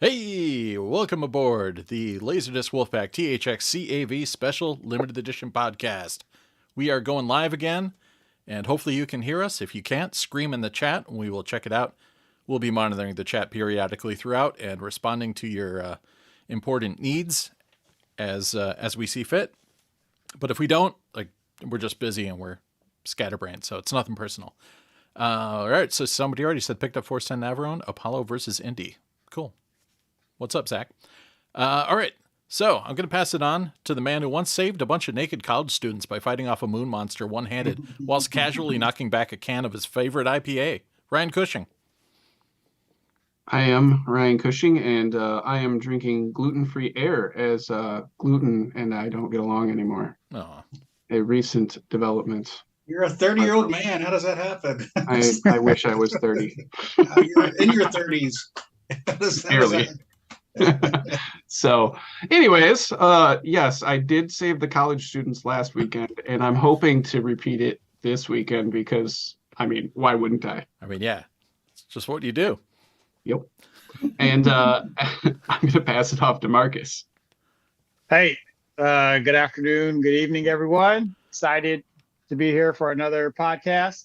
Hey, welcome aboard the LaserDisc Wolfpack THX CAV Special Limited Edition Podcast. We are going live again, and hopefully you can hear us. If you can't, scream in the chat, and we will check it out. We'll be monitoring the chat periodically throughout and responding to your important needs as we see fit. But if we don't, we're just busy and we're scatterbrained, so it's nothing personal. All right, so somebody already said picked up Force 10 Navarone, Apollo versus Indy. Cool. What's up, Zach? All right, so I'm going to pass it on to the man who once saved a bunch of naked college students by fighting off a moon monster one-handed whilst casually knocking back a can of his favorite IPA, Ryan Cushing. I am Ryan Cushing, and I am drinking gluten-free air as gluten and I don't get along anymore. Oh. A recent development. You're a 30-year-old man. How does that happen? I wish I was 30. You're in your 30s. Barely. So, anyways, yes, I did save the college students last weekend, and I'm hoping to repeat it this weekend because, why wouldn't I? Yeah, it's just what you do. Yep. And I'm going to pass it off to Marcus. Hey, good afternoon, good evening, everyone. Excited to be here for another podcast.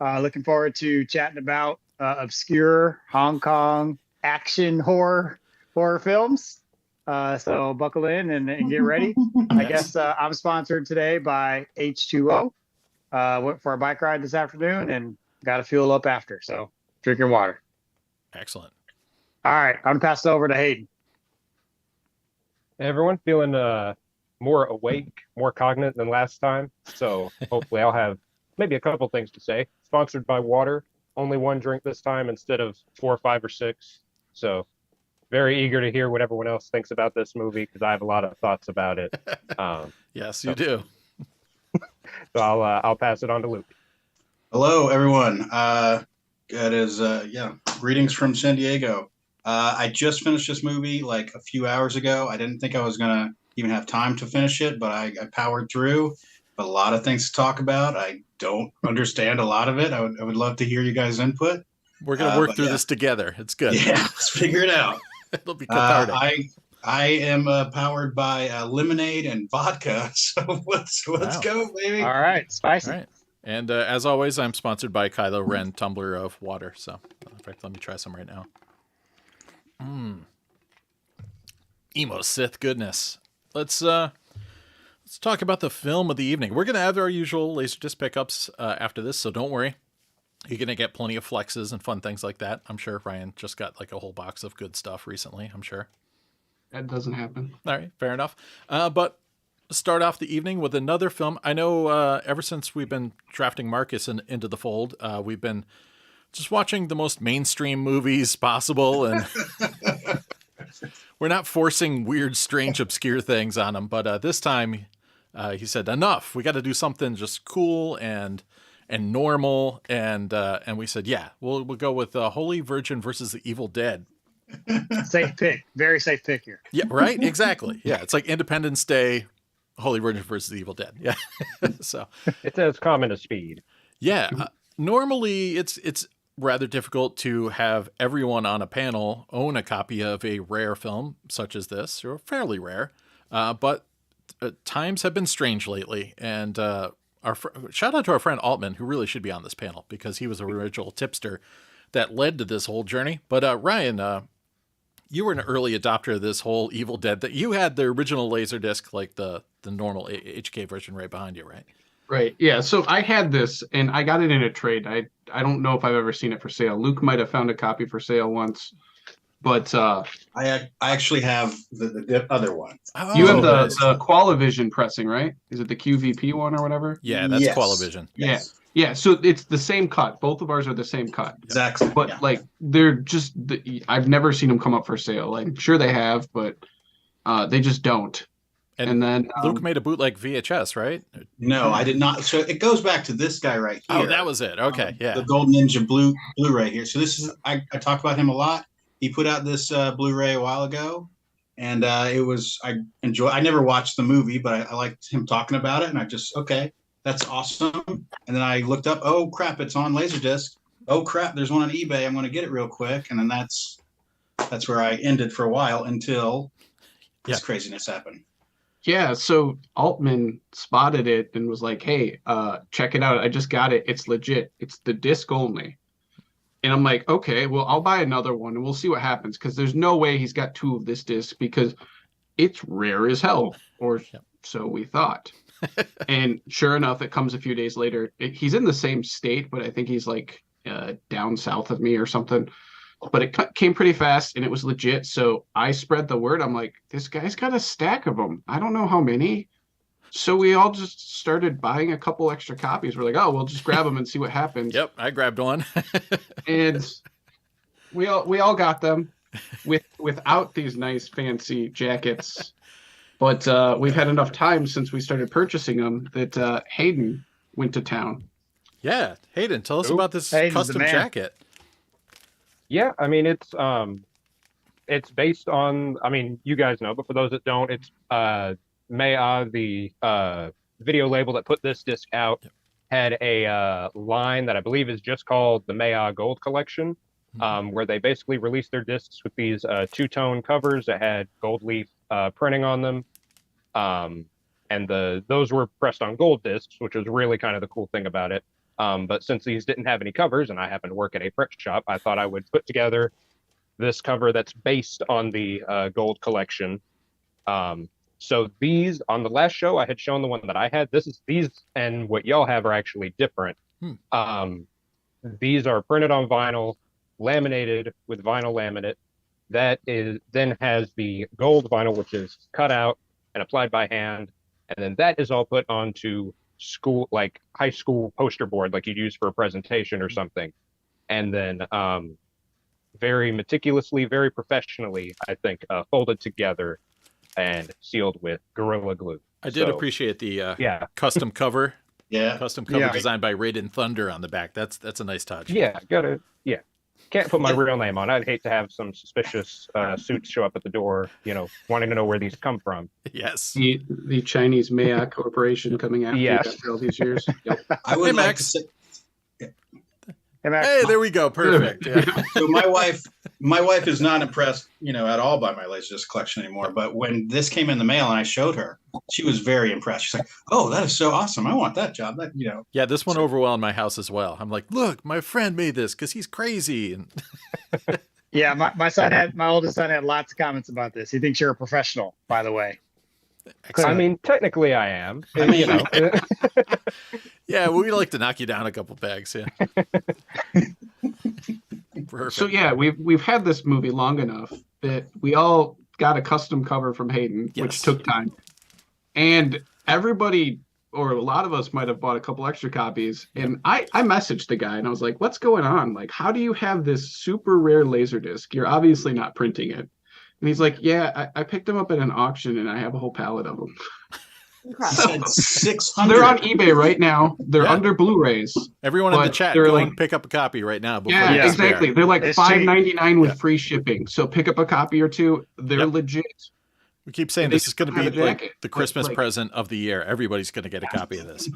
Looking forward to chatting about obscure Hong Kong action horror films. So buckle in and get ready. I guess I'm sponsored today by H2O. Went for a bike ride this afternoon and got to fuel up after. So drinking water. Excellent. All right, I'm gonna pass it over to Hayden. Hey, everyone, feeling more awake, more cognizant than last time. So hopefully I'll have maybe a couple things to say. Sponsored by water. Only one drink this time instead of 4, 5, or 6. So very eager to hear what everyone else thinks about this movie because I have a lot of thoughts about it. Yes, you do. So I'll pass it on to Luke. Hello, everyone. Greetings from San Diego. I just finished this movie like a few hours ago. I didn't think I was going to even have time to finish it, but I powered through. But a lot of things to talk about. I don't understand a lot of it. I would love to hear you guys' input. We're going to work through this together. It's good. Yeah, let's figure it out. It'll be cathartic. I am powered by lemonade and vodka. So let's go, baby. All right, spicy. All right. And as always, I'm sponsored by Kylo Ren tumbler of water. So, in fact, let me try some right now. Emo Sith goodness. Let's talk about the film of the evening. We're going to have our usual LaserDisc pickups after this, so don't worry. You're going to get plenty of flexes and fun things like that. I'm sure Ryan just got like a whole box of good stuff recently, I'm sure. That doesn't happen. All right, fair enough. But start off the evening with another film. I know ever since we've been drafting Marcus into the fold, we've been just watching the most mainstream movies possible, and we're not forcing weird, strange, obscure things on him. But this time, he said, "Enough! We got to do something just cool and normal." And we said, "Yeah, we'll go with Holy Virgin versus the Evil Dead." Safe pick, very safe pick here. Yeah, right. Exactly. Yeah, it's like Independence Day. Holy Virgin versus the Evil Dead. Yeah. So it's as common as speed. Yeah. Normally it's rather difficult to have everyone on a panel own a copy of a rare film such as this, or fairly rare. But times have been strange lately. And shout out to our friend Altman, who really should be on this panel because he was the original tipster that led to this whole journey. But Ryan, you were an early adopter of this whole Evil Dead. That you had the original LaserDisc, like the normal HK version right behind you, right? Right. Yeah. So I had this, and I got it in a trade. I don't know if I've ever seen it for sale. Luke might have found a copy for sale once, but I actually have the other one. Oh, you have the Qualivision pressing, right? Is it the QVP one or whatever? Yeah, that's Yes. Qualivision. Yes. Yeah. So it's the same cut. Both of ours are the same cut. Exactly. But they're just I've never seen them come up for sale. I'm sure they have, but they just don't. And then Luke made a bootleg VHS, right? No, I did not. So it goes back to this guy right here. Oh, that was it. Okay, yeah. The Gold Ninja Blu-ray here. So this is I talk about him a lot. He put out this Blu-ray a while ago, and I never watched the movie, but I liked him talking about it, and I just that's awesome. And then I looked up, oh crap, it's on LaserDisc. Oh crap, there's one on eBay. I'm going to get it real quick, and then that's that's where I ended for a while until this Yeah. craziness happened. Yeah, so Altman spotted it and was like, "Hey, check it out. I just got it. It's legit. It's the disc only." And I'm like, "Okay, well, I'll buy another one and we'll see what happens because there's no way he's got two of this disc because it's rare as hell, or Yep. so we thought." And sure enough, it comes a few days later. He's in the same state, but I think he's like down south of me or something. But it came pretty fast and it was legit. So I spread the word. I'm like, this guy's got a stack of them. I don't know how many. So we all just started buying a couple extra copies. We're like, oh, we'll just grab them and see what happens. Yep, I grabbed one. And we all got them without these nice fancy jackets. But we've had enough time since we started purchasing them that Hayden went to town. Yeah, Hayden, tell us Ooh, about this Hayden's the custom man. jacket. Yeah, I mean it's based on, I mean, you guys know, but for those that don't, it's Maya, the video label that put this disc out, had a line that I believe is just called the Maya Gold Collection, where they basically released their discs with these two-tone covers that had gold leaf printing on them. And those were pressed on gold discs, which was really kind of the cool thing about it. But since these didn't have any covers, and I happen to work at a print shop, I thought I would put together this cover that's based on the gold collection. So these, on the last show, I had shown the one that I had. These and what y'all have are actually different. These are printed on vinyl, laminated with vinyl laminate. That then has the gold vinyl, which is cut out and applied by hand. And then that is all put onto school, like high school poster board, like you'd use for a presentation or something. And then very meticulously, very professionally, I think, folded together and sealed with Gorilla Glue. I did appreciate the custom cover. Yeah. Custom cover Yeah. designed by Raiden Thunder on the back. That's a nice touch. Yeah, can't put my real name on. I'd hate to have some suspicious suits show up at the door, wanting to know where these come from. Yes. The Chinese Maya Corporation coming after you Yes. after all these years. Yep. I would Hey, like Max. to say, Hey, Max. Hey, there we go. Perfect. Yeah. so my wife is not impressed, at all by my LaserDisc collection anymore. But when this came in the mail and I showed her, she was very impressed. She's like, "Oh, that is so awesome! I want that job." Yeah, this one overwhelmed my house as well. I'm like, look, my friend made this because he's crazy. And Yeah, my oldest son had lots of comments about this. He thinks you're a professional, by the way. I mean, technically I am. I mean, yeah, we like to knock you down a couple pegs. Yeah. Perfect. So yeah, we've had this movie long enough that we all got a custom cover from Hayden, Yes. which took time. And everybody, or a lot of us, might have bought a couple extra copies. And I messaged the guy and I was like, "What's going on? Like, how do you have this super rare LaserDisc? You're obviously not printing it." And he's like, "Yeah, I picked them up at an auction and I have a whole pallet of them." said 600. They're on eBay right now. They're Yeah. under Blu-rays. Everyone in the but chat, they're go like- and pick up a copy right now. Before Yeah, you despair. exactly. They're like It's cheap. $5.99 with Yeah. free shipping. So pick up a copy or two. They're Yep. legit. We keep saying They this is going to have be a like jacket, the but, Christmas like- present of the year. Everybody's going to get a copy of this.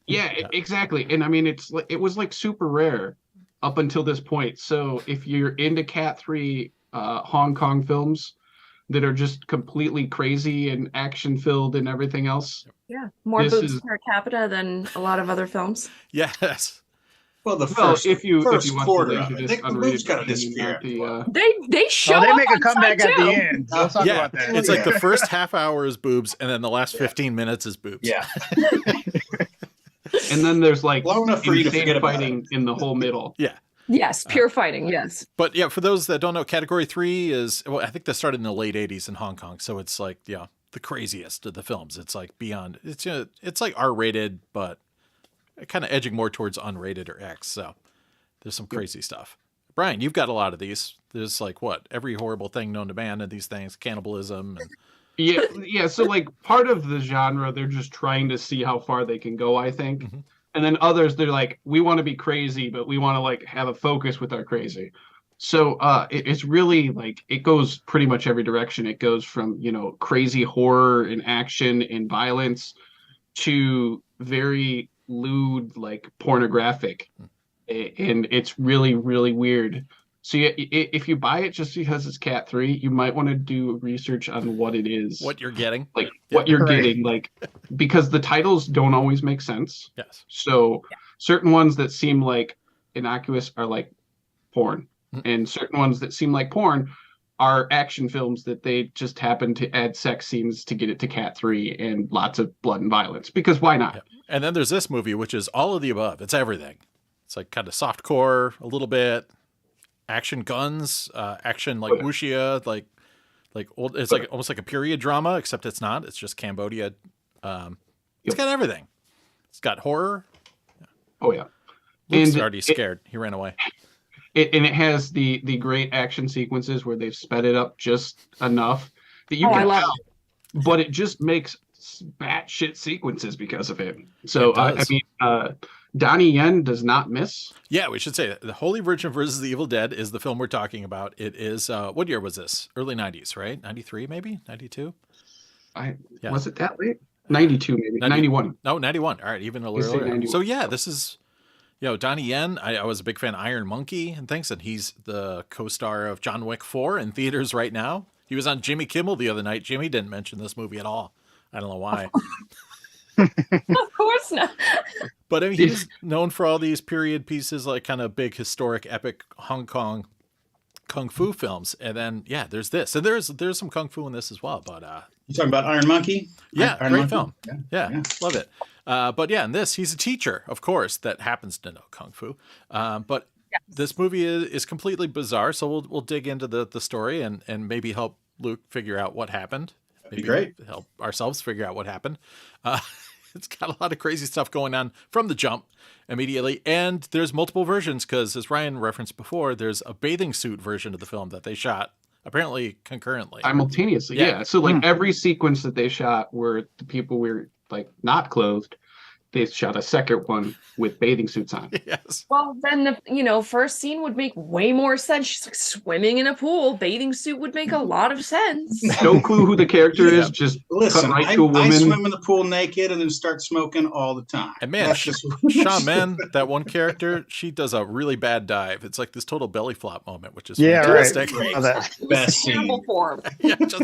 Yeah, exactly. And I mean, it was like super rare up until this point. So if you're into Cat 3 Hong Kong films that are just completely crazy and action filled and everything else, Yeah, more This boobs is- per capita than a lot of other films. Yes. Well, the well, first, if you first watch quarter the of it, LaserDisc the boobs unrated got to version, disappear. not the, They show They up make a on comeback site at the too. end. Let's talk Yeah, about that. it's like the Yeah. first half hour is boobs, and then the last 15 minutes is boobs. Yeah. and then there's like Long enough for you to insane forget about fighting in the whole middle. Yes, pure fighting. Yes. But yeah, for those that don't know, Category 3 is, well, I think that started in the late 80s in Hong Kong. So it's like, yeah, the craziest of the films. It's like beyond, it's like R-rated, but kind of edging more towards unrated or X. So there's some crazy stuff. Brian, you've got a lot of these. There's like what? Every horrible thing known to man in these things, cannibalism. And, Yeah. So like part of the genre, they're just trying to see how far they can go, I think. Mhm. And then others, they're like, we want to be crazy, but we want to like have a focus with our crazy. So it's really like it goes pretty much every direction. It goes from, crazy horror and action and violence to very lewd, like pornographic. And it's really, really weird. So yeah, if you buy it just because it's Cat 3, you might want to do research on what it is, What you're getting. like what you're Right. getting, like because the titles don't always make sense. Yes. So certain ones that seem like innocuous are like porn, and certain ones that seem like porn are action films that they just happen to add sex scenes to get it to Cat 3 and lots of blood and violence, because why not? Yeah. And then there's this movie, which is all of the above. It's everything. It's like kind of softcore, a little bit action guns, action like wuxia, like old. It's like almost like a period drama, except it's not. It's just Cambodia. It's got everything. It's got horror. Oh yeah, Luke's and already scared. He ran away. and it has the great action sequences where they've sped it up just enough that you I can love tell, but it just makes batshit sequences because of it. So It I does. mean, Donnie Yen does not miss. Yeah, we should say that The Holy Virgin versus the Evil Dead is the film we're talking about. It is, what year was this? Early 90s, right? 93 maybe? 92? Yeah. Was it that late? 92 maybe. 90 91. No, 91. All right, even a Let's little say earlier. 91. So yeah, this is, Donnie Yen. I was a big fan of Iron Monkey and things, and he's the co-star of John Wick 4 in theaters right now. He was on Jimmy Kimmel the other night. Jimmy didn't mention this movie at all. I don't know why. Of course not. But I mean, he's known for all these period pieces, like kind of big, historic, epic Hong Kong kung fu films. And then, yeah, there's this. And there's some kung fu in this as well. But You talking about Iron Monkey? yeah, Iron great Monkey? film. Yeah. Yeah, love it. But yeah, in this, he's a teacher, of course, that happens to know kung fu. But this movie is completely bizarre. So we'll dig into the story and maybe help Luke figure out what happened. That'd be great. Help ourselves figure out what happened. It's got a lot of crazy stuff going on from the jump immediately. And there's multiple versions because, as Ryan referenced before, there's a bathing suit version of the film that they shot apparently concurrently. Simultaneously, Yeah. yeah. So like every sequence that they shot where the people were like not clothed, they shot a second one with bathing suits on. Yes. Well, then the first scene would make way more sense. She's like swimming in a pool. Bathing suit would make a lot of sense. No clue who the character Yeah. is. Just Listen, cut right I to a woman. swim in the pool naked and then start smoking all the time. And man, That's just Shaman, that one character, she does a really bad dive. It's like this total belly flop moment, which is Yeah, fantastic. right. Love that. It was Best terrible scene. form. Yeah, just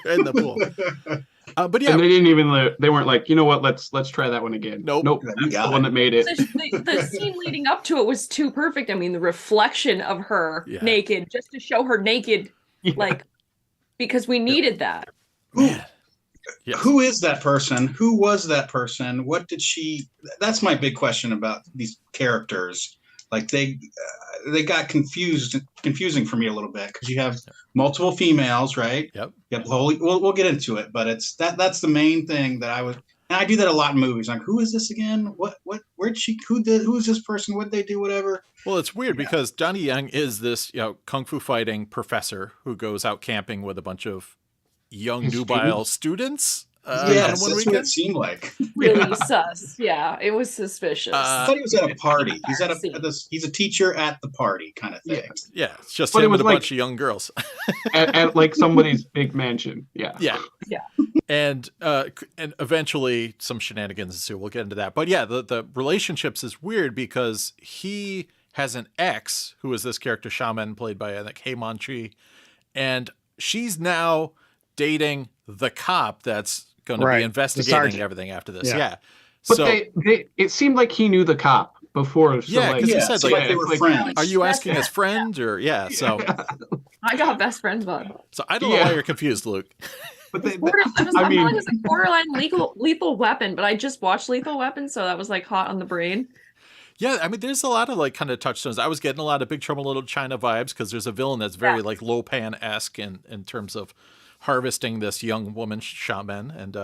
in the pool. But yeah, And they didn't even. They weren't like, you know what? Let's try that one again. Nope. Nope. You That's got the it. one that made it. The scene leading up to it was too perfect. I mean, the reflection of her Yeah. naked, just to show her naked, Yeah. like, because we needed that. man. Yes. Who is that person? Who was that person? What did she? That's my big question about these characters. Like they got confusing for me a little bit because you have multiple females, right? Yep. You have the whole. We'll get into it, but it's that's the main thing that I was. And I do that a lot in movies. Like, who is this again? Where'd she? Who is this person? What'd they do? Whatever. Well, it's weird because Donnie Yen is this, kung fu fighting professor who goes out camping with a bunch of young His nubile students. Yes, on one that's what it seemed like. Really sus. Yeah, it was suspicious. I thought he was at a party. He's Embarrassing. he's a teacher at the party kind of thing. Yeah, it's just But it him with was a like- bunch of young girls. at like somebody's big mansion. Yeah. Yeah. Yeah. And eventually some shenanigans ensue. We'll get into that. But yeah, the relationships is weird because he has an ex who is this character Shaman played by I think Hei Man-chi, and she's now dating the cop that's going to Right, be the investigating sergeant. everything after this. Yeah. Yeah. But So it seemed like he knew the cop before. So Yeah, like, 'cause he Yeah, said, it's like, like they were like- friends. are you asking as friend or so I got best friends, bud. I don't know Yeah. why you're confused, Luke. But they, It was, I mean- it was like borderline lethal weapon, but I just watched Lethal Weapon, so that was like hot on the brain. Yeah, I mean, there's a lot of like kind of touchstones. I was getting a lot of Big Trouble in Little China vibes because there's a villain that's very Yeah. like Lopan-esque in terms of harvesting this young woman shaman, and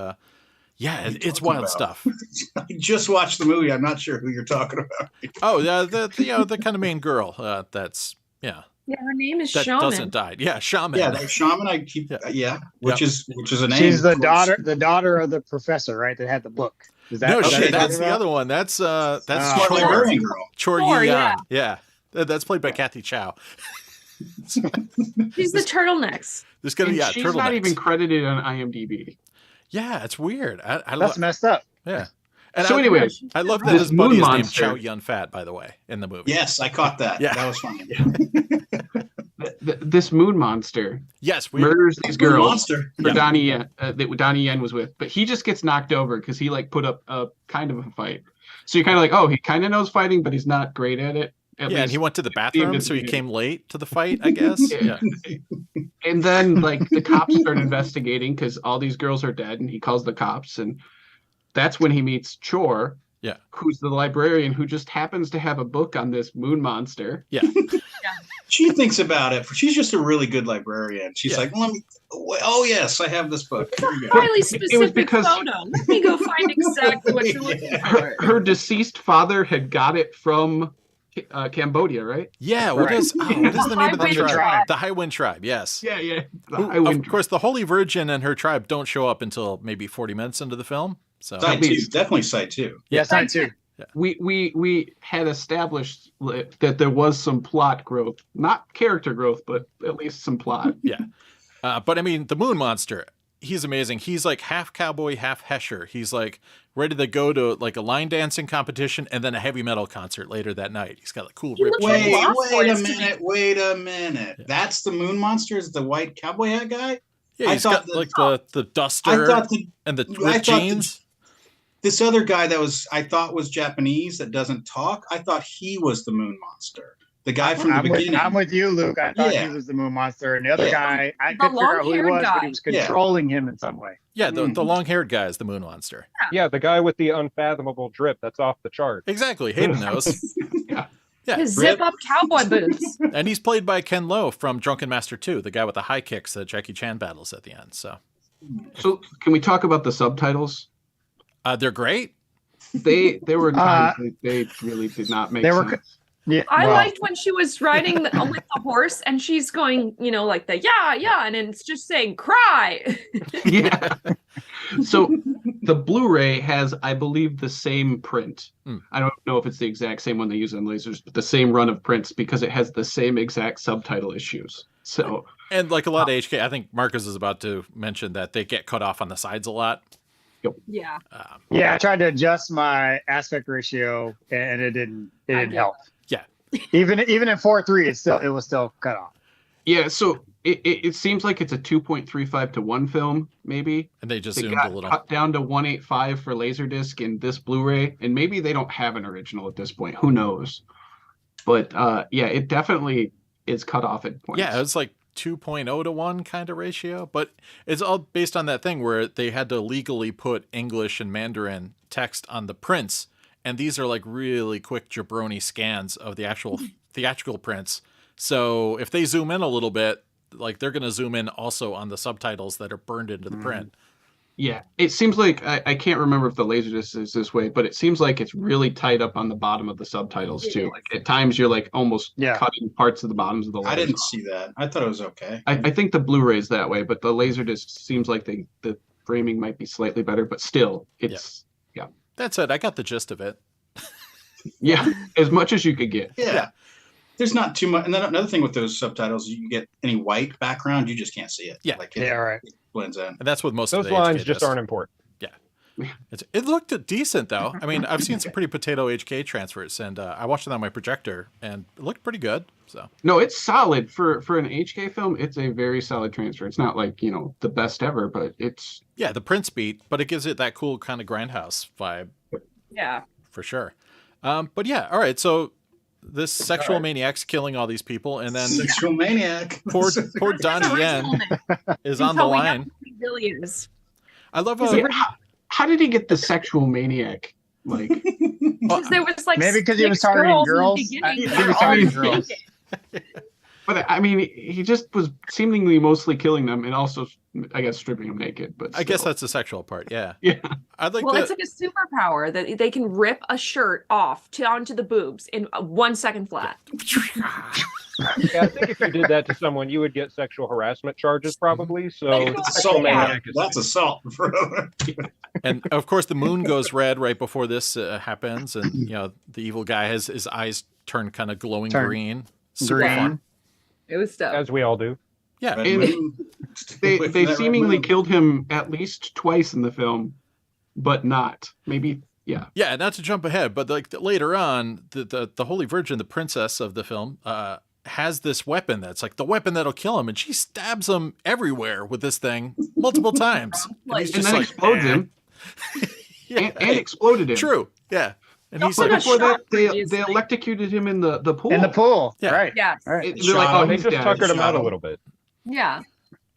yeah, What are you it's talking wild about? stuff. I just watched the movie. I'm not sure who you're talking about. Oh, yeah, the kind of main girl that's Yeah, her name is that Shaman. doesn't die. Yeah, shaman. Yeah, the shaman. I keep. Which is a name. She's the of course. daughter of the professor, right? That had the book. Is that No, is that shit, what you're that's talking the about? other one. That's Smart Chor. librarian girl. Chor Chor, Yi-yan. Yeah, that's played by Kathy Chow. She's the turtlenecks. There's gonna and she's not turtlenecks. even credited on IMDb. Yeah, it's weird. I That's messed up. Yeah. And So anyways, I love that this his buddy moon is named monster- Chow Yun Fat, by the way, in the movie. Yes, I caught that. Yeah. That was funny. this moon monster Yes, we murders these Moon girls monster. for Yeah. Donnie Yen, that Donnie Yen was with, but he just gets knocked over because he like put up a kind of a fight. So you're kind of like, oh, he kind of knows fighting, but he's not great at it. At and least. he went to the bathroom, so he came late to the fight, I guess. Yeah. And then like the cops start investigating because all these girls are dead, and he calls the cops, and that's when he meets Chor. Yeah. Who's the librarian who just happens to have a book on this moon monster. Yeah. She thinks about it. She's just a really good librarian. She's like, let me. Oh yes, I have this book. Here you go. Highly specific because- photo. Let me go find exactly what you're looking for. Her deceased father had got it from Cambodia, right? Yeah, what Right. is the name of the High tribe? Wind Tribe. The High Wind Tribe, yes. Yeah, yeah. Who, of course, the Holy Virgin and her tribe don't show up until maybe 40 minutes into the film. So Side two, definitely side two. Yes, I too. we had established that there was some plot growth, not character growth, but at least some plot. but I mean, the Moon Monster, he's amazing. He's like half cowboy, half Hesher. He's like ready to go to like a line dancing competition and then a heavy metal concert later that night. He's got a cool He rip. looks like jeans. Lost Wait a minute. Yeah. That's the Moon Monster. Is the white cowboy hat guy? Yeah, I he's thought got that- like the I duster thought and the I ripped thought jeans. this other guy that I thought was Japanese that doesn't talk. I thought he was the Moon Monster. The guy from the beginning. I'm with you, Luke. I thought Yeah. he was the moon monster, and the other Yeah. guy, I couldn't figure out who he long-haired was, but guy. he was controlling him in some way. Yeah, the long-haired guy is the Moon Monster. Yeah, the guy with the unfathomable drip that's off the chart. Exactly. Hayden knows. Yeah. Yeah. His zip-up cowboy boots. And he's played by Ken Lo from Drunken Master 2, the guy with the high kicks that Jackie Chan battles at the end. So So can we talk about the subtitles? they're great. They were times that they really did not make They were sense. Yeah, I well, liked when she was riding with the horse and she's going, like the yeah, and it's just saying cry. Yeah. So the Blu-ray has, I believe, the same print. I don't know if it's the exact same one they use on lasers, but the same run of prints because it has the same exact subtitle issues. So And like a lot of HK, I think Marcus is about to mention that they get cut off on the sides a lot. Yeah. yeah, I tried to adjust my aspect ratio, and it didn't help. Yeah. Even in 4:3, it was still cut off. yeah, so it seems like it's a 2.35 to 1 film, maybe. And they just It zoomed a got little. cut down to 1.85 for LaserDisc in this Blu-ray, and maybe they don't have an original at this point. Who knows? But yeah, it definitely is cut off at points. Yeah, it's like 2.0 to 1 kind of ratio, but it's all based on that thing where they had to legally put English and Mandarin text on the prints, and these are like really quick jabroni scans of the actual theatrical prints. So if they zoom in a little bit, like they're going to zoom in also on the subtitles that are burned into the print. Yeah, it seems like I can't remember if the LaserDisc is this way, but it seems like it's really tight up on the bottom of the subtitles too. Like at times you're like almost cutting parts of the bottoms of the letters I didn't off. see that. I thought it was okay. I think the Blu-ray's that way, but the LaserDisc seems like the framing might be slightly better, but still, it's That's it. I got the gist of it. as much as you could get. Yeah. There's not too much. And then another thing with those subtitles, you get any white background, you just can't see it. Yeah. Like it, Right. it blends in. And that's what most Those of the lines HK just does. aren't important. It looked decent though. I mean, I've seen some pretty potato HK transfers, and I watched it on my projector, and it looked pretty good. So No, it's solid for an HK film. It's a very solid transfer. It's not like the best ever, but it's yeah, the prints beat, but it gives it that cool kind of grindhouse vibe Yeah. for sure. But yeah, all right. So this sexual maniac's killing all these people, and then Sexual maniac. poor Donnie Yen is on the line. He really is. I love how did he get the sexual maniac? Like, Because there was like Maybe because he was 6 targeting girls girls. in the beginning He that was were targeting all girls. naked. but I mean, he just was seemingly mostly killing them and also, I guess, stripping them naked. But I guess still. that's the sexual part. Yeah. Yeah. I'd like Well, to. it's like a superpower that they can rip a shirt off onto the boobs in 1 second flat. Yeah, I think if you did that to someone, you would get sexual harassment charges probably. So That's sexual assault. maniac is- That's assault. And of course, the moon goes red right before this happens, and the evil guy has his eyes turn kind of glowing green. Super Green. fun. It was stuff. as we all do. Yeah. Red And moon. they Wait for they that red seemingly moon. killed him at least twice in the film, but not maybe Yeah, not to jump ahead, but like later on, the Holy Virgin, the princess of the film, has this weapon that's like the weapon that'll kill him, and she stabs him everywhere with this thing multiple times. And he's And just then like, explodes him. Yeah, And exploded him. true. Yeah. And he's Also like, got Before that, shot they previously. electrocuted him in the pool. In the pool. Yeah. Right. Yes. Right. They're like, Shot oh, him. They he's just dead. tuckered him Shot out a him. little bit. Yeah.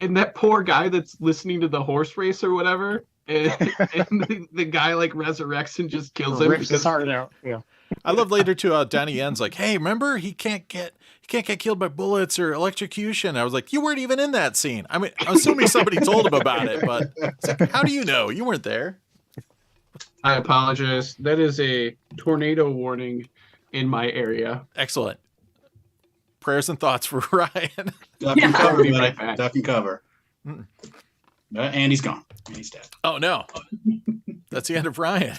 And that poor guy that's listening to the horse race or whatever, and the guy like resurrects and just kills him Rips his because heart out. Yeah. I love later too. Donnie Yen's like, hey, remember he can't get killed by bullets or electrocution. I was like, you weren't even in that scene. I mean, I'm assuming somebody told him about it, but it's like, how do you know? You weren't there. I apologize. That is a tornado warning in my area. Excellent. Prayers and thoughts for Ryan. Duck Yeah. and cover, I'll be buddy. right back. Duck and cover. Mm. And he's gone. And he's dead. Oh no, that's the end of Ryan.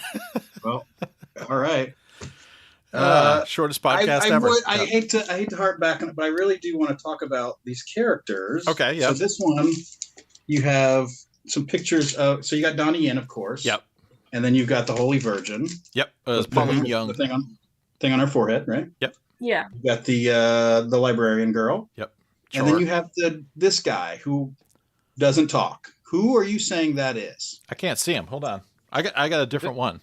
Well, all right. Shortest podcast ever. I hate to harp back on it, but I really do want to talk about these characters. Okay, yeah. So this one, you have some pictures of. So you got Donnie Yen, of course. Yep. And then you've got the Holy Virgin. Yep. It's The- Pauline the Young. thing on her forehead, right? Yeah. You got the librarian girl. Yep. And then Sure. you have this guy who doesn't talk. Who are you saying that is? I can't see him. Hold on. I got a different one.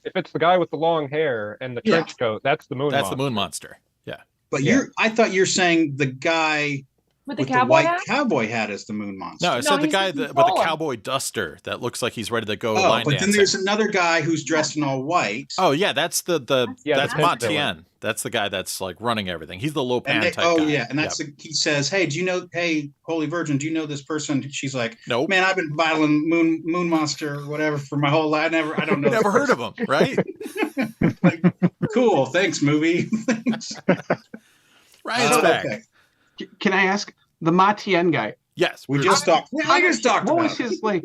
If it's the guy with the long hair and the Yeah. trench coat, that's the moon. That's the monster. Moon Monster. Yeah. But Yeah. I thought you're saying the guy With the with the cowboy white hat? cowboy hat is the moon monster. No, I No, said the he's guy the with the controller. cowboy duster that looks like he's ready to go Oh, line but then dancing. there's another guy who's dressed in all white. Oh yeah, that's Yeah, that's that's his villain. Montien. That's the guy that's like running everything. He's the low pan And type oh guy. yeah, and that's he says, "Hey, do you know? Hey, Holy Virgin, do you know this person?" She's like, Nope. "Man, I've been battling Moon Monster or whatever for my whole life. I don't know. Never heard of him, right? Cool, thanks, movie. Ryan's back. Okay. Can I ask the Matien guy? Yes, We we're- just talked. I just talked What about was it. his like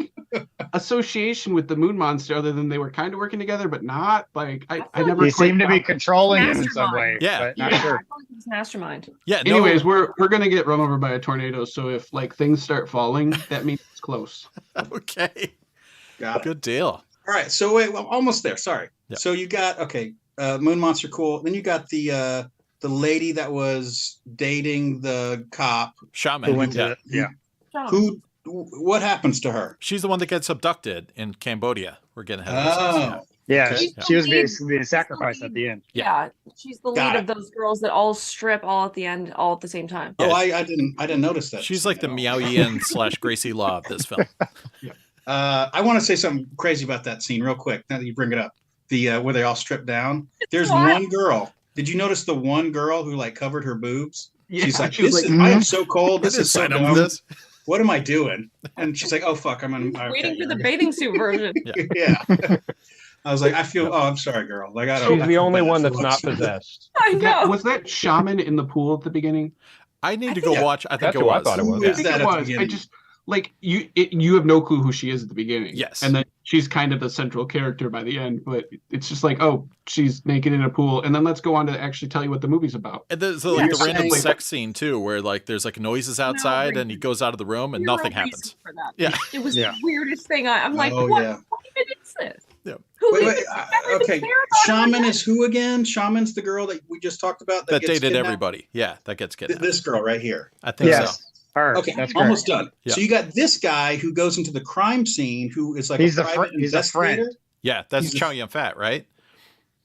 association with the Moon Monster, other than they were kind of working together, but not like I feel never. He quite seemed to be got- controlling him in some Mastermind. way. Yeah. But not Yeah. sure. I thought he was mastermind. yeah. No, Anyways, we're gonna get run over by a tornado, so if like things start falling, that means it's close. okay, Got it. good deal. All right, so wait, well, almost there. Sorry. Yeah. So you got Moon Monster, cool. Then you got the lady that was dating the cop. Shaman. Who went yeah. to yeah. Who? What happens to her? She's the one that gets abducted in Cambodia. We're getting ahead of ourselves. Oh, Yeah, Okay. she was Yeah. basically being sacrificed at the end. Yeah. She's the Got lead it. of those girls that all strip all at the end, all at the same time. oh, Yeah. I didn't notice that. She's like the at all. Miao Yin / Gracie Law of this film. I want to say something crazy about that scene real quick. Now that you bring it up, the where they all strip down. There's What? one girl. Did you notice the one girl who like covered her boobs? Yeah, She's like, she was this like, is, I am so cold. I This didn't is so sign up for dumb. this. What am I doing? And she's like, oh fuck, I'm on. Waiting for the bathing suit version. Yeah. I was like, I feel. Oh, I'm sorry, girl. Like I don't. She's I the feel only bad one for that's not watching. possessed. I know. was that shaman in the pool at the beginning? I need to I go think- watch. I think That's it who I was. thought it was. Who Yeah. is I think that it at the was. I beginning? just like you have no clue who she is at the beginning. Yes. And then she's kind of the central character by the end, but it's just like, oh, she's naked in a pool, and then let's go on to actually tell you what the movie's about. And there's Yeah. like You're the random saying- sex scene too, where like there's like noises outside, and he goes out of the room, and Zero nothing reason happens. For that. Yeah. It was Yeah. the weirdest thing. I'm like, Oh, what? yeah. What even is this? Yeah. Who Wait, is wait. this? I never Okay. even cared about Shaman her. is who again? Shaman's the girl that we just talked about That gets dated kidnapped? everybody. Yeah, that gets kidnapped. This girl right here. I think so. Yes. Her. Okay, That's almost correct. done. Yeah. So you got this guy who goes into the crime scene, who is like He's a a private he's a friend. investigator. Yeah, that's He's a- Chow Yun Fat, right?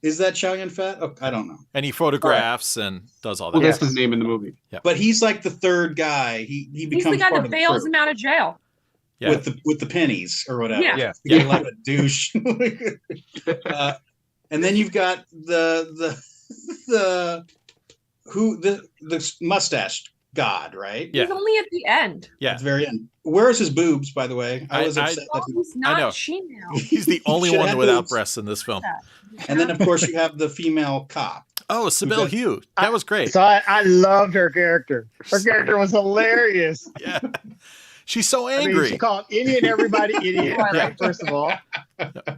Is that Chow Yun Fat? Oh, I don't know. And he photographs and does all that. Well, that's stuff. his name in the movie. But he's like the third guy. He He's becomes the guy part that of the bails crew him out of jail. Yeah. with the pennies or whatever. Yeah. Yeah. You get like a douche. And then you've got the mustache god, right? Yeah. He's only at the end. Yeah. At the very end. Where's his boobs, by the way? I was I- upset Oh, that he's I know. not she now. He's the only Should one have without boobs. breasts in this film. and then of course you have the female cop. Oh, Sybil got- Hugh. That was great. So I loved her character. Her character was hilarious. Yeah. She's so I mean, angry. she called any and everybody idiot. Yeah. Right, first of all,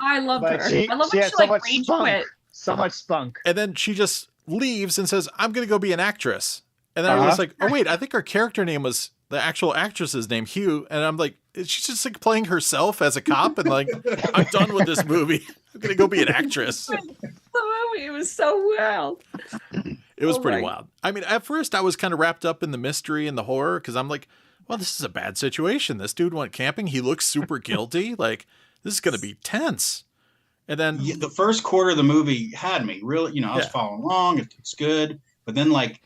I loved But her. she- I love she when had she so like much rage spunk. quit. so much spunk. And then she just leaves and says, I'm going to go be an actress. And then I was like, oh, wait, I think her character name was the actual actress's name, Hugh. And I'm like, she's just like playing herself as a cop and like, I'm done with this movie. I'm going to go be an actress. The movie was so wild. It was pretty wild. I mean, at first I was kind of wrapped up in the mystery and the horror because I'm like, well, this is a bad situation. This dude went camping. He looks super guilty. Like, this is going to be tense. And then the first quarter of the movie had me really, I was following along. It's good. But then like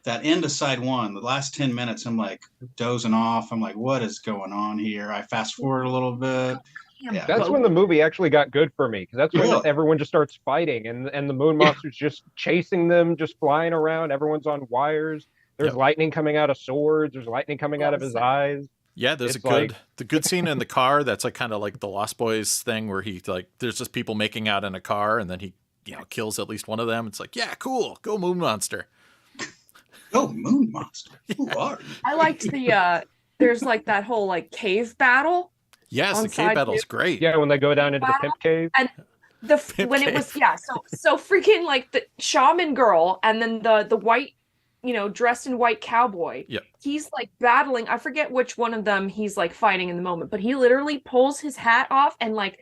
that end of side one, the last 10 minutes, I'm like dozing off. I'm like, what is going on here? I fast forward a little bit. Yeah. That's when the movie actually got good for me, because that's when everyone just starts fighting and the moon monster's just chasing them, just flying around. Everyone's on wires. There's lightning coming out of swords. There's lightning coming out of his eyes. Yeah, there's the good scene in the car. That's like kind of like the Lost Boys thing where he like there's just people making out in a car and then he kills at least one of them. It's like, yeah, cool, go Moon Monster. Go Moon Monster. Who are you? I liked the there's like that whole like cave battle. Yes, the cave battle's great. Yeah, when they go down into the pimp cave. And it was so freaking like the shaman girl and then the white, dressed in white cowboy. Yep. He's like battling. I forget which one of them he's like fighting in the moment, but he literally pulls his hat off and like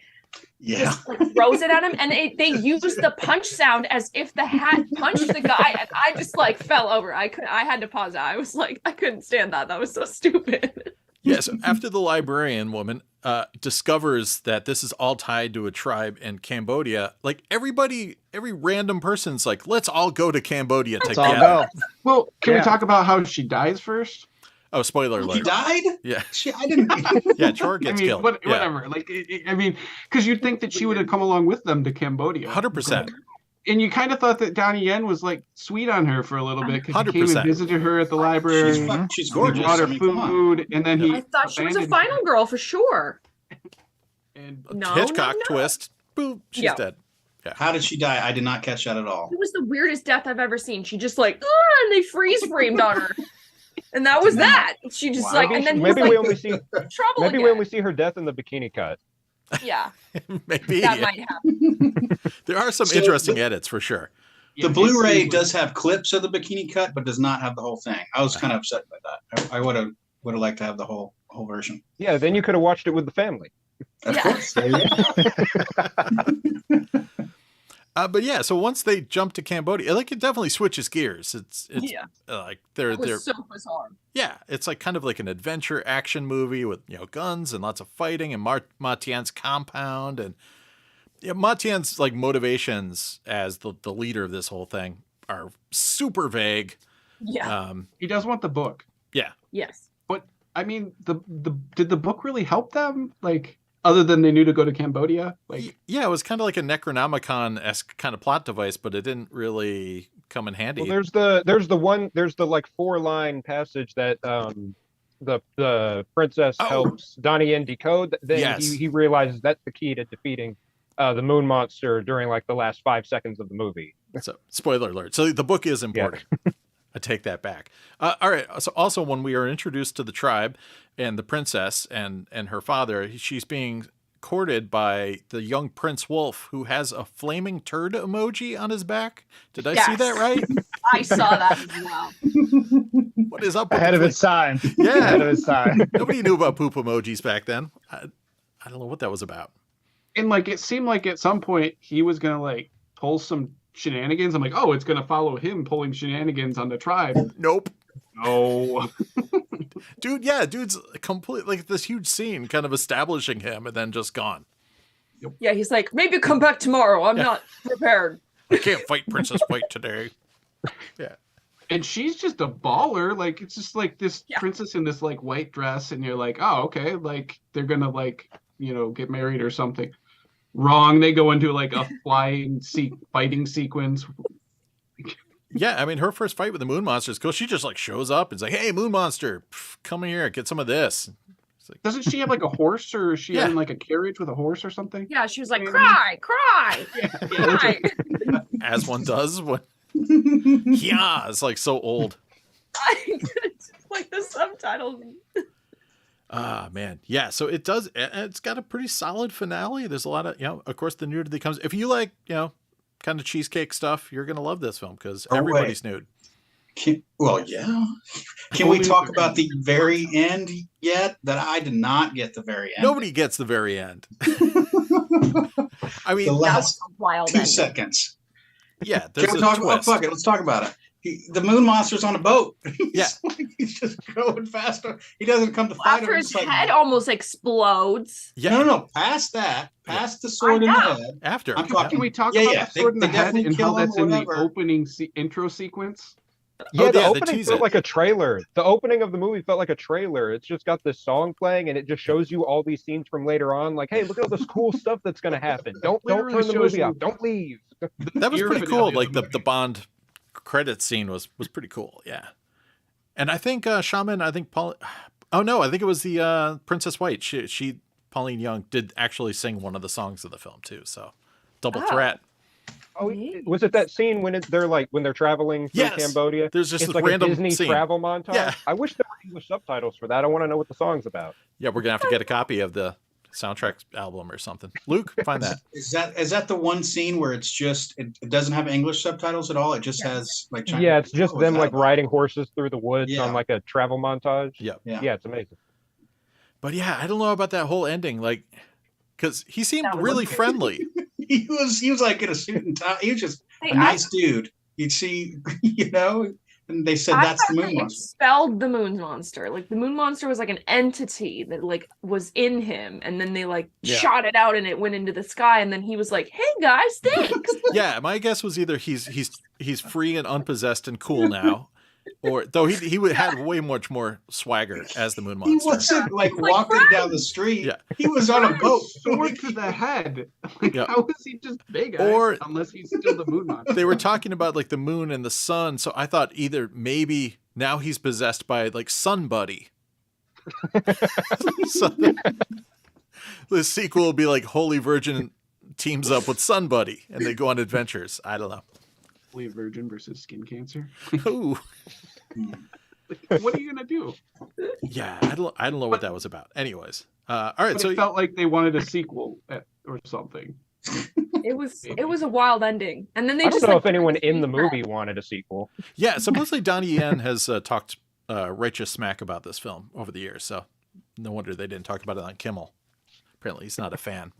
just like throws it at him, and they use the punch sound as if the hat punched the guy, and I just like fell over. I had to pause it. I was like, I couldn't stand that. That was so stupid. Yeah, so after the librarian woman discovers that this is all tied to a tribe in Cambodia, like every random person's like, let's all go to Cambodia together. All go. Well, can we talk about how she dies first? Oh, spoiler alert. He died? Yeah. I didn't. Yeah, Chor gets killed. Whatever. Like, because you'd think that she would have come along with them to Cambodia. 100%. And you kind of thought that Donnie Yen was like sweet on her for a little bit because he came 100%. and visited her at the library. She's gorgeous. He brought her food, and then I thought she was a final girl for sure. And Hitchcock twist. Boom. She's dead. Yeah. How did she die? I did not catch that at all. It was the weirdest death I've ever seen. She just like, and they freeze framed on her. And that was that. She just like, and then maybe we only see trouble. Maybe we only see her death in the bikini cut. Yeah, maybe that might happen. There are some interesting edits for sure. The Blu-ray does have clips of the bikini cut, but does not have the whole thing. I was kind of upset by that. I would have liked to have the whole version. Yeah, then you could have watched it with the family. Of course. But yeah, so once they jump to Cambodia, like it definitely switches gears. It's like they're so bizarre. Yeah, it's like kind of like an adventure action movie with guns and lots of fighting and Ma Tian's compound and Ma Tian's like motivations as the leader of this whole thing are super vague. Yeah, he does want the book. Yeah. Yes. But I mean, did the book really help them? Like, other than they knew to go to Cambodia? Like, yeah, it was kind of like a Necronomicon-esque kind of plot device, but it didn't really come in handy. Well, there's the like 4-line passage that the princess helps Donnie Yen decode. Then he realizes that's the key to defeating the moon monster during like the last 5 seconds of the movie. So, spoiler alert. So the book is important. Yeah. I take that back. All right. So also when we are introduced to the tribe and the princess and her father, she's being courted by the young Prince Wolf, who has a flaming turd emoji on his back. Did I see that right? I saw that as well. What is up with ahead of its time? Yeah. Ahead of its time. Nobody knew about poop emojis back then. I don't know what that was about. And like, it seemed like at some point he was going to like pull some shenanigans. I'm like, oh, it's going to follow him pulling shenanigans on the tribe. Nope. No. Dude's completely like this huge scene kind of establishing him and then just gone. Yeah, he's like, maybe come back tomorrow. I'm not prepared. I can't fight Princess White today. Yeah. And she's just a baller. Like, it's just like this princess in this like white dress, and you're like, oh, okay, like they're gonna like, get married or something. Wrong. They go into like a fighting sequence. Yeah, I mean, her first fight with the Moon Monster is cool. She just like shows up and is like, "Hey, Moon Monster, come here, get some of this." Like, doesn't she have like a horse, or is she in like a carriage with a horse or something? Yeah, she was like, cry. Cry. As one does when. Yeah, it's like so old. Like the subtitles. Ah, man. Yeah, so it's got a pretty solid finale. There's a lot of, of course, the nudity comes. If you like, kind of cheesecake stuff, you're going to love this film because everybody's nude. Well, yeah. Can we talk about the very end yet? That I did not get the very end. Nobody gets the very end. I mean, the last wild 2 seconds. Yeah, Can we talk about? Fuck it, let's talk about it. The moon monster's on a boat. He's just going faster. He doesn't come to fight After him. his head almost explodes. Yeah. No. Past that. Past the sword in the head. After. I'm talking. Can we talk about the sword in the head and how that's in the opening intro sequence? Yeah, the opening felt like a trailer. The opening of the movie felt like a trailer. It's just got this song playing, and it just shows you all these scenes from later on. Like, hey, look at all this cool stuff that's going to happen. Don't turn the movie off. Don't leave. That was pretty cool. Like the Bond credit scene was pretty cool. Yeah. And I think Shaman, I think Paul. Oh no, I think it was the Princess White. She Pauline Young did actually sing one of the songs of the film too. So double threat. Oh, was it that scene when they're traveling through Cambodia? There's just it's like random a Disney scene. travel montage. Yeah. I wish there were English subtitles for that. I want to know what the song's about. Yeah, we're gonna have to get a copy of the soundtrack album or something. Luke, find that. Is that the one scene where it's just it doesn't have English subtitles at all? It just has like Chinese. Yeah, it's just them like riding horses through the woods on like a travel montage. Yeah, it's amazing. But yeah, I don't know about that whole ending, like, because he seemed really friendly. He was like in a suit and tie. He was just a nice dude. You'd see, and they said that's the moon monster. Expelled the moon monster. Like the moon monster was like an entity that like was in him, and then they shot it out and it went into the sky, and then he was like, "Hey guys, thanks." Yeah, my guess was either he's free and unpossessed and cool now, or though he had way much more swagger as the moon monster. He wasn't like walking down the street. Yeah. He was on a boat. Sword to the head. Like, how is he just big? Unless he's still the moon monster. They were talking about like the moon and the sun, so I thought either maybe now he's possessed by like Sun Buddy. So the sequel will be like Holy Virgin teams up with Sun Buddy and they go on adventures. I don't know. Holy Virgin versus skin cancer. Ooh. What are you gonna do? Yeah, I don't know what that was about. Anyways, all right. But so it felt like they wanted a sequel or something. It was a wild ending, and then they I don't know if anyone in the movie wanted a sequel. Yeah, supposedly Donnie Yen has talked righteous smack about this film over the years, so no wonder they didn't talk about it on Kimmel. Apparently, he's not a fan.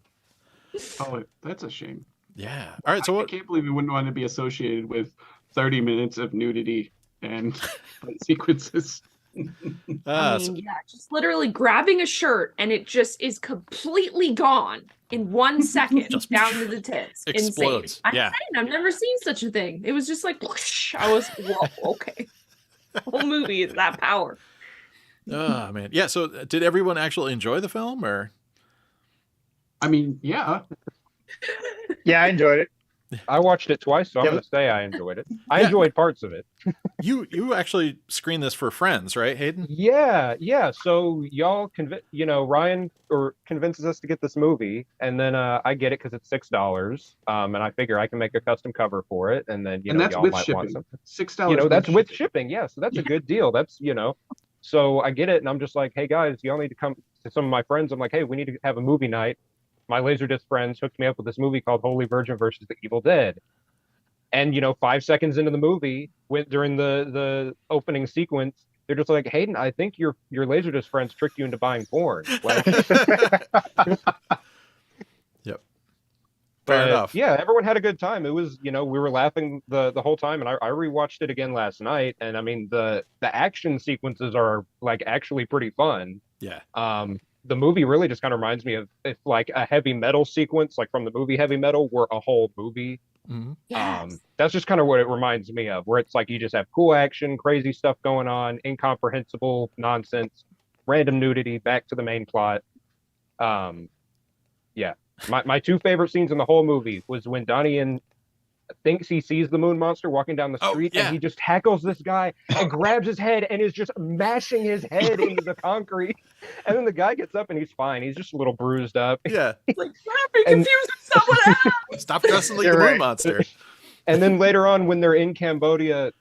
Oh, that's a shame. Yeah. All right. So I can't believe he wouldn't want to be associated with 30 minutes of nudity and fight sequences. Just literally grabbing a shirt and it just is completely gone in 1 second, just down to the tits. Explodes. Insane. Yeah. I've never seen such a thing. It was just like whoosh. I was whoa, okay. The whole movie is that power. Oh man. Yeah. So did everyone actually enjoy the film, or? I mean, yeah. Yeah, I enjoyed it. I watched it twice, so I'm going to say I enjoyed it. I enjoyed parts of it. You actually screened this for friends, right, Hayden? Yeah. So y'all Ryan convinces us to get this movie, and then I get it because it's $6, and I figure I can make a custom cover for it, and then that's y'all with might shipping. want something. $6. That's with shipping. Yeah, so that's a good deal. That's So I get it, and I'm just like, hey guys, y'all need to come to some of my friends. I'm like, hey, we need to have a movie night. My LaserDisc friends hooked me up with this movie called Holy Virgin versus the Evil Dead. And, 5 seconds into the movie, during the opening sequence, they're just like, Hayden, I think your LaserDisc friends tricked you into buying porn. Like, yep. Fair enough. Yeah, everyone had a good time. It was, we were laughing the whole time. And I rewatched it again last night. And I mean, the action sequences are like actually pretty fun. Yeah. The movie really just kind of reminds me of if like a heavy metal sequence, like from the movie Heavy Metal, were a whole movie. Mm-hmm. Yes. That's just kind of what it reminds me of, where it's like you just have cool action, crazy stuff going on, incomprehensible nonsense, random nudity, back to the main plot. Yeah. My two favorite scenes in the whole movie was when Donnie Yen thinks he sees the moon monster walking down the street, and he just tackles this guy and grabs his head and is just mashing his head into the concrete. And then the guy gets up and he's fine. He's just a little bruised up. Yeah. Like, stop being confused with someone else. Stop dressing like the moon monster. And then later on, when they're in Cambodia,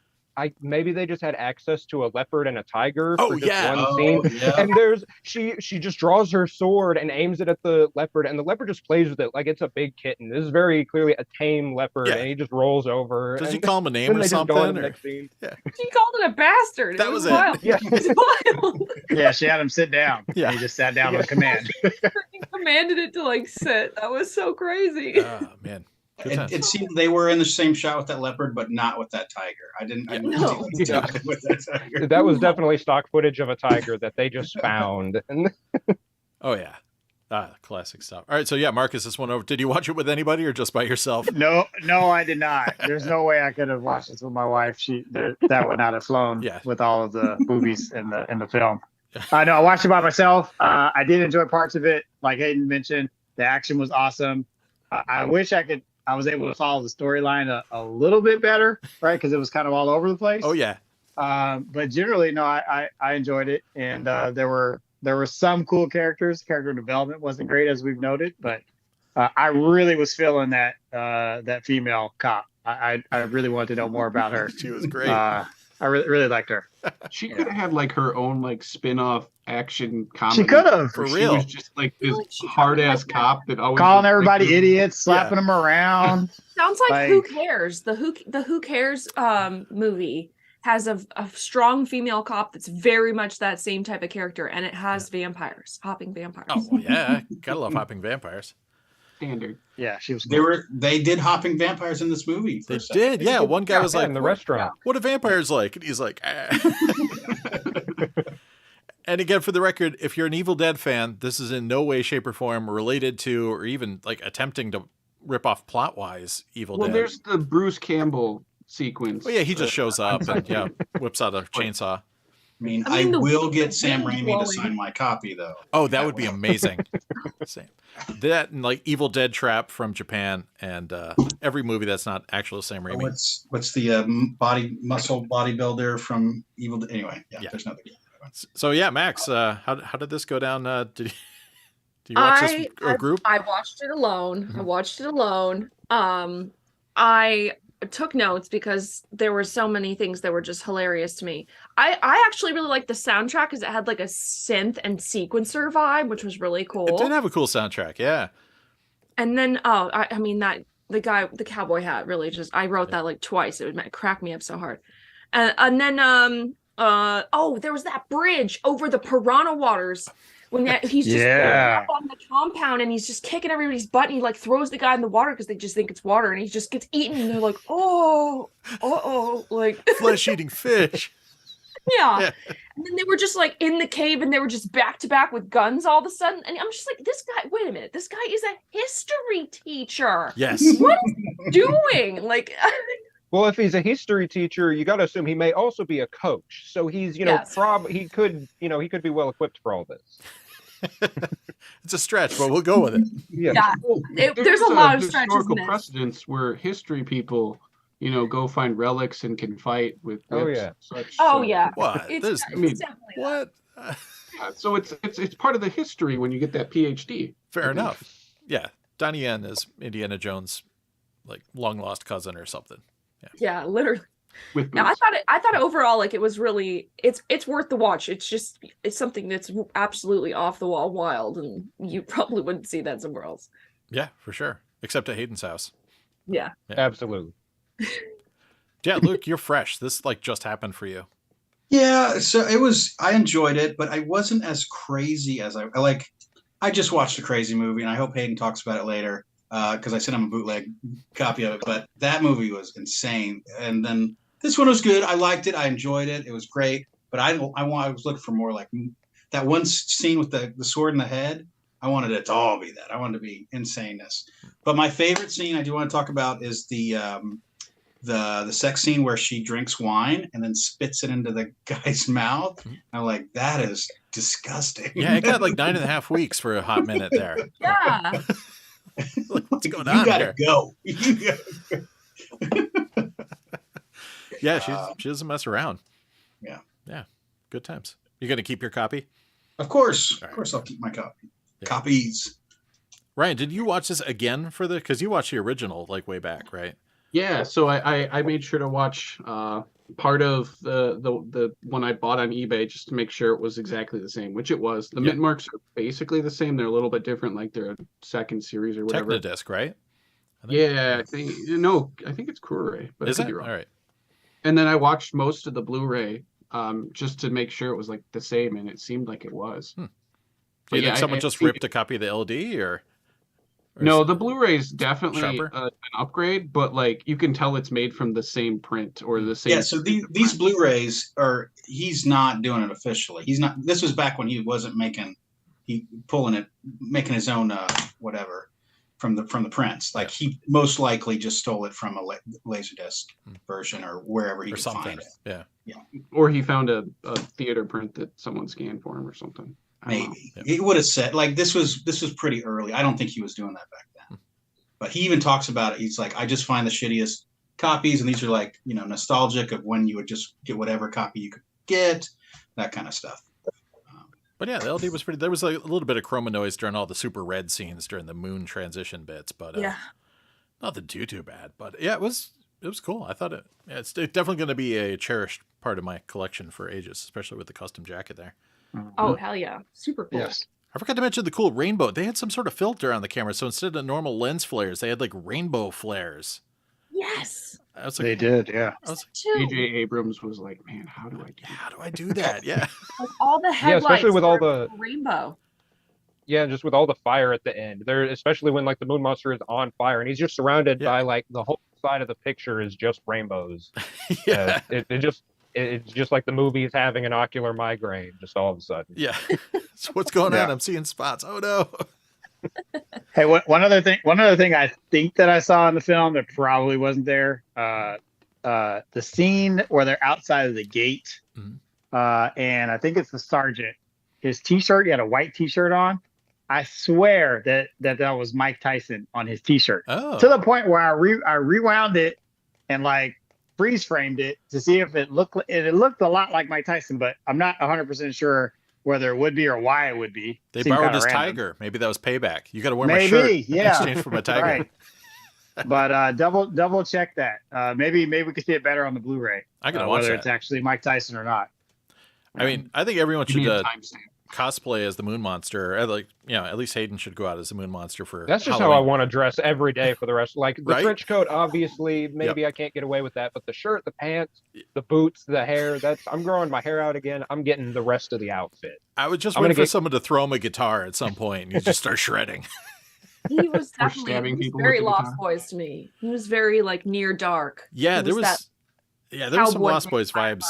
maybe they just had access to a leopard and a tiger Oh, for just yeah. one scene. Yeah. And she just draws her sword and aims it at the leopard, and the leopard just plays with it like it's a big kitten. This is very clearly a tame leopard, Yeah. and he just rolls over. Does he and call him a name then or they just go on to something? the or- next scene. She called it a bastard. That was it. wild. Yeah. It was wild. Yeah, she had him sit down. Yeah. And he just sat down on command. He commanded it to like sit. That was so crazy. Oh, man. Good times. It seemed they were in the same shot with that leopard, but not with that tiger. I didn't No. see that with that tiger. That was definitely stock footage of a tiger that they just found. And Oh, yeah. Classic stuff. All right, so yeah, Marcus, this one over. Did you watch it with anybody or just by yourself? No, I did not. There's no way I could have watched this with my wife. That would not have flown Yeah. with all of the movies in the film. I know I watched it by myself. I did enjoy parts of it. Like Hayden mentioned, the action was awesome. I wish I was able to follow the storyline a little bit better, right? Because it was kind of all over the place. Oh, yeah. But generally, no, I enjoyed it, and there were some cool characters. Character development wasn't great, as we've noted, but I really was feeling that female cop. I really wanted to know more about her. She was great. I really liked her. She could have had like her own like spin-off action comedy. She could have. For where real. She was just like this Like, she hard ass kinda cop that always calling was, everybody like, idiots, slapping them around. Sounds like Like- Who Cares? The Who Cares movie has a strong female cop that's very much that same type of character, and it has vampires, hopping vampires. Oh, well, yeah. Gotta love hopping vampires. standard. Yeah, she was. They did hopping vampires in this movie. For They a second. did. Yeah, one guy was yeah, like, in the restaurant. what do vampires like? And he's like, ah. And again, for the record, if you're an Evil Dead fan, this is in no way, shape, or form related to or even like attempting to rip off plot-wise Evil Well, Dead. there's the Bruce Campbell sequence. Oh, yeah, he just shows up and whips out a chainsaw. I mean, I mean, I the will get wind Sam Raimi to blowing. sign my copy, though. Oh, that would be amazing. Same. That and like Evil Dead Trap from Japan and every movie that's not actual Sam Raimi. What's the muscle bodybuilder from Evil Dead? Anyway, Yeah. there's nothing. So yeah, Max, how did this go down? Did you watch this group? I watched it alone. I watched it alone. I took notes because there were so many things that were just hilarious to me. I actually really liked the soundtrack because it had like a synth and sequencer vibe, which was really cool. It did have a cool soundtrack, yeah. And then I mean that the guy with the cowboy hat really just I wrote that like twice. It would crack me up so hard. And then there was that bridge over the Piranha Waters when he's just Yeah. up on the compound and he's just kicking everybody's butt and he like throws the guy in the water because they just think it's water and he just gets eaten and they're like, like Flesh-eating fish. yeah. Yeah. And then they were just like in the cave and they were just back to back with guns all of a sudden. And I'm just like, this guy, wait a minute, this guy is a history teacher. Yes. What is he doing? Like Well, if he's a history teacher, you got to assume he may also be a coach. So he's, Yes. he could be well equipped for all this. It's a stretch, but we'll go with it. Yeah. yeah. Well, There's a lot of stretches in historical this. precedents where history people, go find relics and can fight with Oh, whips yeah. and such. Oh so- yeah. What? There's I mean, It's definitely that. what? Yeah, so it's part of the history when you get that PhD. Fair enough. Yeah. Donnie Yen is Indiana Jones' like long lost cousin or something. Yeah, literally. With No, I boots. thought it overall like it was really it's worth the watch. It's something that's absolutely off the wall wild and you probably wouldn't see that somewhere else. Yeah, for sure. Except at Hayden's house. Yeah. Absolutely. Yeah, Luke, you're fresh. This like just happened for you. Yeah, so I enjoyed it, but I wasn't as crazy as I like. I just watched a crazy movie, and I hope Hayden talks about it later because I sent him a bootleg copy of it. But that movie was insane, and then this one was good. I liked it. I enjoyed it. It was great. But I was looking for more like that one scene with the sword in the head. I wanted it to all be that. I wanted it to be insaneness. But my favorite scene I do want to talk about is the sex scene where she drinks wine and then spits it into the guy's mouth. I'm like, that is disgusting. Yeah, it got like 9.5 weeks for a hot minute there. Yeah. Like, what's going You on gotta here? go. You gotta- Yeah, she doesn't mess around. Yeah. Yeah. Good times. You gonna keep your copy? Of course. All right. Of course I'll keep my copy. Yeah. Copies. Ryan, did you watch this again because you watched the original like way back, right? Yeah, so I made sure to watch part of the one I bought on eBay just to make sure it was exactly the same, which it was. The mint marks are basically the same. They're a little bit different, like they're a second series or whatever. Technodisc, right? I think it's Kure, but Is I it? could be wrong. All right. And then I watched most of the Blu-ray just to make sure it was like the same, and it seemed like it was. Do you think someone just ripped a copy of the LD, or no? The Blu-ray is definitely sharper? an upgrade, but like you can tell it's made from the same print or the same. Yeah, so these Blu-rays are, he's not doing it officially. He's not. This was back when he wasn't making his own whatever from the prints. Like he most likely just stole it from a LaserDisc version or wherever he could find it. Yeah. Or he found a theater print that someone scanned for him or something. Maybe it would have said, like, this was pretty early. I don't think he was doing that back then. But he even talks about it. He's like, I just find the shittiest copies, and these are like, nostalgic of when you would just get whatever copy you could get, that kind of stuff. But yeah, the LD was pretty. There was a little bit of chroma noise during all the super red scenes during the moon transition bits, but nothing too bad. But yeah, it was cool. I thought it's definitely going to be a cherished part of my collection for ages, especially with the custom jacket there. Oh, hell yeah. Super cool. Yes. I forgot to mention the cool rainbow. They had some sort of filter on the camera, so instead of normal lens flares, they had like rainbow flares. Yes. I was They did, yeah. J.J. Abrams was like, man, how do I do that? Yeah. Like all the headlights especially with all were the rainbow. Yeah, just with all the fire at the end. There, especially when like the moon monster is on fire and he's just surrounded by like the whole side of the picture is just rainbows. Yeah. It's just like the movie's having an ocular migraine just all of a sudden. Yeah. So what's going on? I'm seeing spots. Oh no. Hey, one other thing I think that I saw in the film that probably wasn't there. The scene where they're outside of the gate, and I think it's the sergeant. His T-shirt, he had a white T-shirt on. I swear that was Mike Tyson on his T-shirt. Oh. To the point where I rewound it and like freeze framed it to see if it looked. It looked a lot like Mike Tyson, but I'm not 100% sure whether it would be or why it would be. They Seemed borrowed his random. tiger. Maybe that was payback. You got to wear my shirt in exchange for my tiger. Right. But double check that. Maybe we could see it better on the Blu-ray. I gotta watch whether that. it's actually Mike Tyson or not. I mean, I think everyone Give should me a timestamp. cosplay as the Moon Monster. At least Hayden should go out as the Moon Monster for That's just Halloween. how I want to dress every day for the rest. Like the Right? trench coat, obviously, maybe I can't get away with that, but the shirt, the pants, the boots, the hair, I'm growing my hair out again. I'm getting the rest of the outfit. I would just wait for someone to throw him a guitar at some point and you just start shredding. He was stabbing definitely people very with the Lost guitar. Boys to me. He was very like near dark. Yeah, there was some cowboy Lost Boys vibe. vibes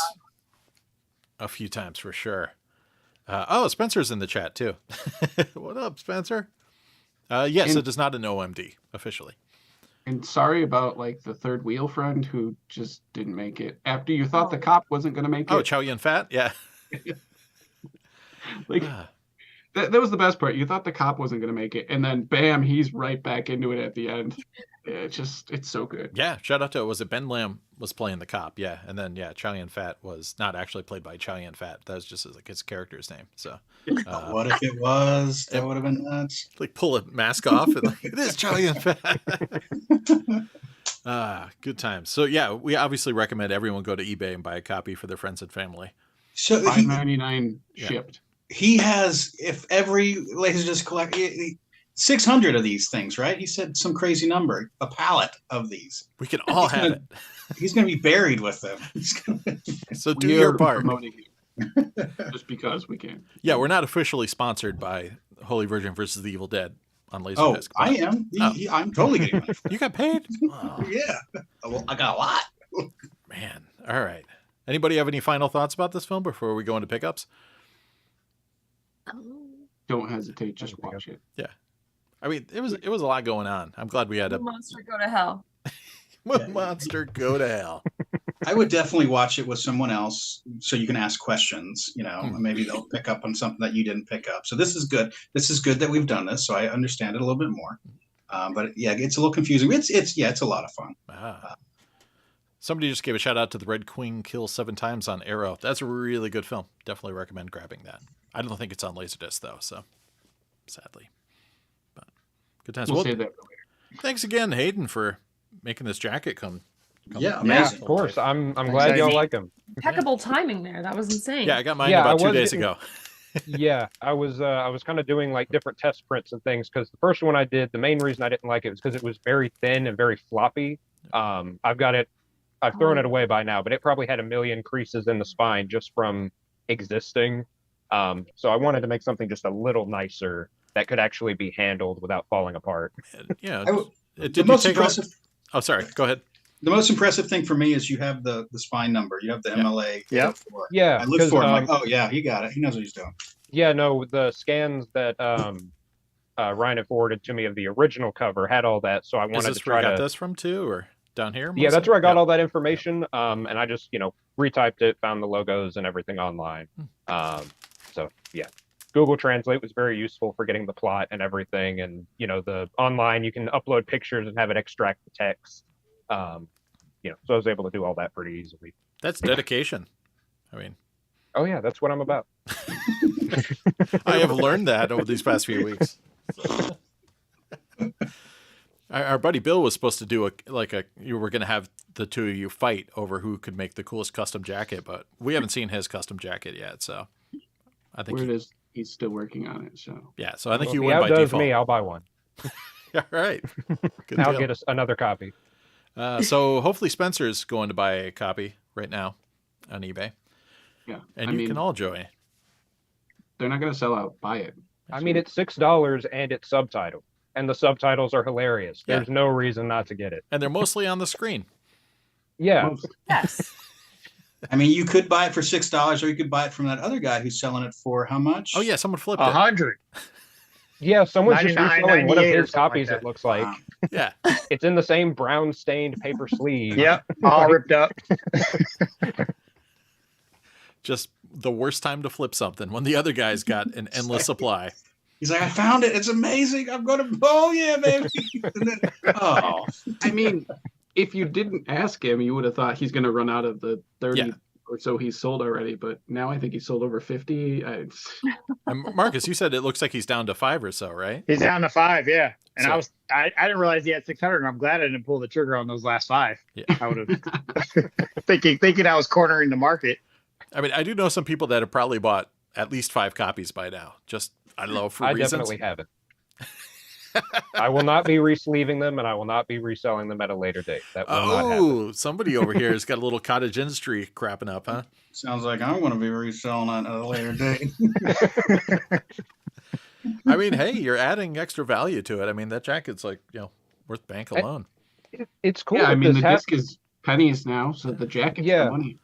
a few times for sure. Spencer's in the chat too. What up, Spencer? Yes, it is not an OMD officially. And sorry about like the third wheel friend who just didn't make it after you thought the cop wasn't going to make it. Oh, Chow Yun Fat? Yeah. Like that was the best part. You thought the cop wasn't going to make it, and then bam, he's right back into it at the end. It's so good. Yeah, shout out to, was it Ben Lam was playing the cop? Yeah, and then Chow Yun Fat was not actually played by Chow Yun Fat. That was just like his character's name. So What if it was? That would have been nuts. like pull a mask off and like, it is Chow Yun Fat. Good times. So yeah, we obviously recommend everyone go to eBay and buy a copy for their friends and family. So $5.99 shipped. he has, if every LaserDisc collect 600 of these things, right? He said some crazy number, a pallet of these. We can all have it. He's going to be buried with them. So do your part. Promoting it just because we can. Yeah, we're not officially sponsored by Holy Virgin versus the Evil Dead on LaserDisc. Oh, but I am. I'm totally getting that. You got paid? Oh, Yeah. Well, I got a lot. man. All right. Anybody have any final thoughts about this film before we go into pickups? Don't hesitate, just watch it. Yeah. I mean, it was a lot going on. I'm glad we had a Monster go to hell. monster go to hell. I would definitely watch it with someone else so you can ask questions, maybe they'll pick up on something that you didn't pick up. So this is good. This is good that we've done this, so I understand it a little bit more. But yeah, it's a little confusing. It's a lot of fun. Somebody just gave a shout out to the Red Queen Kill 7 Times on Arrow. That's a really good film. Definitely recommend grabbing that. I don't think it's on LaserDisc though, so sadly. But good times. We'll save that for later. Thanks again, Hayden, for making this jacket come Yeah, Yeah, amazing. Of course, I'm glad Exciting. y'all like them. Impeccable timing there. That was insane. Yeah, I got mine Yeah, about I 2 was days getting- ago. Yeah, I was kind of doing like different test prints and things because the first one I did, the main reason I didn't like it was because it was very thin and very floppy. I've thrown it away by now, but it probably had a million creases in the spine just from existing. So I wanted to make something just a little nicer that could actually be handled without falling apart. Yeah. The Did you most take impressive. Oh, sorry. Go ahead. The most impressive thing for me is you have the spine number. You have the Yeah. MLA. Yep. 4. Yeah, I look 'cause, for it. I'm like, oh yeah, he got it. He knows what he's doing. Yeah, no, the scans that Ryan had forwarded to me of the original cover had all that, so I Is wanted this to where try you got to. this from too, or down here? Yeah, that's mostly? where I got Yeah. all that information. And I just, retyped it, found the logos and everything online. So yeah, Google Translate was very useful for getting the plot and everything. And, the online, you can upload pictures and have it extract the text. So I was able to do all that pretty easily. That's dedication. I mean, Oh yeah, that's what I'm about. I have learned that over these past few weeks. Our buddy Bill was supposed to do you were going to have the two of you fight over who could make the coolest custom jacket, but we haven't seen his custom jacket yet. So I think Word is he's still working on it. So yeah. So I think Well, you if he win by outdoes default. me, I'll buy one. All right. Good I'll deal. get us another copy. So hopefully Spencer's going to buy a copy right now on eBay, yeah, and I you mean, can all join. they're not going to sell out. Buy it. I mean, it's $6 and it's subtitled, and the subtitles are hilarious. Yeah. There's no reason not to get it. And they're mostly on the screen. Yeah, Yes. I mean, you could buy it for $6, or you could buy it from that other guy who's selling it for how much? Oh yeah, someone flipped it. 100. yeah. Someone's just 99, reselling one of 98 or his something like copies. that. It looks like Wow. Yeah. it's in the same brown stained paper sleeve. Yep, all ripped up. Just the worst time to flip something when the other guy's got an endless supply. He's like, I found it. It's amazing. I'm going to, oh yeah, baby. And then, oh, I mean, if you didn't ask him, you would have thought he's going to run out of the 30 Yeah. or so he's sold already. But now I think he's sold over 50. And Marcus, you said it looks like he's down to 5 or so, right? He's down to 5, yeah. And So- I didn't realize he had 600, and I'm glad I didn't pull the trigger on those last 5. Yeah. I would have thinking I was cornering the market. I mean, I do know some people that have probably bought at least 5 copies by now. Just, I don't know, for I reasons. definitely haven't. I will not be resleeving them, and I will not be reselling them at a later date. That will not happen. Oh, somebody over here has got a little cottage industry crapping up, huh? sounds like I'm going to be reselling it at a later date. I mean, hey, you're adding extra value to it. I mean, that jacket's like, worth bank alone. It's cool. yeah, I that mean, this the hap- disc is pennies now, so the jacket's Yeah. the money.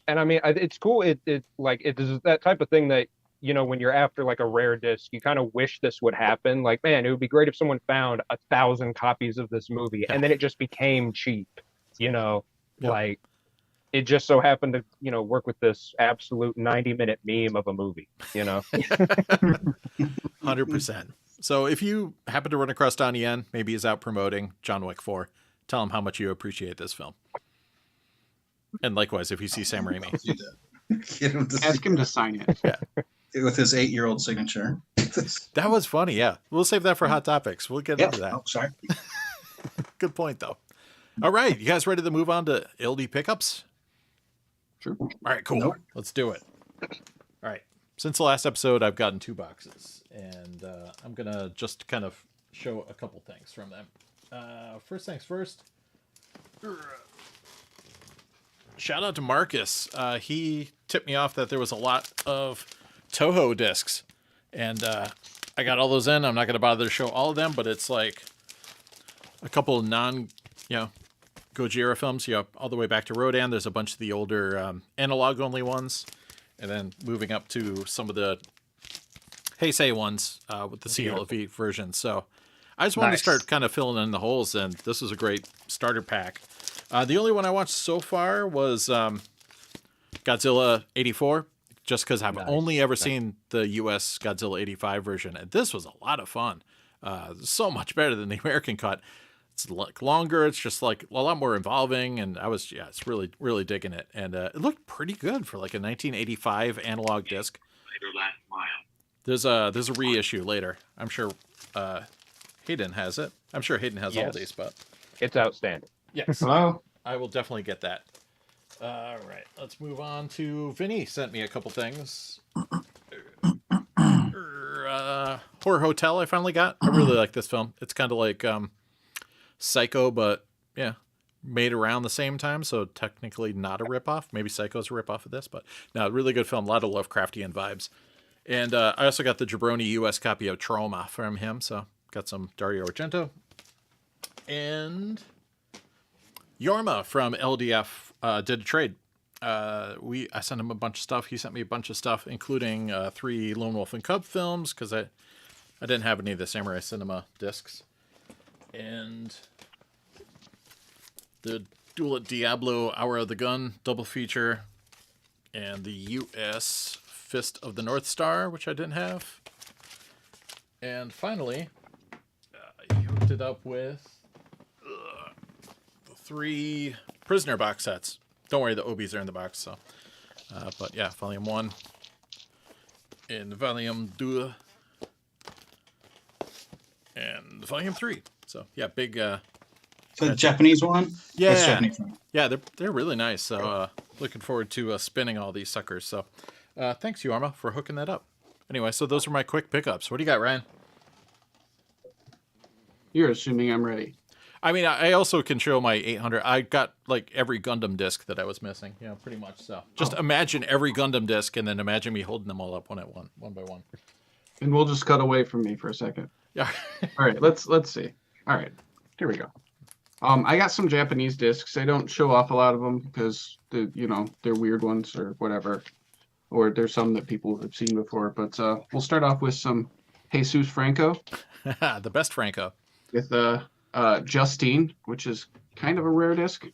And I mean, it's cool. It is that type of thing that, when you're after like a rare disc, you kind of wish this would happen. Like, man, it would be great if someone found 1,000 copies of this movie and then it just became cheap, like it just so happened to, work with this absolute 90-minute meme of a movie, 100%. So if you happen to run across Donnie Yen, maybe he's out promoting John Wick 4, tell him how much you appreciate this film. And likewise, if you see Sam Raimi. Get him to Ask him to sign it. with his 8-year-old signature. That was funny, yeah. We'll save that for Hot Topics. We'll get into that. Oh, sorry. Good point, though. All right, you guys ready to move on to LD pickups? Sure. All right, cool. Nope. Let's do it. All right. Since the last episode, I've gotten 2 boxes, and I'm going to just kind of show a couple things from them. First things first. Shout out to Marcus. He tipped me off that there was a lot of Toho discs, and I got all those in. I'm not going to bother to show all of them, but it's like a couple of Gojira films, all the way back to Rodan. There's a bunch of the older analog-only ones, and then moving up to some of the Heisei ones with the CLV version. So I just wanted to start kind of filling in the holes, and this was a great starter pack. The only one I watched so far was Godzilla 84, just because I've only ever seen the US Godzilla 85 version, and this was a lot of fun. So much better than the American cut. It's like longer. It's just like a lot more involving, and it's really, really digging it. And it looked pretty good for like a 1985 analog disc. There's a reissue later. I'm sure Hayden has it. I'm sure Hayden has all Yes. these, but It's outstanding. yes. Hello? I will definitely get that. All right, let's move on to Vinny. Sent me a couple things. Horror Hotel I finally got. I really like this film. It's kind of like Psycho, but yeah, made around the same time, so technically not a ripoff. Maybe Psycho's a ripoff of this, but no, really good film. A lot of Lovecraftian vibes. And I also got the Jabroni US copy of Trauma from him, so got some Dario Argento. And Yorma from LDF did a trade. I sent him a bunch of stuff. He sent me a bunch of stuff, including 3 Lone Wolf and Cub films, because I didn't have any of the Samurai Cinema discs. And the Duel at Diablo Hour of the Gun double feature, and the US Fist of the North Star, which I didn't have. And finally, he hooked it up with the 3 Prisoner box sets. Don't worry, the Obies are in the box. So, but yeah, Volume 1 and Volume 2 and Volume 3. So yeah, big. So the Japanese one? Yeah, That's Japanese one. Yeah, they're really nice. So looking forward to spinning all these suckers. So thanks, Yorma, for hooking that up. Anyway, so those are my quick pickups. What do you got, Ryan? You're assuming I'm ready. I mean, I also can show my 800. I got like every Gundam disc that I was missing. Yeah, pretty much. So just imagine every Gundam disc, and then imagine me holding them all up one by one. And we'll just cut away from me for a second. Yeah. All right, let's see. All right, here we go. I got some Japanese discs. I don't show off a lot of them because they're weird ones or whatever, or there's some that people have seen before. But we'll start off with some Jesus Franco. The best Franco. With Justine, which is kind of a rare disc.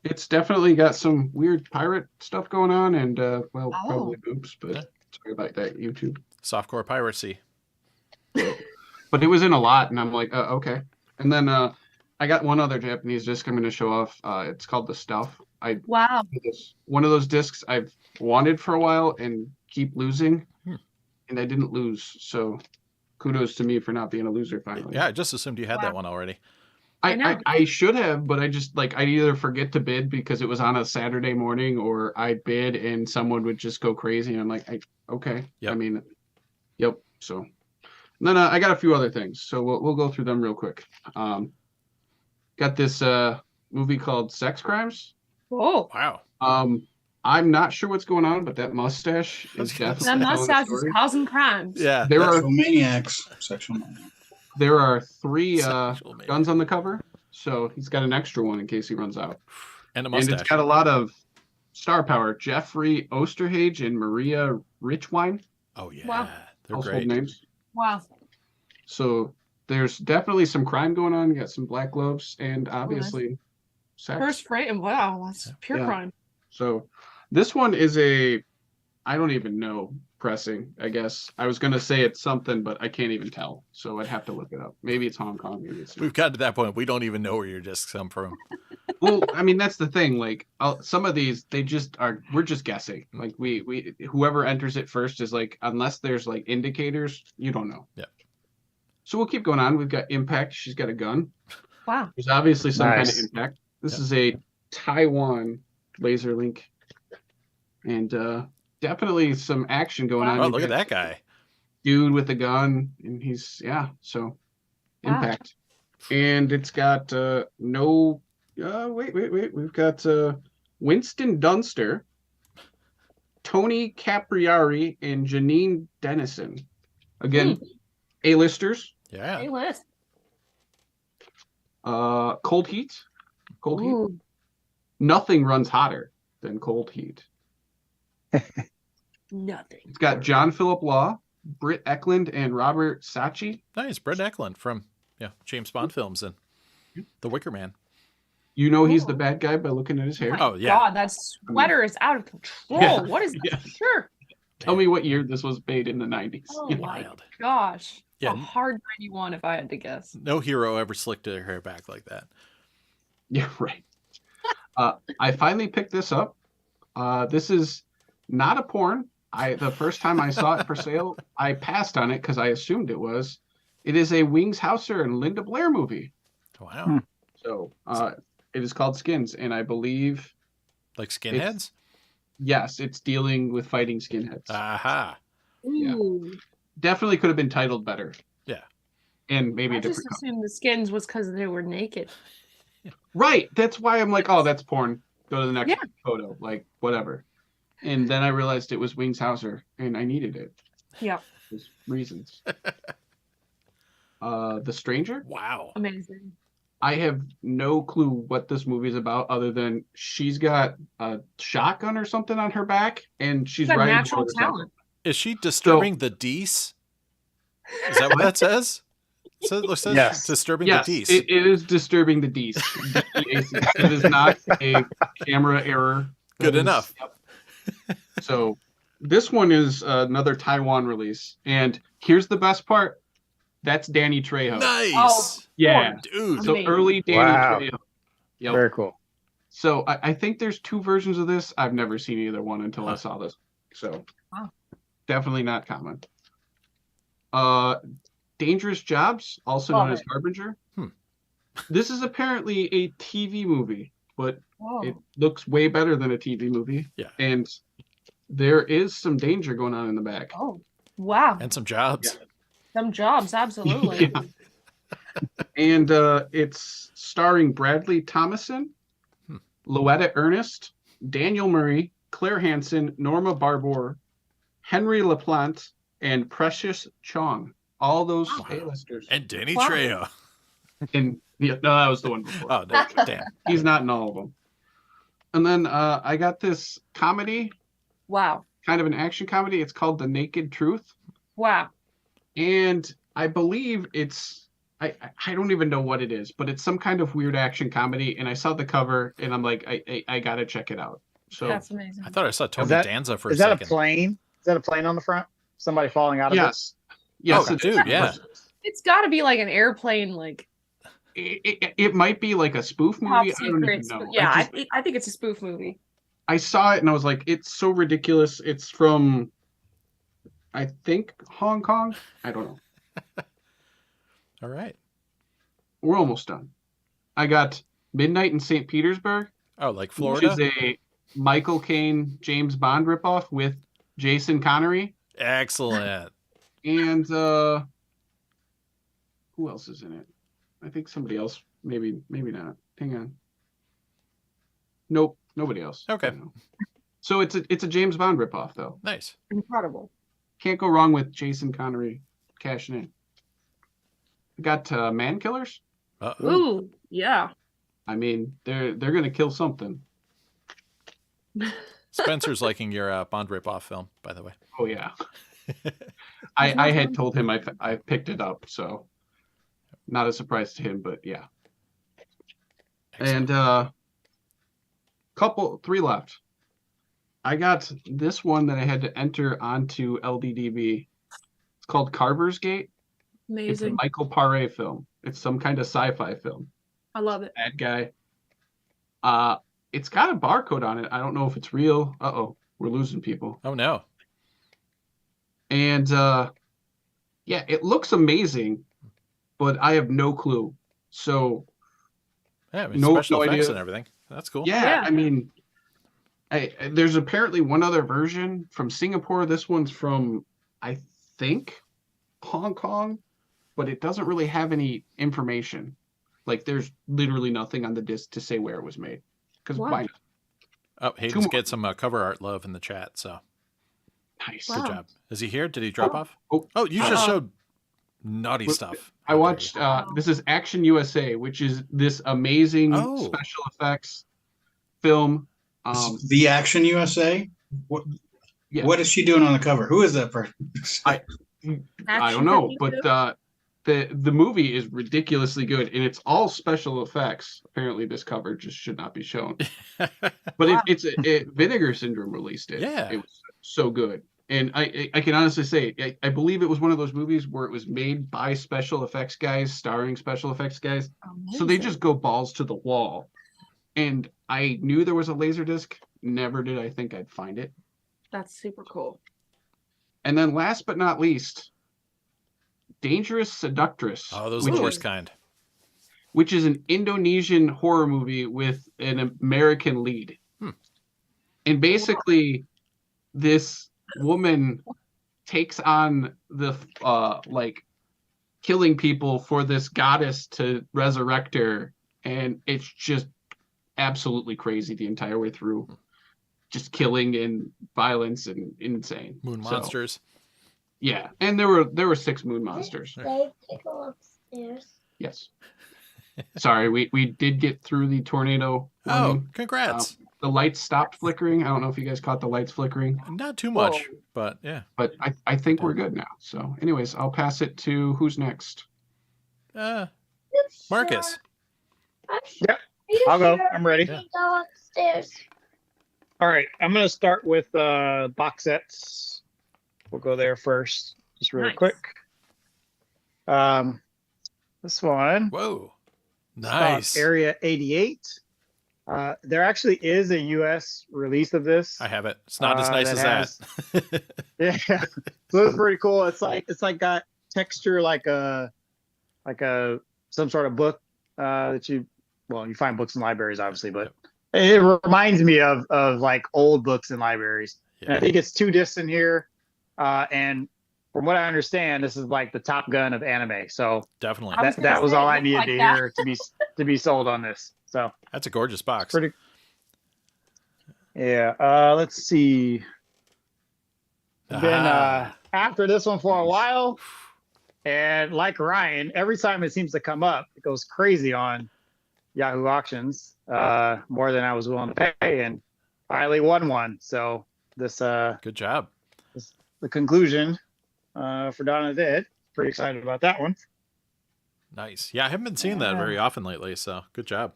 It's definitely got some weird pirate stuff going on, and probably boobs, but sorry about that, YouTube. Softcore piracy. But it was in a lot, and I'm like, okay. And then I got one other Japanese disc I'm going to show off. It's called The Stuff. Wow. It's one of those discs I've wanted for a while and keep losing, and I didn't lose, so kudos to me for not being a loser finally. Yeah, I just assumed you had that one already. I should have, but I just I either forget to bid because it was on a Saturday morning, or I bid and someone would just go crazy, and I'm like, okay. Yep. I mean, yep. So and then I got a few other things, so we'll go through them real quick. Got this movie called Sex Crimes. Oh wow. I'm not sure what's going on, but that mustache is definitely that mustache is causing crimes. Yeah, there are sexual maniacs. There are 3 guns on the cover, so he's got an extra one in case he runs out. And a mustache. And it's got a lot of star power. Jeffrey Osterhage and Maria Richwine. Oh yeah, wow. They're household great names. Wow. So there's definitely some crime going on. You got some black gloves and obviously sex. First rate, and wow, that's pure crime. So this one is I don't even know pressing, I guess. I was going to say it's something, but I can't even tell. So I'd have to look it up. Maybe it's Hong Kong. Maybe it's... We've got to that point. We don't even know where your discs come from. Well, I mean, that's the thing. Like some of these, we're just guessing. Like we whoever enters it first is like, unless there's like indicators, you don't know. Yeah. So we'll keep going on. We've got Impact. She's got a gun. Wow. There's obviously some kind of impact. This is a Taiwan laser link. And definitely some action going on. Oh, look at that guy. Dude with a gun. And he's, so Impact. And it's got wait. We've got Winston Dunster, Tony Capriari, and Janine Dennison. Again, A-listers. Yeah. A-list. Cold Heat. Cold Heat. Nothing runs hotter than Cold Heat. Nothing. It's got John Philip Law, Britt Eklund, and Robert Sachi. Nice. Britt Eklund from James Bond films and The Wicker Man. You know he's the bad guy by looking at his hair. Oh, yeah. God, that sweater is out of control. Yeah. What is that? Sure. Tell me what year this was made in the 90s. Oh, my gosh. Yeah. A hard 91 if I had to guess. No hero ever slicked their hair back like that. Yeah, right. I finally picked this up. This is not a porn. The first time I saw it for sale, I passed on it because I assumed it was. It is a Wings Hauser and Linda Blair movie. Wow. So It is called Skins, and I believe Like skinheads? yes, it's dealing with fighting skinheads. Aha. Yeah. Ooh. Definitely could have been titled better. Yeah. And maybe I a just different cover. assumed the skins was because they were naked. Right. That's why I'm like, oh, that's porn. Go to the next Yeah. photo. Like, whatever. And then I realized it was Wings Hauser, and I needed it. Yeah. There's reasons. The Stranger? Wow. Amazing. I have no clue what this movie is about other than she's got a shotgun or something on her back, and she's Got riding a natural motorcycle. talent. Is she disturbing the Dees? Is that what that says? It says Yes. disturbing Yes, the Dees. it is disturbing the D's. It is not a camera error. Good That is- enough. Yep. So this one is another Taiwan release, and here's the best part. That's Danny Trejo. Nice. Oh. Yeah. Dude. So Amazing. early Danny Wow. Trejo. Yep. Very cool. So I think there's 2 versions of this. I've never seen either one until I saw this. So Wow. definitely not common. Dangerous Jobs, also Love known as it. Harbinger. Hmm. This is apparently a TV movie, but Oh. it looks way better than a TV movie. Yeah. And there is some danger going on in the back. Oh. Wow. And some jobs. Some jobs, absolutely. Yeah. And it's starring Bradley Thomason, Hmm. Louetta Ernest, Daniel Murray, Claire Hansen, Norma Barbour, Henry LaPlante, and Precious Chong. All those Wow. A-listers. And Danny Wow. Trejo. And yeah, no, that was the one before. Oh, no, damn. He's not in all of them. And then I got this comedy, Wow. kind of an action comedy. It's called The Naked Truth. Wow. And I believe it's I don't even know what it is, but it's some kind of weird action comedy. And I saw the cover and I'm like, I gotta check it out. So That's amazing. I thought I saw Tony that- Danza for a Is that second. a plane? Is that a plane on the front? Somebody falling out of yes. Yes, Oh, it dude, is. yeah. It's got to be like an airplane, like It might be like a spoof top movie. I don't even secret. know. Yeah, I, just- I think it's a spoof movie. I saw it and I was like, it's so ridiculous. It's from, I think, Hong Kong. I don't know. All right. We're almost done. I got Midnight in St. Petersburg, Oh, like Florida? which is a Michael Caine James Bond ripoff with Jason Connery. Excellent. And who else is in it? I think somebody else. Maybe not. Hang on. Nope, nobody else. Okay. No. So it's a James Bond ripoff though. Nice. Incredible. Can't go wrong with Jason Connery cashing in. We got Man Killers. Uh-oh. Ooh, yeah. I mean, they're gonna kill something. Spencer's liking your Bond ripoff film, by the way. Oh yeah. I had told him I picked it up, so not a surprise to him, but yeah. Excellent. And 3 left. I got this one that I had to enter onto LDDB. It's called Carver's Gate. It's a Amazing. Michael Paré film. It's some kind of sci-fi film. I love it. Bad guy. It's got a barcode on it. I don't know if it's real. Uh-oh, we're losing people. Oh, no. And yeah, it looks amazing, but I have no clue. So Yeah, I mean, No- special no effects idea. and everything. That's cool. yeah, Yeah. I mean, there's apparently one other version from Singapore. This one's from, I think, Hong Kong, but it doesn't really have any information. Like, there's literally nothing on the disc to say where it was made. Because Wow. why not? Oh, Two Hayden's more. get some cover art love in the chat, so Nice. Wow. good job. Is he here? Did he drop off? Oh, Oh, you just Uh-oh. showed naughty What- stuff. I watched, this is Action USA, which is this amazing Oh. special effects film. The Action USA. What Yeah. What is she doing on the cover? Who is that person? I don't know, but the movie is ridiculously good, and it's all special effects. Apparently, this cover just should not be shown. But Wow. Vinegar Syndrome released it. Yeah. It was so good, and I can honestly say I believe it was one of those movies where it was made by special effects guys, starring special effects guys. So they just go balls to the wall. And I knew there was a Laserdisc. Never did I think I'd find it. That's super cool. And then last but not least, Dangerous Seductress. Oh, those are the which worst is- kind. which is an Indonesian horror movie with an American lead. And basically, this woman takes on the like killing people for this goddess to resurrect her, and it's just absolutely crazy the entire way through. Just killing and violence and insane. Moon monsters. Yeah, and there were 6 moon monsters. They go upstairs. Yes. Sorry, we did get through the tornado. Oh, warning. congrats. The lights stopped flickering. I don't know if you guys caught the lights flickering. Not too much, but yeah. But I think we're good now. So anyways, I'll pass it to who's next? Marcus. Yep. I'll go. I'm ready. Yeah. Go upstairs. All right, I'm gonna start with box sets. We'll go there first, just really Nice. quick. This one, Whoa. it's called Nice. Area 88. There actually is a U.S. release of this. I have it. It's not as nice that as that. Yeah, so it's pretty cool. It's like got texture like some sort of book that you find books in libraries obviously, but it reminds me of like old books in libraries. And I Yeah, think it's 2 discs in here, and from what I understand, this is like the Top Gun of anime. So definitely. I was that gonna was say, all it I looks needed like to that. hear to be sold on this. So That's a gorgeous box. pretty. Yeah. Let's see. Been after this one for a while, and like Ryan, every time it seems to come up, it goes crazy on Yahoo Auctions, more than I was willing to pay, and finally won one. So this Good job. the conclusion for Dawn of the Dead. Pretty excited about that one. Nice. Yeah, I haven't been seeing that very often lately, so good job.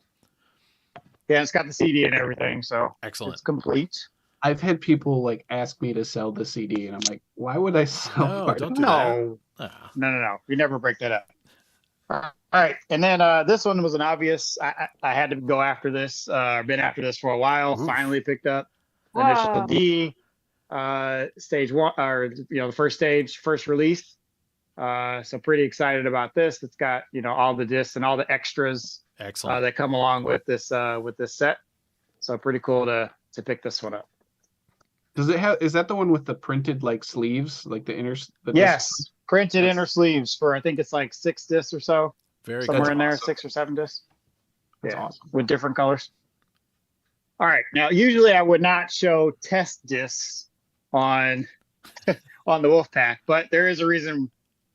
Yeah, it's got the CD and everything, so Excellent. it's complete. I've had people like ask me to sell the CD, and I'm like, why would I sell? No, part don't of do it? that. No, Ah, no. We never break that up. All right, and then this one was an obvious. I had to go after this. Been after this for a while. Oof. Finally picked up Wow. Initial D, stage 1, or the first stage, first release. So pretty excited about this. It's got all the discs and all the extras excellent. that come along with this set. So pretty cool to pick this one up. Does it have? Is that the one with the printed like sleeves, like the inner? Yes, printed Yes. inner sleeves for I think it's like 6 discs or so, Very somewhere good. in there, awesome. 6 or 7 discs. That's Yeah. awesome. With different colors. All right, now usually I would not show test discs on on the Wolfpack, but there is a reason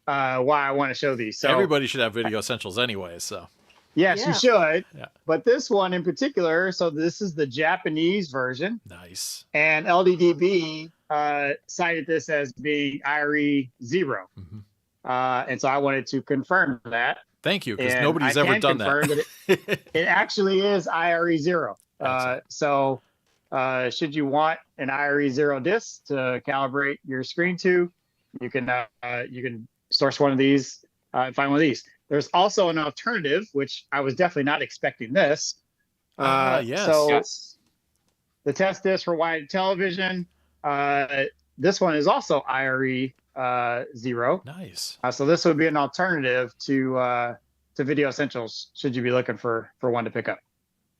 why I want to show these. So Everybody should have video essentials anyway, so yes, Yeah. you should. Yeah. But this one in particular, so this is the Japanese version, nice. and LDDB cited this as being IRE 0. Mhm. And so I wanted to confirm that. Thank you, because And nobody's I ever can done confirm that. It actually is IRE 0. Excellent. So should you want an IRE 0 disc to calibrate your screen to, you can source one of these and find one of these. There's also an alternative, which I was definitely not expecting this. Yes. So Yes. the test disc for wired television, this one is also IRE 0. Nice. So this would be an alternative to Video Essentials, should you be looking for one to pick up.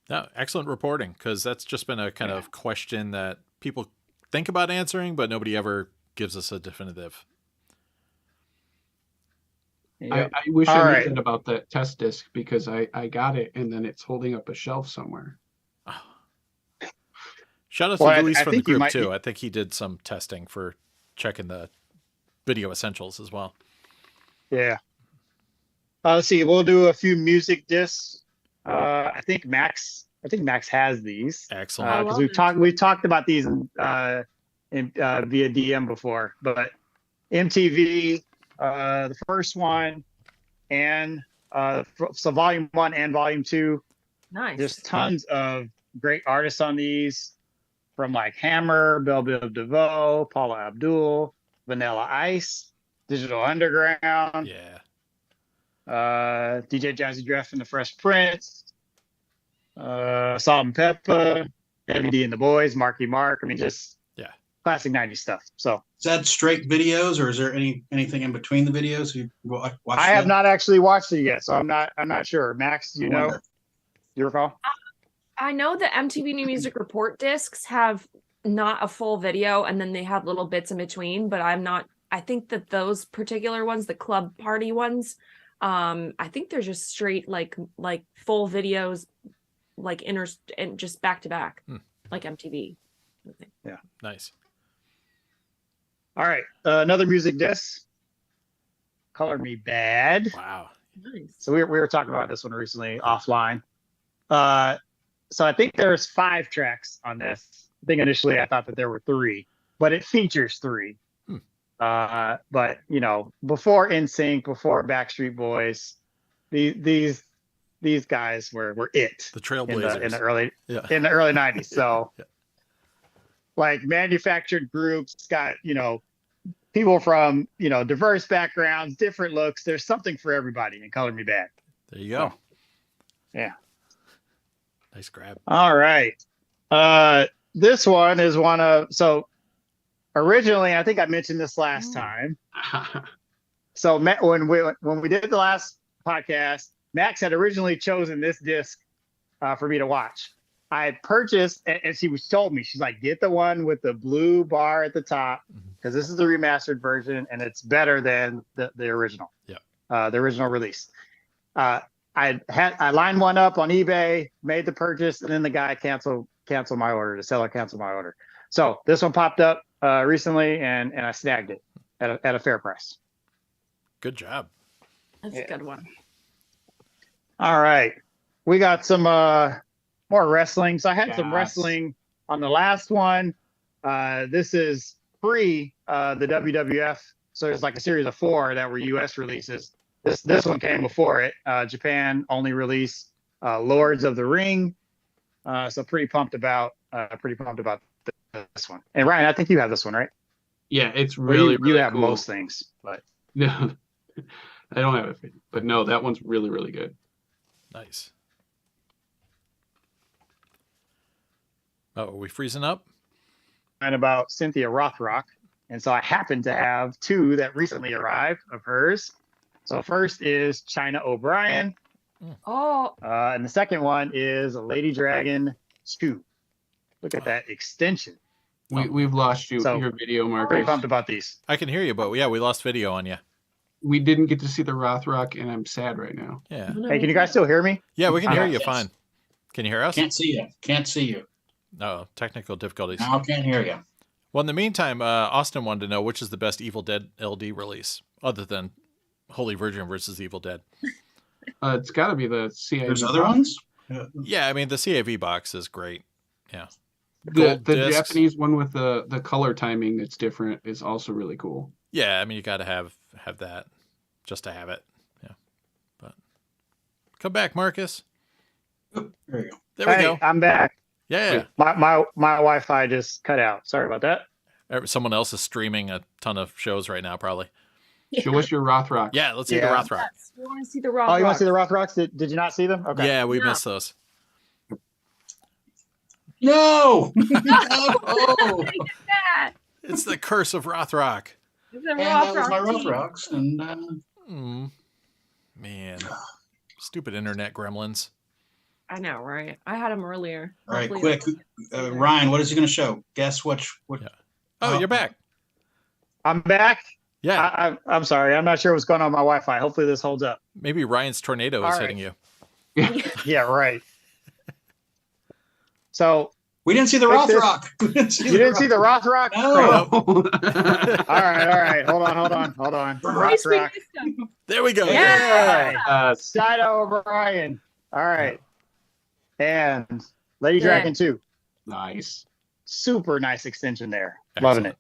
No, excellent reporting, because that's just been a kind of question that people think about answering, but nobody ever gives us a definitive. Yep. I wish All I knew right. that about that test disc because I got it and then it's holding up a shelf somewhere. Oh. Shout out Well, to I- Luis I from the think you group might too. be- I think he did some testing for checking the video essentials as well. Yeah. Let's see. We'll do a few music discs. I think Max has these Excellent. I because love we've talked about these via DM before. But MTV, the first one, and so Volume 1 and Volume 2. Nice. There's tons of great artists on these, from like Hammer, Bell Biv DeVoe, Paula Abdul, Vanilla Ice, Digital Underground, Yeah. DJ Jazzy Jeff and the Fresh Prince, Salt and Pepper, Heavy D and the Boys, Marky Mark. I mean, just Yeah. classic 90s stuff. So Is that straight videos, or is there anything in between the videos? You watched I have that? not actually watched it yet, so I'm not sure. Max, do you know? wonder. You recall? I know the MTV New Music Report discs have not a full video, and then they have little bits in between, but I think that those particular ones, the club party ones, I think they're just straight like full videos, like and just back to back, like MTV. Yeah. Nice. All right. Another music disc. Color Me Bad. Wow. Nice. So we were talking about this one recently offline. So I think there's 5 tracks on this. I think initially I thought that there were 3, but it features 3. But you know, before NSYNC, before Backstreet Boys, these guys were it. The Trailblazers in the early Yeah. in the early 90s. So Yeah. like manufactured groups, got, you know, people from, you know, diverse backgrounds, different looks. There's something for everybody in Color Me Bad. There you go. Yeah. Nice grab. All right. This one is one of, so originally, I think I mentioned this last time. So when we did the last podcast, Max had originally chosen this disc for me to watch. I had purchased, and she told me, she's like, get the one with the blue bar at the top, because this is the remastered version, and it's better than the original. Yeah. The original release. I lined one up on eBay, made the purchase, and then the guy canceled my order. The seller canceled my order. So this one popped up recently, and I snagged it at a fair price. Good job. That's a good one. All right, we got some more wrestling. So I had some Yes. wrestling on the last one. This is pre the WWF. So there's like a series of 4 that were US releases. This one came before it. Japan only release Lords of the Ring. So pretty pumped about this one. And Ryan, I think you have this one, right? Yeah, it's Well, really, you really have cool. most things, but No, I don't have it, but no, that one's really, really good. Nice. Oh, are we freezing up? and about Cynthia Rothrock. And so I happen to have 2 that recently arrived of hers. So first is China O'Brien. Oh, And the second one is Lady Dragon 2. Look at that extension. We've lost you, So, your video, Pretty Marcus. pumped about these. I can hear you, but yeah, we lost video on you. We didn't get to see the Rothrock, and I'm sad right now. Yeah. Hey, can you guys still hear me? Yeah, we can hear you Yes. fine. Can you hear us? Can't see you. Can't see you. No, technical difficulties. Now can't hear you. Well, in the meantime, Austin wanted to know which is the best Evil Dead LD release, other than Holy Virgin versus Evil Dead. It's got to be the CIV. There's other ones? Yeah, I mean, the CAV box is great. Yeah. The Gold discs. Japanese one with the color timing that's different is also really cool. Yeah, I mean, you got to have that just to have it. Yeah. But come back, Marcus. There you go. There we Hey, go. I'm back. Yeah. My Wi-Fi just cut out. Sorry about that. Someone else is streaming a ton of shows right now, probably. Show us your Rothrock. Yeah, let's see Yeah. the Rothrock. yes. We want to see the Rock. Oh, you want to see the Rothrocks? Did you not see them? Okay. Yeah, we No. missed those. No! No! that? It's the curse of Rothrock. It's a And that was my Rock Rough and Man. Stupid internet gremlins. I know, right? I had him earlier. all right, Hopefully quick. that's- Ryan, what is he going to show? Guess what? Yeah. Oh, you're back. I'm back. Yeah. I'm sorry. I'm not sure what's going on with my Wi-Fi. Hopefully this holds up. Maybe Ryan's tornado All is right. hitting you. Yeah, right. So We didn't see the Like this. Rothrock. We didn't see you didn't see the Rothrock? No. All right. Hold on. At least we Rothrock. missed him. There we go. Yeah. China O'Brien. All right. And Lady Yeah. Dragon 2. Nice. Super nice extension there. Excellent. Loving it.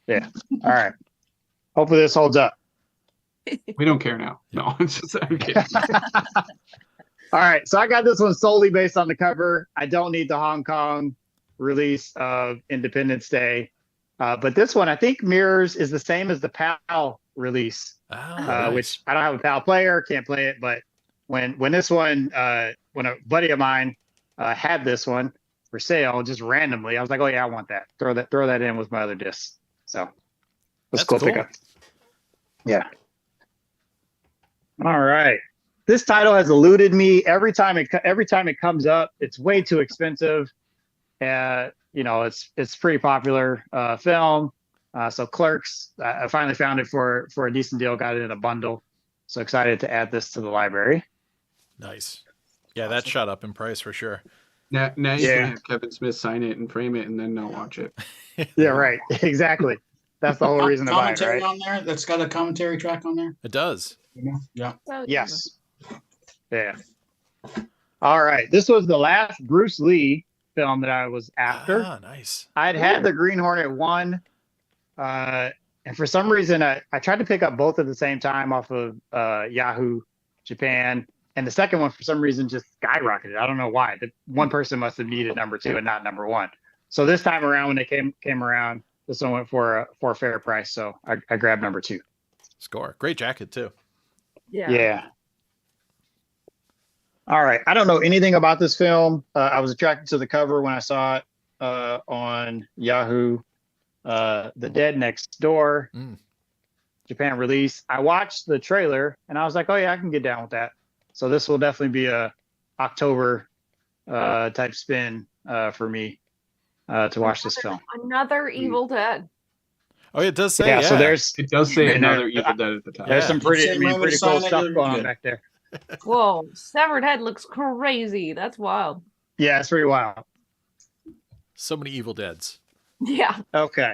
Yeah. All right. Hopefully this holds up. We don't care now. No, it's just I'm kidding. All right. So I got this one solely based on the cover. I don't need the Hong Kong release of Independence Day. But this one, I think mirrors is the same as the PAL release, Oh, which I don't have a PAL player, can't play it. But when this one, when a buddy of mine had this one, for sale just randomly. I was like, oh yeah, I want that. Throw that in with my other discs. So That's cool cool. pickup. Yeah. All right. This title has eluded me every time it comes up. It's way too expensive. It's pretty popular film. So Clerks, I finally found it for a decent deal. Got it in a bundle. So excited to add this to the library. Nice. Yeah, that shot up in price for sure. Now you can have Kevin Smith sign it and frame it and then not watch it. Yeah, right. Exactly. That's the whole reason to buy it, Commentary right? on there. That's got a commentary track on there. It does. Yeah. So, Yes. Yeah. All right. This was the last Bruce Lee film that I was after. Ah, nice. I'd had the Green Hornet 1. And for some reason, I tried to pick up both at the same time off of Yahoo Japan. And the second one, for some reason, just skyrocketed. I don't know why. The one person must have needed number 2 and not number 1. So this time around, when they came around, this one went for a fair price. So I grabbed number 2. Score. Great jacket too. Yeah. All right. I don't know anything about this film. I was attracted to the cover when I saw it on Yahoo. The Dead Next Door Japan release. I watched the trailer and I was like, oh yeah, I can get down with that. So this will definitely be a October type spin for me to watch this film. Another Evil Dead. Oh, it does say. Yeah, so It does say and another Evil Dead at the top. there's Yeah. some pretty Same way with cool Silent stuff Hill, going on good. back there. Whoa, severed head looks crazy. That's wild. Yeah, it's pretty wild. So many Evil Deads. Yeah. Okay.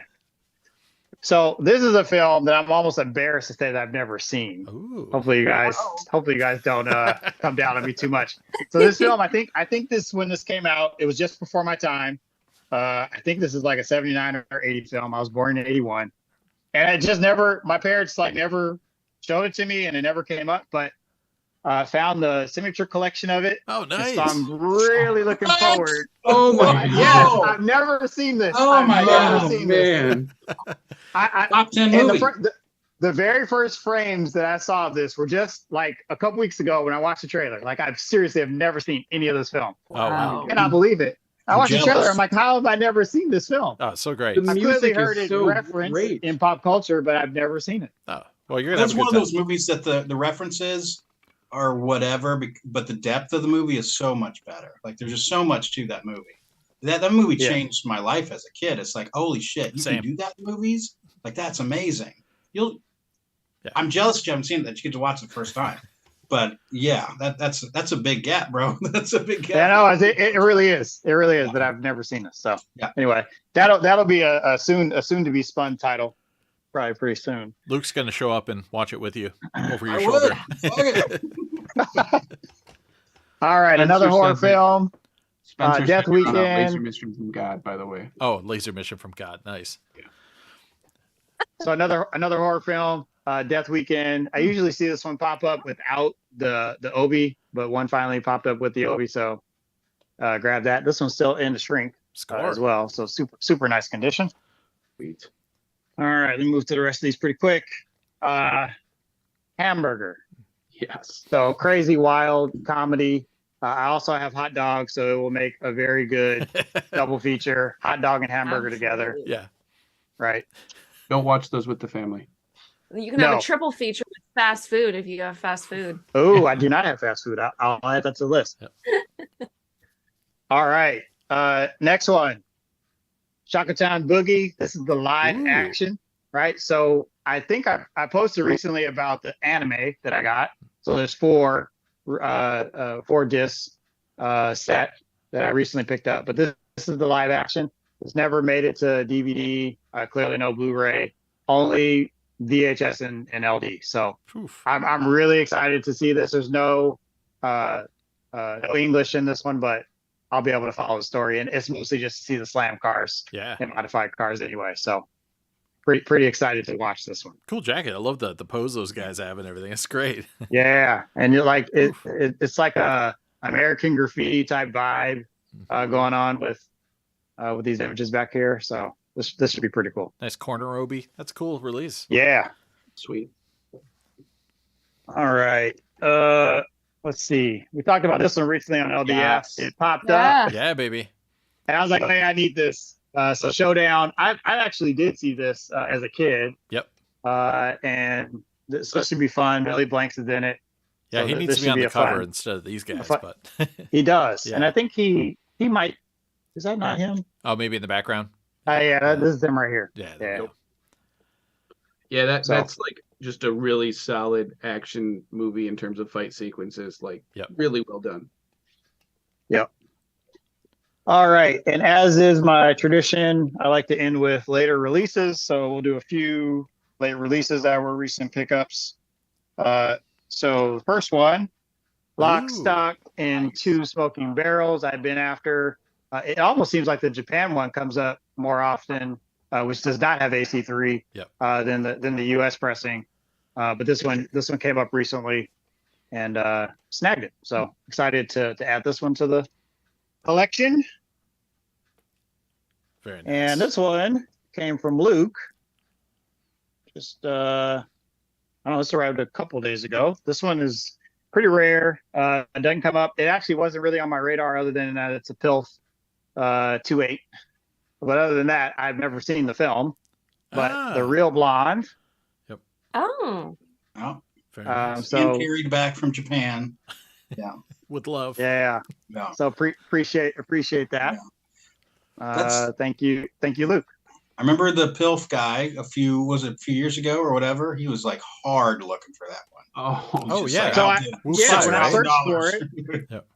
So this is a film that I'm almost embarrassed to say that I've never seen. Ooh. Hopefully you guys don't come down on me too much. So this film, I think this, when this came out, it was just before my time. I think this is like a 79 or 80 film. I was born in 81. And I just my parents never showed it to me and it never came up, but found the signature collection of it. Oh, nice. So I'm really looking forward. Oh my Yes, God. I've never seen this. Oh I've my never God. seen this. man. Top 10 And movie. the very first frames that I saw of this were just like a couple weeks ago when I watched the trailer. Like I seriously have never seen any of this film. Oh, wow. I cannot believe it. I I'm watched the trailer. jealous. I'm like, how have I never seen this film? Oh, so great. The I clearly music heard is it so referenced great. in pop culture, but I've never seen it. Oh, well, you're gonna That's have a one good of time. those movies that the references are whatever, but the depth of the movie is so much better. Like there's just so much to that movie. That movie Yeah. changed my life as a kid. It's like, holy shit, you Same. can do that in movies? Like that's amazing. Yeah. I'm jealous that you haven't seen it, that you get to watch it the first time. But yeah, that's a big gap, bro. That's a big gap. Yeah, no, it really is. It really is. But I've never seen this. So Yeah. anyway, that'll be a soon to be spun title, probably pretty soon. Luke's gonna show up and watch it with you over your I shoulder. would. Fuck it. All right, Spencer another horror says it. film. Spencer Death said, "Shout out Weekend." Laser Mission from God, by the way. Oh, Laser Mission from God. Nice. So another horror film, Death Weekend. I usually see this one pop up without the Obi, but one finally popped up with the Obi, so grab that. This one's still in the shrink Score. as well, so super nice condition. Sweet. All right, let me move to the rest of these pretty quick. Hamburger. Yes. So crazy, wild comedy. I also have hot dog, so it will make a very good double feature. Hot dog and hamburger together, Yeah. right? Don't watch those with the family. You can have No. a triple feature with fast food if you have fast food. Oh, I do not have fast food. I'll add that to the list. All right. Next one. Shakatown Boogie. This is the live Ooh. action, right? So I think I posted recently about the anime that I got. So there's four disc set that I recently picked up. But this is the live action. It's never made it to DVD. Clearly no Blu-ray. Only VHS and LD. So Oof. I'm really excited to see this. There's no English in this one, but I'll be able to follow the story. And it's mostly just to see the slam cars Yeah. and modified cars anyway. So pretty excited to watch this one. Cool jacket. I love the pose those guys have and everything. It's great. Yeah, and you're like it's like a American Graffiti type vibe going on with these images back here. So this should be pretty cool. Nice corner Obi. That's a cool release. Yeah. Sweet. All right. Let's see. We talked about this one recently on LDS. Yes. It popped Yeah. up. Yeah, baby. And I was like, hey, I need this. So Showdown, I actually did see this as a kid. Yep. And this should be fun. Billy Blanks is in it. Yeah, So he needs to be on the cover instead of these guys, but he does. Yeah. And I think he might. Is that not him? oh, maybe in the background. This is him right here. Yeah, there you go. Yeah, that's like just a really solid action movie in terms of fight sequences. Like, really well done. Yep. All right. And as is my tradition, I like to end with later releases. So we'll do a few late releases that were recent pickups. So the first one, Lock, Stock, and Two Smoking Barrels, I've been after. It almost seems like the Japan one comes up more often, which does not have AC3 than the US pressing. But this one came up recently and snagged it. So excited to add this one to the collection. Very nice. And this one came from Luke. Just I don't know, this arrived a couple days ago. This one is pretty rare. It doesn't come up. It actually wasn't really on my radar other than that it's a PILF 2.8. But other than that, I've never seen the film. But The Real Blonde. Yep. Oh. Oh, very nice. So carried back from Japan. Yeah. With love. Yeah. So appreciate that. Thank you, Luke. I remember the PILF guy a few years ago or whatever. He was like hard looking for that one. Oh yeah. Like, So when I searched $1,000. for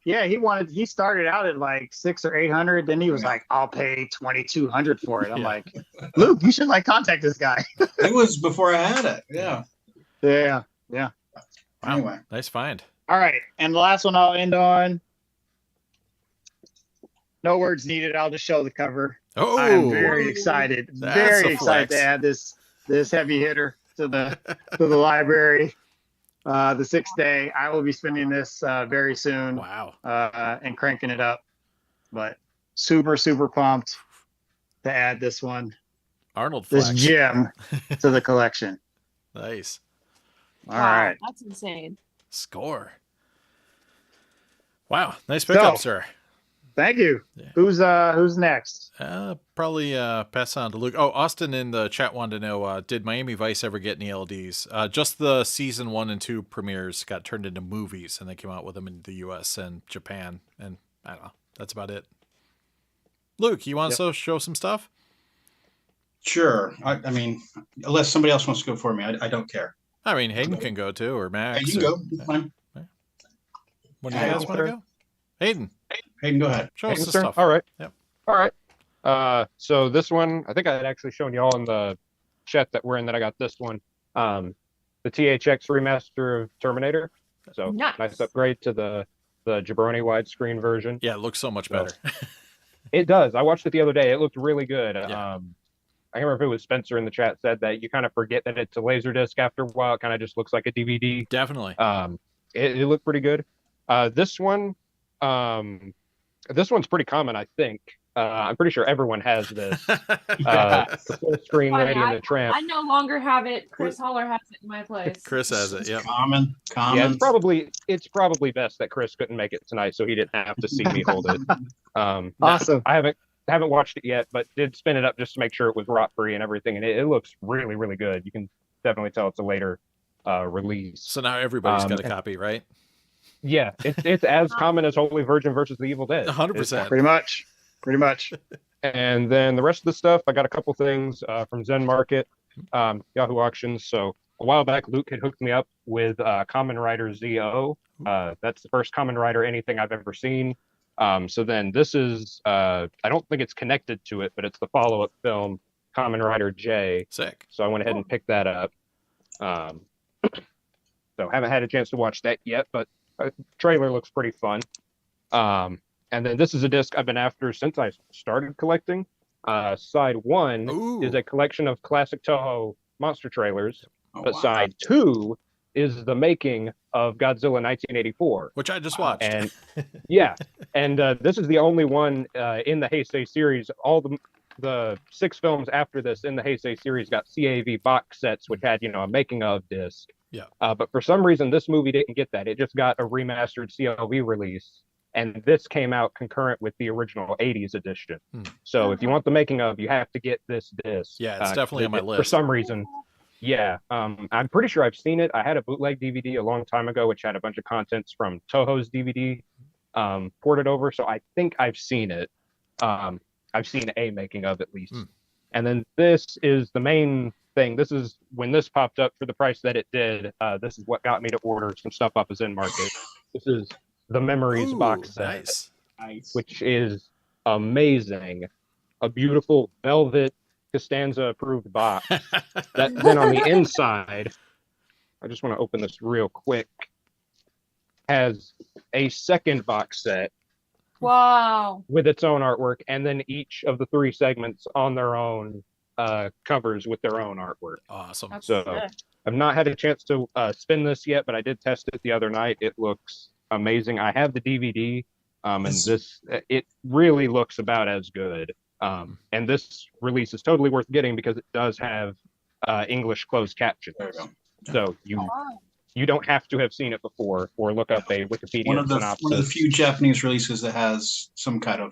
it, he started out at like $600 or $800. Then he was like, I'll pay $2,200 for it. I'm like, Luke, you should contact this guy. It was before I had it. Yeah. Yeah. Wow. Anyway. Nice find. All right. And the last one I'll end on. No words needed. I'll just show the cover. Oh, I'm very excited. That's Very a excited flex. to add this heavy hitter to the library. The 6th day. I will be spending this very soon. Wow. And cranking it up. But super pumped to add this one. Arnold This flex. gem to the collection. Nice. All right. That's insane. Score. Wow. Nice pickup, So, sir. Thank you. Yeah. Who's next? Probably pass on to Luke. Oh, Austin in the chat wanted to know, did Miami Vice ever get any LDs? Just the season 1 and 2 premieres got turned into movies, and they came out with them in the US and Japan. And I don't know. That's about it. Luke, you want to show some stuff? Sure. I mean, unless somebody else wants to go for me, I don't care. I mean, Hayden can go too, or Max. Hey, you can go. It's fine. When do you guys want to go? Hayden, go ahead. show us the stuff. All right. Yep. All right. So this one, I think I had actually shown you all in the chat that we're in that I got this one. The THX remaster of Terminator. So nice upgrade to the Jabroni widescreen version. Yeah, it looks so much better. It does. I watched it the other day. It looked really good. Yeah. I can't remember if it was Spencer in the chat said that you kind of forget that it's a LaserDisc after a while. It kind of just looks like a DVD. Definitely. It looked pretty good. This one's pretty common, I think. I'm pretty sure everyone has this. The full screen Lady and the Tramp. I no longer have it. Chris Holler has it in my place. Chris has it. Yep. Common. Yeah, it's probably best that Chris couldn't make it tonight, so he didn't have to see me hold it. Awesome. I haven't watched it yet, but did spin it up just to make sure it was rot free and everything, and it looks really, really good. You can definitely tell it's a later release. So now everybody's got a copy, right? Yeah, it's as common as Holy Virgin versus the Evil Dead. 100%. Pretty much. And then the rest of the stuff, I got a couple things from Zen Market, Yahoo Auctions. So a while back, Luke had hooked me up with Kamen Rider ZO. That's the first Kamen Rider anything I've ever seen. So then this is, I don't think it's connected to it, but it's the follow-up film, Kamen Rider J. Sick. So I went ahead and picked that up. So haven't had a chance to watch that yet, but trailer looks pretty fun. And then this is a disc I've been after since I started collecting. Side 1 is a collection of classic Toho monster trailers, but wow. Side 2 is the making of Godzilla 1984, which I just watched. And this is the only one in the Heisei series. All the 6 films after this in the Heisei series got CAV box sets, which had a making of disc. Yeah. But for some reason, this movie didn't get that. It just got a remastered CLV release. and this came out concurrent with the original 80s edition. So if you Uh-huh. want the making of, you have to get this disc. Yeah, it's definitely on my For list. some reason. Yeah, I'm pretty sure I've seen it. I had a bootleg DVD a long time ago, which had a bunch of contents from Toho's DVD ported over. So I think I've seen it. I've seen a making of at least. And then this is the main thing. This is when this popped up for the price that it did. This is what got me to order some stuff off of Zen Market. This is the Memories box set, Nice. which is amazing. A beautiful velvet Costanza approved box. Then on the inside, I just want to open this real quick, has a second box set Wow. with its own artwork, and then each of the 3 segments on their own covers with their own artwork. Awesome. That's So sick. I've not had a chance to spin this yet, but I did test it the other night. It looks amazing. I have the DVD, and it really looks about as good. And this release is totally worth getting because it does have English closed captions. There we go. So you don't have to have seen it before or look up a Wikipedia synopsis. One of the few Japanese releases that has some kind of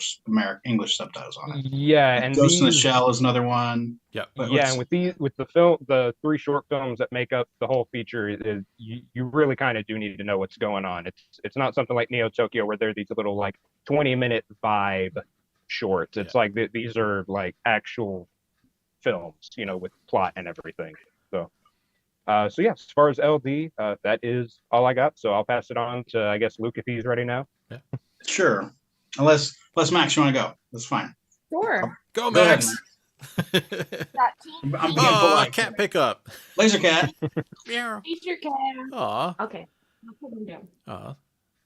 English subtitles on it. Yeah, and Ghost in the Shell is another one. Yeah. And with the 3 short films that make up the whole feature, you really kind of do need to know what's going on. It's not something like Neo Tokyo where they're these little like 20-minute vibe shorts. It's like these are like actual films, with plot and everything. So yeah, as far as LD, that is all I got. So I'll pass it on to, I guess, Luke if he's ready now. Yeah. Sure. Unless Max, you want to go? That's fine. Sure. Go, Go ahead, Max. That team. I'm being Oh, polite. cat pickup. Laser cat. Meow. Feature cat. Aw. Okay. I'll put him down. Aw.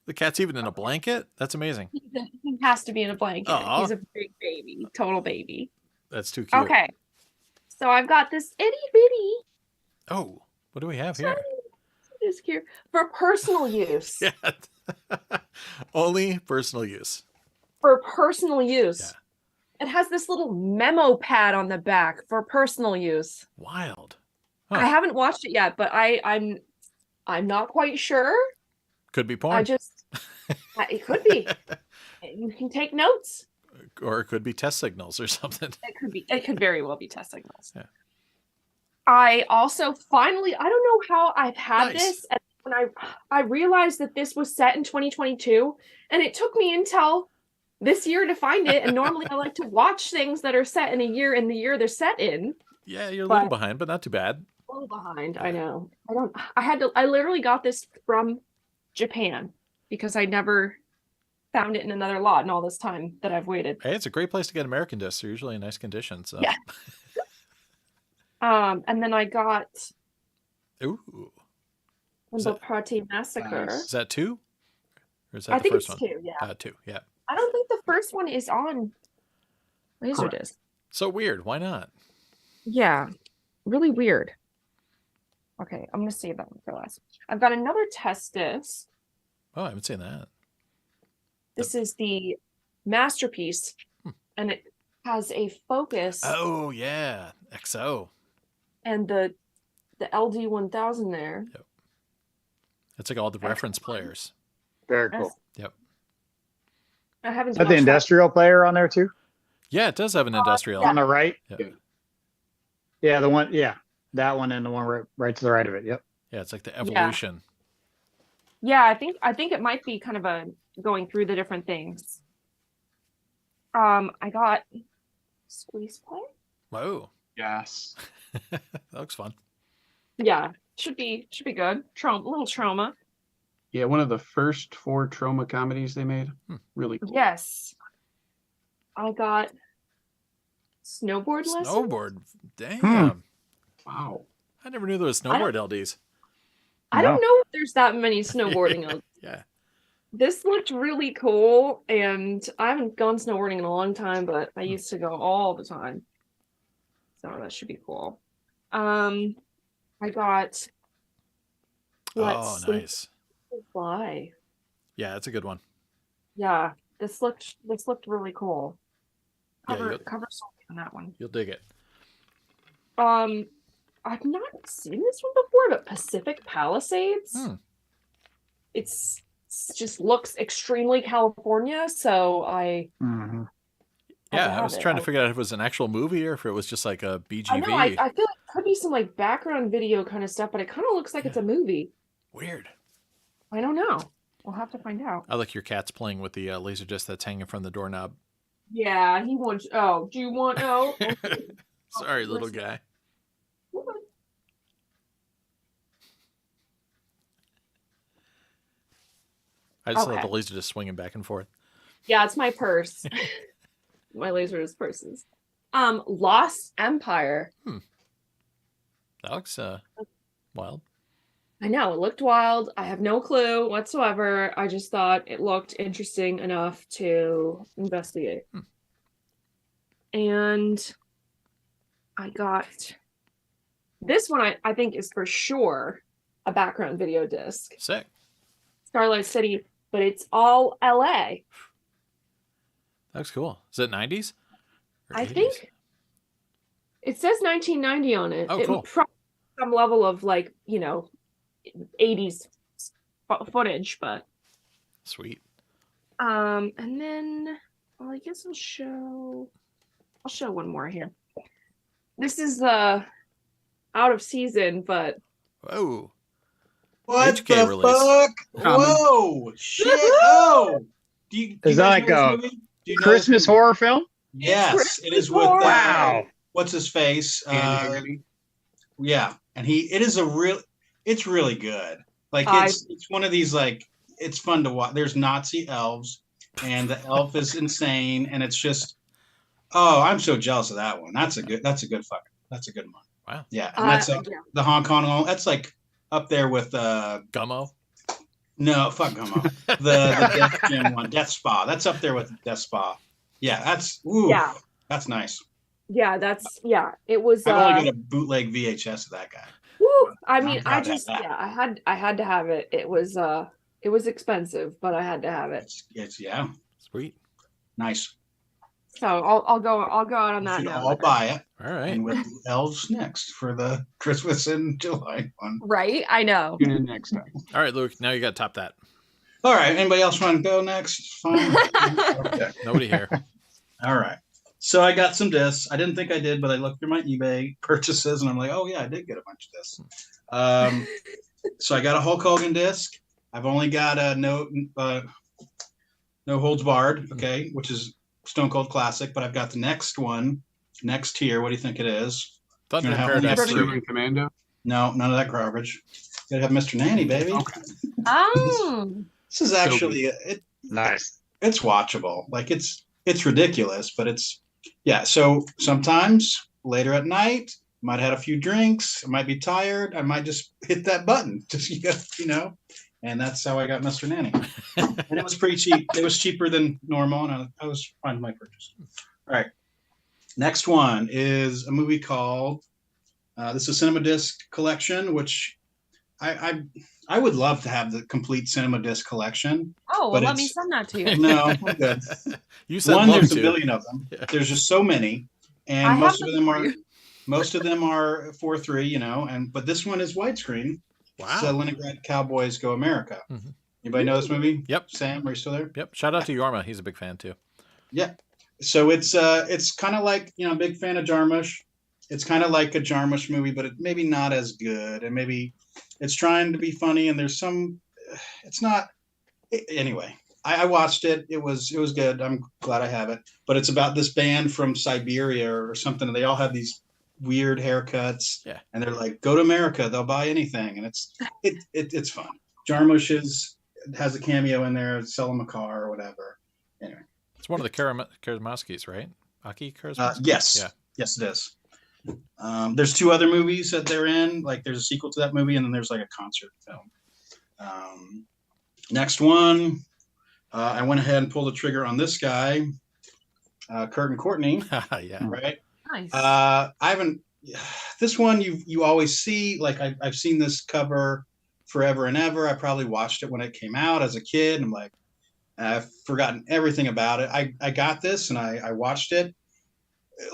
The cat's even in a blanket? That's amazing. He has to be in a blanket. Aw. He's a big baby. Total baby. That's too cute. Okay. So I've got this itty bitty. Oh, what do we have here? It's cute. For personal use. Yeah. Only personal use. For personal use. Yeah. It has this little memo pad on the back for personal use. Wild. I haven't watched it yet, but I'm not quite sure. Could be porn. I just it could be. You can take notes. Or it could be test signals or something. It could very well be test signals. Yeah. I also finally, I don't know how I've had Nice. this, and when I realized that this was set in 2022, and it took me until this year to find it. And normally I like to watch things that are set in the year they're set in. Yeah, you're a little behind, but not too bad. A little behind, I know. I literally got this from Japan because I never found it in another lot in all this time that I've waited. Hey, it's a great place to get American discs. They're usually in nice condition. So. Yeah. And then I got Ooh. the Party Massacre. Nice. Is that 2? Or is that I the think first it's one? 2, yeah. 2, yeah. I don't think the first one is on LaserDisc. So weird. Why not? Yeah, really weird. Okay, I'm gonna save that one for last. I've got another test disc. Oh, I haven't seen that. This is the Masterpiece, and it has a focus Oh, yeah. XO. and the LD1000 there. It's like all the reference players. Very cool. Yep. I haven't Is that the watched industrial player on there too? Yeah, it does have an industrial. On the right? Yeah. Yeah, the one. Yeah, that one and the one right to the right of it. Yep. Yeah, it's like the evolution. Yeah, I think it might be kind of a going through the different things. I got Squeeze Play. Whoa. Yes. That looks fun. Yeah, should be good. Little trauma. Yeah, one of the first 4 trauma comedies they made. Really cool. Yes. I got Snowboard Lesson. Snowboard. Damn. Wow. I never knew there was snowboard LDs. I don't know if there's that many snowboarding. Yeah. This looked really cool, and I haven't gone snowboarding in a long time, but I used to go all the time. So that should be cool. I got Nice. Fly. Yeah, that's a good one. Yeah, this looked really cool. Yeah, Cover something on that one. You'll dig it. I've not seen this one before, but Pacific Palisades. Hmm. It's just looks extremely California. So I Mhm. had to Yeah, I have was it. trying to figure out if it was an actual movie or if it was just like a I know. BGV. I feel like it could be some like background video kind of stuff, but it kind of looks like it's a movie. Weird. I don't know. We'll have to find out. I like your cat's playing with the LaserDisc that's hanging from the doorknob. Yeah, he wants. Oh, do you want? Oh, Sorry, little guy. I just love the LaserDisc swinging back and forth. Yeah, it's my purse. My LaserDisc purses. Lost Empire. That looks wild. I know, it looked wild. I have no clue whatsoever. I just thought it looked interesting enough to investigate. And I got this one. I think is for sure a background video disc. Sick. Starlight City, but it's all LA. That's cool. Is it 90s? Or I 80s? think it says 1990 on it. Oh, cool. Probably some level of like, 80s footage, but Sweet. and then I guess I'll show one more here. This is out of season, but What HK the release. fuck? Whoa! Shit! Oh! Is that like a Christmas horror film? Yes, it is with horror. Wow. what's his face? Andy. Yeah, and it's really good. Like it's one of these like it's fun to watch. There's Nazi elves, and the elf is insane, and it's just I'm so jealous of that one. That's a good one. Wow. Yeah, and that's the Hong Kong one. That's like up there with Gummo. No, fuck Gummo. The Death Gym one, Death Spa. That's up there with Death Spa. Yeah, that's that's nice. Yeah, it was. I've only got a bootleg VHS of that guy. Woo, I mean, I'm I proud to have just that. I had to have it. It was expensive, but I had to have it. It's Sweet. nice. So I'll go out on You that should note. all buy it. All right. And with the elves next for the Christmas in July one. Right? I know. Tune in next time. All right, Luke. Now you got to top that. All right. Anybody else want to go next? Fine. Okay. Nobody here. All right. So I got some discs. I didn't think I did, but I looked through my eBay purchases and I'm like, oh yeah, I did get a bunch of discs. So I got a Hulk Hogan disc. I've only got a no holds barred, okay, which is Stone Cold Classic, but I've got the next tier. What do you think it is? Thunder in Gonna have Paradise Next 3. Truman Commando. No, none of that garbage. Gotta have Mr. Nanny, baby. Okay. Oh. This is actually Nice. it's watchable. Like it's ridiculous, but so sometimes later at night, might have had a few drinks, I might be tired, I might just hit that button. Just and that's how I got Mr. Nanny. And it was pretty cheap. It was cheaper than normal, and I was fine with my purchase. All right. Next one is a movie called this is a Cinema Disc collection, which I would love to have the complete Cinema Disc collection. Oh, but well, let me send that to you. No, I'm good. You said One, love there's to. a billion of them. Yeah. There's just so many, I and have most of them them for are you. most of them are 4:3, but this one is widescreen. It's Wow. Leningrad Cowboys Go America. Mhm. Anybody know this movie? Yep. Sam, are you still there? Yep. Shout out to Yorma. He's a big fan too. Yeah. So it's kind of like big fan of Jarmusch. It's kind of like a Jarmusch movie, but it maybe not as good, and maybe it's trying to be funny, and there's some. It's not. Anyway, I watched it. It was good. I'm glad I have it. But it's about this band from Siberia or something, and they all have these weird haircuts. Yeah. And they're like, "Go to America, they'll buy anything," and it's fun. Jarmusch has a cameo in there, sell them a car or whatever. Anyway. It's one of the Karamowskis, right? Aki Karamowski? Yes. Yeah. Yes, it is. There's two other movies that they're in. Like there's a sequel to that movie, and then there's like a concert film. Next one, I went ahead and pulled the trigger on this guy, Kurt and Courtney. Yeah. Right. Nice. I haven't. This one you always see. Like I've seen this cover forever and ever. I probably watched it when it came out as a kid. And I'm like, I've forgotten everything about it. I got this and I watched it.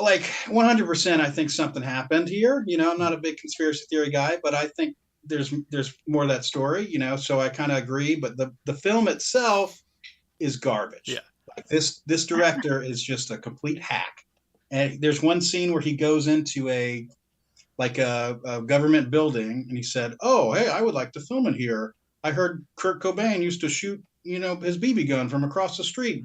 Like 100%, I think something happened here. I'm not a big conspiracy theory guy, but I think there's more of that story, you know. So I kind of agree, but the film itself is garbage. Yeah. Like this director is just a complete hack. And there's one scene where he goes into a government building, and he said, "Oh, hey, I would like to film it here. I heard Kurt Cobain used to shoot, you know, his BB gun from across the street."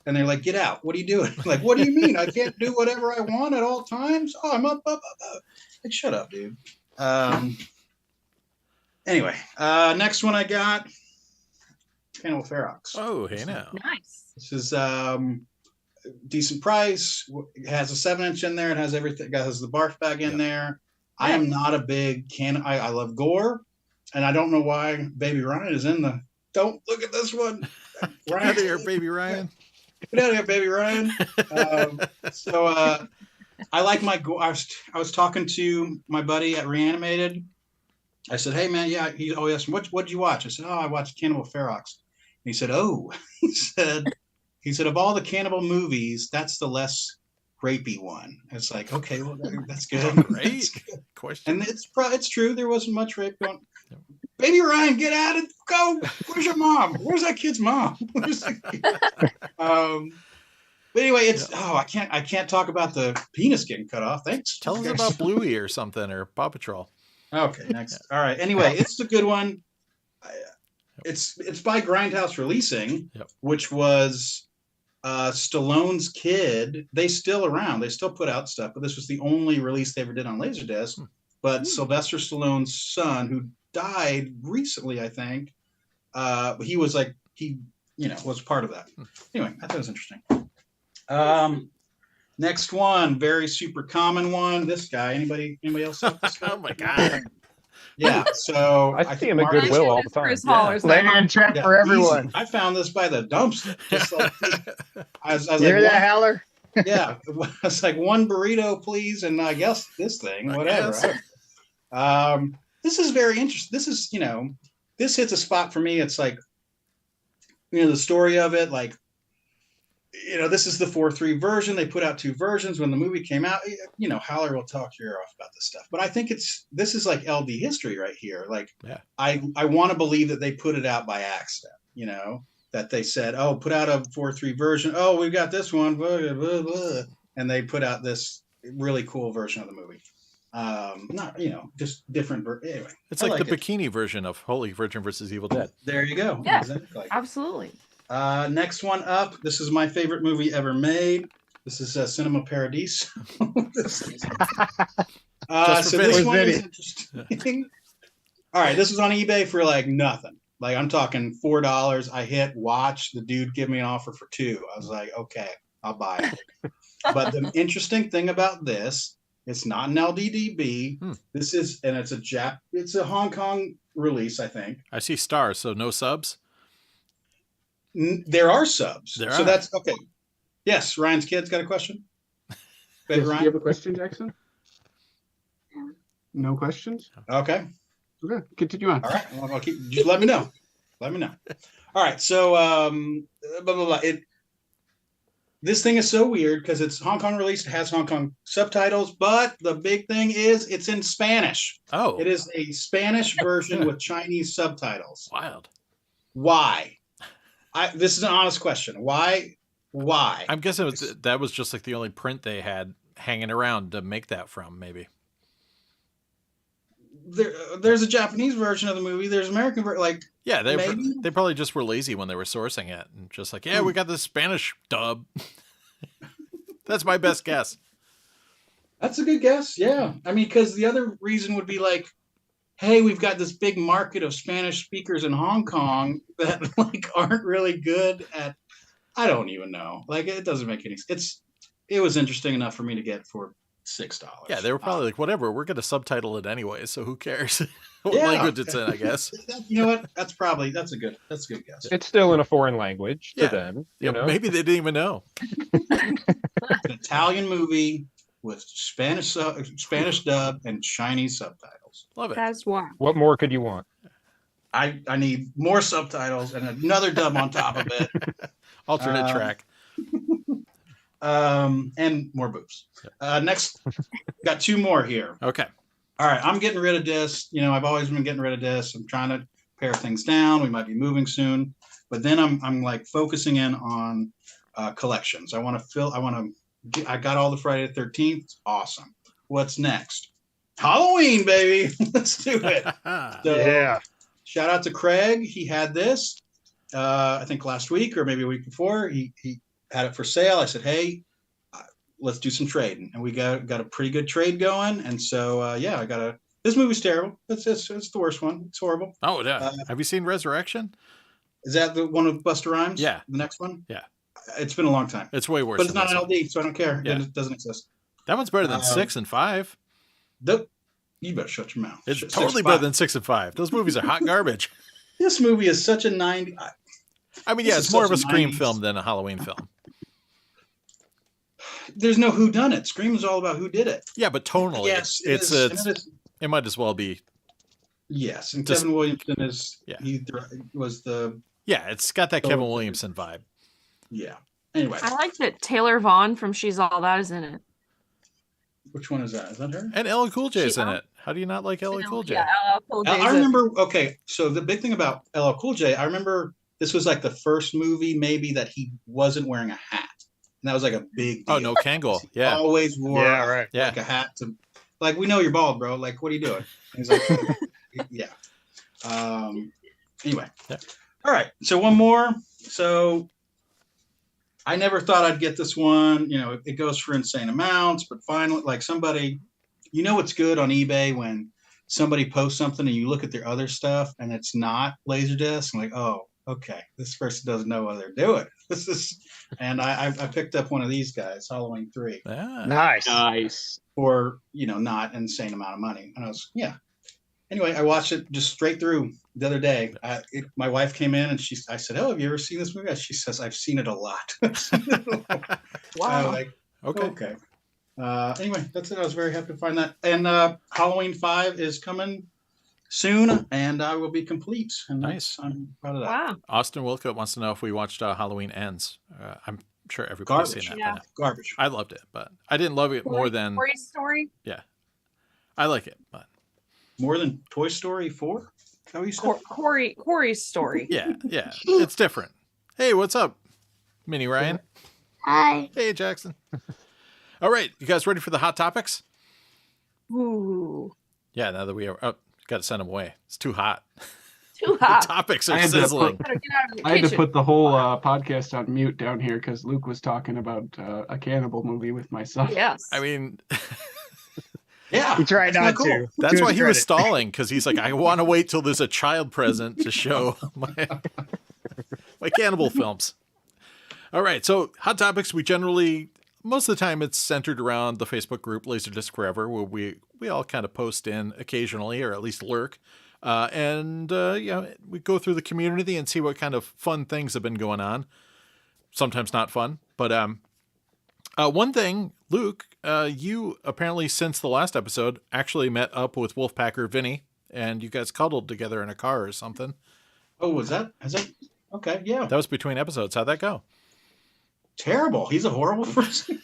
And they're like, "Get out! What are you doing?" Like, "What do you mean? I can't do whatever I want at all times? Oh, I'm up. Like, shut up, dude." Anyway, next one I got, Cannibal Ferox. Oh, hey now. Nice. This is decent price. It has a 7-inch in there. It has everything. It has the barf bag in there. I am not a big I love gore, and I don't know why Baby Ryan is in the. Don't look at this one. Get out of here, Baby Ryan. Get out of here, Baby Ryan. I like my gore. I was talking to my buddy at Reanimated. I said, "Hey man, yeah." He always asked me, "What did you watch?" I said, "Oh, I watched Cannibal Ferox." And he said, "Oh," he said, "Of all the cannibal movies, that's the less rapey one." It's like, okay, well, that's good. Great That's good. question. And it's true. There wasn't much rape going. Baby Ryan, get out and go. Where's your mom? Where's that kid's mom? But anyway, I can't talk about the penis getting cut off. Thanks. Tell us about Bluey or something, or Paw Patrol. Okay, next. All right. Anyway, it's a good one. It's by Grindhouse Releasing, which was Stallone's kid. They still around. They still put out stuff, but this was the only release they ever did on LaserDisc. But Sylvester Stallone's son, who died recently, I think, he was was part of that. Anyway, I thought it was interesting. Next one, very super common one. This guy. Anybody else? This guy? Oh my god. Yeah. So I see him at Goodwill all the time. Chris Holler's Land trap for everyone. Easy. I found this by the dumpster. Just like, I was You hear like, that, Howler? yeah. It's like, one burrito, please, and I guess this thing, whatever. This is very interesting. This is, this hits a spot for me. It's like, the story of it, like, this is the 4.3 version. They put out 2 versions when the movie came out. Howler will talk your ear off about this stuff, but I think this is like LD history right here. Like, I want to believe that they put it out by accident. That they said, "Oh, put out a 4.3 version. Oh, we've got this one," blah, blah, blah, and they put out this really cool version of the movie. Not just different. Anyway, it's like the bikini version of Holy Virgin versus Evil Dead. There you go. Yeah, exactly. Absolutely. Next one up. This is my favorite movie ever made. This is Cinema Paradise. So this one is interesting. All right, this was on eBay for like nothing. Like, I'm talking $4. I hit watch. The dude gave me an offer for $2. I was like, okay, I'll buy it. But the interesting thing about this, it's not an LDDB. This is, and it's a Hong Kong release, I think. I see stars, so no subs. There are subs. So that's okay. Yes, Ryan's kid's got a question. Yes, Ryan? do you have a question, Jackson? No questions? Okay. Okay, continue on. All right. Well, I'll just let me know. Let me know. All right. So, blah, blah, blah. This thing is so weird because it's Hong Kong released. It has Hong Kong subtitles, but the big thing is it's in Spanish. Oh. It is a Spanish version with Chinese subtitles. Wild. Why? This is an honest question. Why? I'm guessing that was just like the only print they had hanging around to make that from, maybe. There's a Japanese version of the movie. There's American version. Like, yeah, they probably just were lazy when they were sourcing it and just like, we got this Spanish dub. That's my best guess. That's a good guess. Yeah, I mean, because the other reason would be like, hey, we've got this big market of Spanish speakers in Hong Kong that like aren't really good at. I don't even know. Like, it doesn't make any sense. It was interesting enough for me to get for $6. Yeah, they were probably like, whatever, we're going to subtitle it anyway, so who cares what language it's in, I guess. You know what? That's a good guess. It's still in a foreign language to them. You know? Maybe they didn't even know. An Italian movie with Spanish dub and Chinese subtitles. Love it. That's wild. What more could you want? I need more subtitles and another dub on top of it. Alternate track. And more boobs. Next, got 2 more here. Okay. all right, I'm getting rid of discs. I've always been getting rid of discs. I'm trying to pare things down. We might be moving soon, but then I'm like focusing in on collections. I got all the Friday the 13th. It's awesome. What's next? Halloween, baby. Let's do it. So, Yeah. shout out to Craig. He had this, I think last week or maybe a week before. He had it for sale. I said, hey, let's do some trading, and we got a pretty good trade going. And so I got this movie's terrible. It's the worst one. It's horrible. Oh yeah. Have you seen Resurrection? Is that the one with Busta Rhymes? Yeah. The next one? Yeah. It's been a long time. It's way worse. But it's than not an this one. LD, so I don't care. Yeah. It doesn't exist. That one's better than 6 and 5. You better shut your mouth. It's 6, totally 5. better than 6 and 5. Those movies are hot garbage. This movie is such a 90. I mean, This yeah, is it's more of a such a Scream 90s film than a Halloween film. There's no who done it. Scream is all about who did it. Yeah, but tonally, Yes, it might as well be. Yes, and Just- Kevin Williamson is. Yeah. He was the. Yeah, it's got that Kevin Williamson vibe. Yeah. Anyway, I like that Taylor Vaughn from She's All That is in it. which one is that? Is that her? And LL Cool J is in it. How do you not like LL Cool J? Yeah, LL Cool J. I remember. Okay, so the big thing about LL Cool J, I remember this was like the first movie maybe that he wasn't wearing a hat, and that was like a big deal. Oh, no Kangol. Yeah. Always wore right. Yeah. like a hat to, like, we know you're bald, bro. Like, what are you doing? And he's like, yeah. Anyway. Yeah. All right. So one more. So I never thought I'd get this one. It goes for insane amounts, but finally, like somebody, what's good on eBay when somebody posts something and you look at their other stuff and it's not LaserDisc. I'm like, oh, okay, this person doesn't know what they're doing. And I picked up one of these guys, Halloween 3, Yeah. Nice. for not an insane amount of money. And I was, Anyway, I watched it just straight through the other day. My wife came in and I said, "Oh, have you ever seen this movie?" She says, "I've seen it a lot." Wow. Like, Okay. Anyway, that's it. I was very happy to find that. And Halloween 5 is coming soon, and I will be complete. And Nice. I'm proud of that. Wow. Austin Wilcott wants to know if we watched Halloween Ends. I'm sure everybody's Garbage. seen that. Yeah. But Garbage. I loved it, but I didn't love it more than. Corey's story. I like it, but More than Toy Story 4? Is that what you said? Corey's story. yeah, it's different. Hey, what's up, Mini Ryan? Hi. Hey, Jackson. All right, you guys ready for the hot topics? Ooh. Yeah, now that we are up, got to send them away. It's too hot. Too The hot. topics I are had to sizzling. Better get out of the I had to kitchen. put the whole podcast on mute down here because Luke was talking about a cannibal movie with my son. Yes. I mean, Yeah. He tried that's not cool. to. that's To why his he was credit. stalling, because he's like, I want to wait till there's a child present to show my cannibal films. All right, so hot topics. We generally, most of the time, it's centered around the Facebook group LaserDisc Forever, where we all kind of post in occasionally, or at least lurk, and we go through the community and see what kind of fun things have been going on. Sometimes not fun, but one thing, Luke, you apparently since the last episode actually met up with Wolfpacker Vinny, and you guys cuddled together in a car or something. Oh, is that? Okay, yeah. That was between episodes. How'd that go? Terrible. He's a horrible person.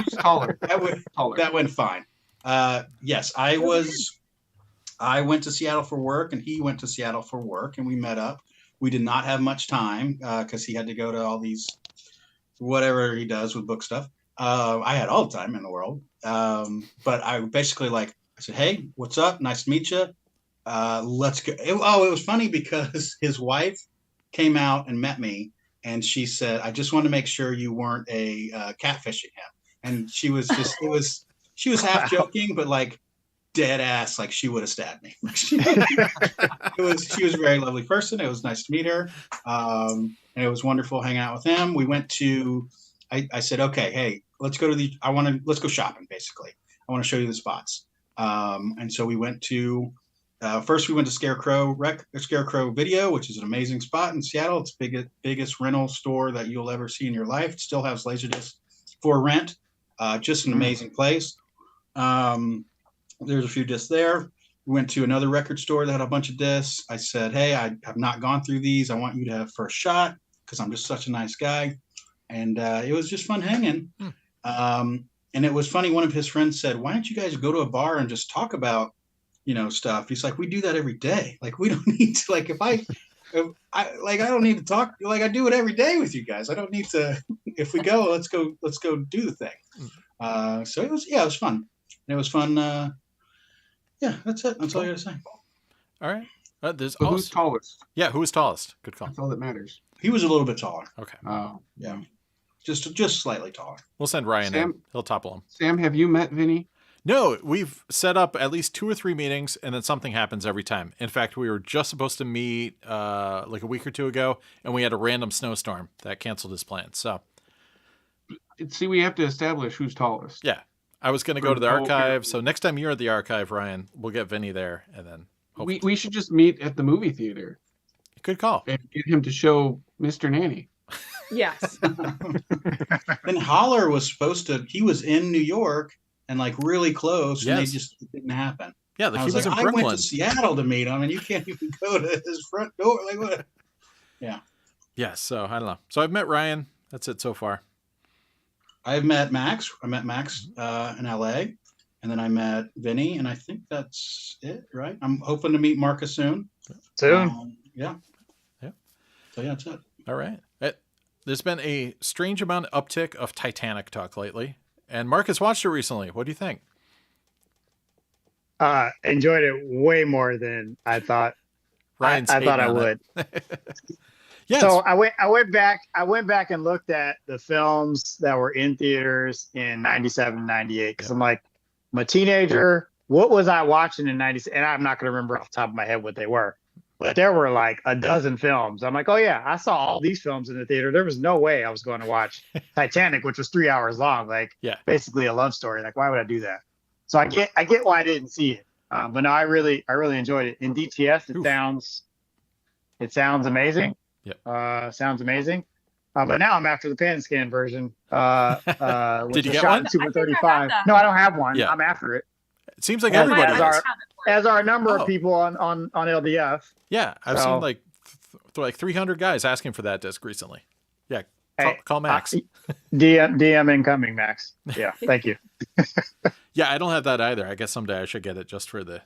He's taller. That went fine. Yes, I went to Seattle for work, and he went to Seattle for work, and we met up. We did not have much time because he had to go to all these whatever he does with book stuff. I had all the time in the world, but I basically I said, "Hey, what's up? Nice to meet you. Let's go." It was funny because his wife came out and met me, and she said, "I just want to make sure you weren't catfishing him." And she was just she was half joking, but like dead ass, like she would have stabbed me. She was a very lovely person. It was nice to meet her. And it was wonderful hanging out with him. We went to, I said, okay, hey, let's go shopping, basically. I want to show you the spots. And so we went to, first we went to Scarecrow Video, which is an amazing spot in Seattle. It's the biggest rental store that you'll ever see in your life. It still has LaserDisc for rent. Just an amazing place. There's a few discs there. We went to another record store that had a bunch of discs. I said, hey, I have not gone through these. I want you to have first shot because I'm just such a nice guy. And it was just fun hanging. And it was funny. One of his friends said, "Why don't you guys go to a bar and just talk about, stuff?" He's like, "We do that every day. Like, we don't need to, like, I don't need to talk. Like, I do it every day with you guys. I don't need to, if we go, let's go do the thing." So it was fun. And it was fun. Yeah, that's it. That's all I got to say. All right. There's So also, who's tallest? yeah, who is tallest? Good call. That's all that matters. He was a little bit taller. Okay. Yeah. Just slightly taller. We'll send Ryan in. Sam- He'll topple him. Sam, have you met Vinny? No, we've set up at least 2 or 3 meetings, and then something happens every time. In fact, we were just supposed to meet like a week or 2 ago, and we had a random snowstorm that canceled his plans. So, See, we have to establish who's tallest. yeah, I was going to go to the archive. So next time you're at the archive, Ryan, we'll get Vinny there, and then We should just meet at the movie theater good call. and get him to show Mr. Nanny. Yes. Then Holler was supposed to. He was in New York and like really close, and Yes. it didn't happen. Yeah, I he was was like, in I went Brooklyn. to Seattle to meet him, and you can't even go to his front door. Like what? Yeah, so I don't know. So I've met Ryan. That's it so far. I've met Max. I met Max in LA, and then I met Vinny, and I think that's it, right? I'm hoping to meet Marcus soon. Soon. Yeah. Yeah. So yeah, that's it. All right. There's been a strange amount of uptick of Titanic talk lately, and Marcus watched it recently. What do you think? Enjoyed it way more than I thought. Ryan's I thought I hating on would. it. Yes. So I went back and looked at the films that were in theaters in 97, 98. Because I'm like, I'm a teenager. What was I watching in 97? And I'm not going to remember off the top of my head what they were. But there were like a dozen films. I'm like, oh yeah, I saw all these films in the theater. There was no way I was going to watch Titanic, which was 3 hours long. Like, Yeah. basically a love story. Like, why would I do that? So I get why I didn't see it. But no, I really enjoyed it. In DTS, it sounds amazing. Yep. Sounds amazing. But now I'm after the pan scan version. Which Did you is get shot one? in I think I 235. have that. No, I don't have one. Yeah. I'm after it. It seems like As everybody as does. as are a number Oh. of people on LDF. Yeah, I've So- seen like 300 guys asking for that disc recently. Yeah, Hey, call Max. DM incoming, Max. Yeah, thank you. Yeah, I don't have that either. I guess someday I should get it just for the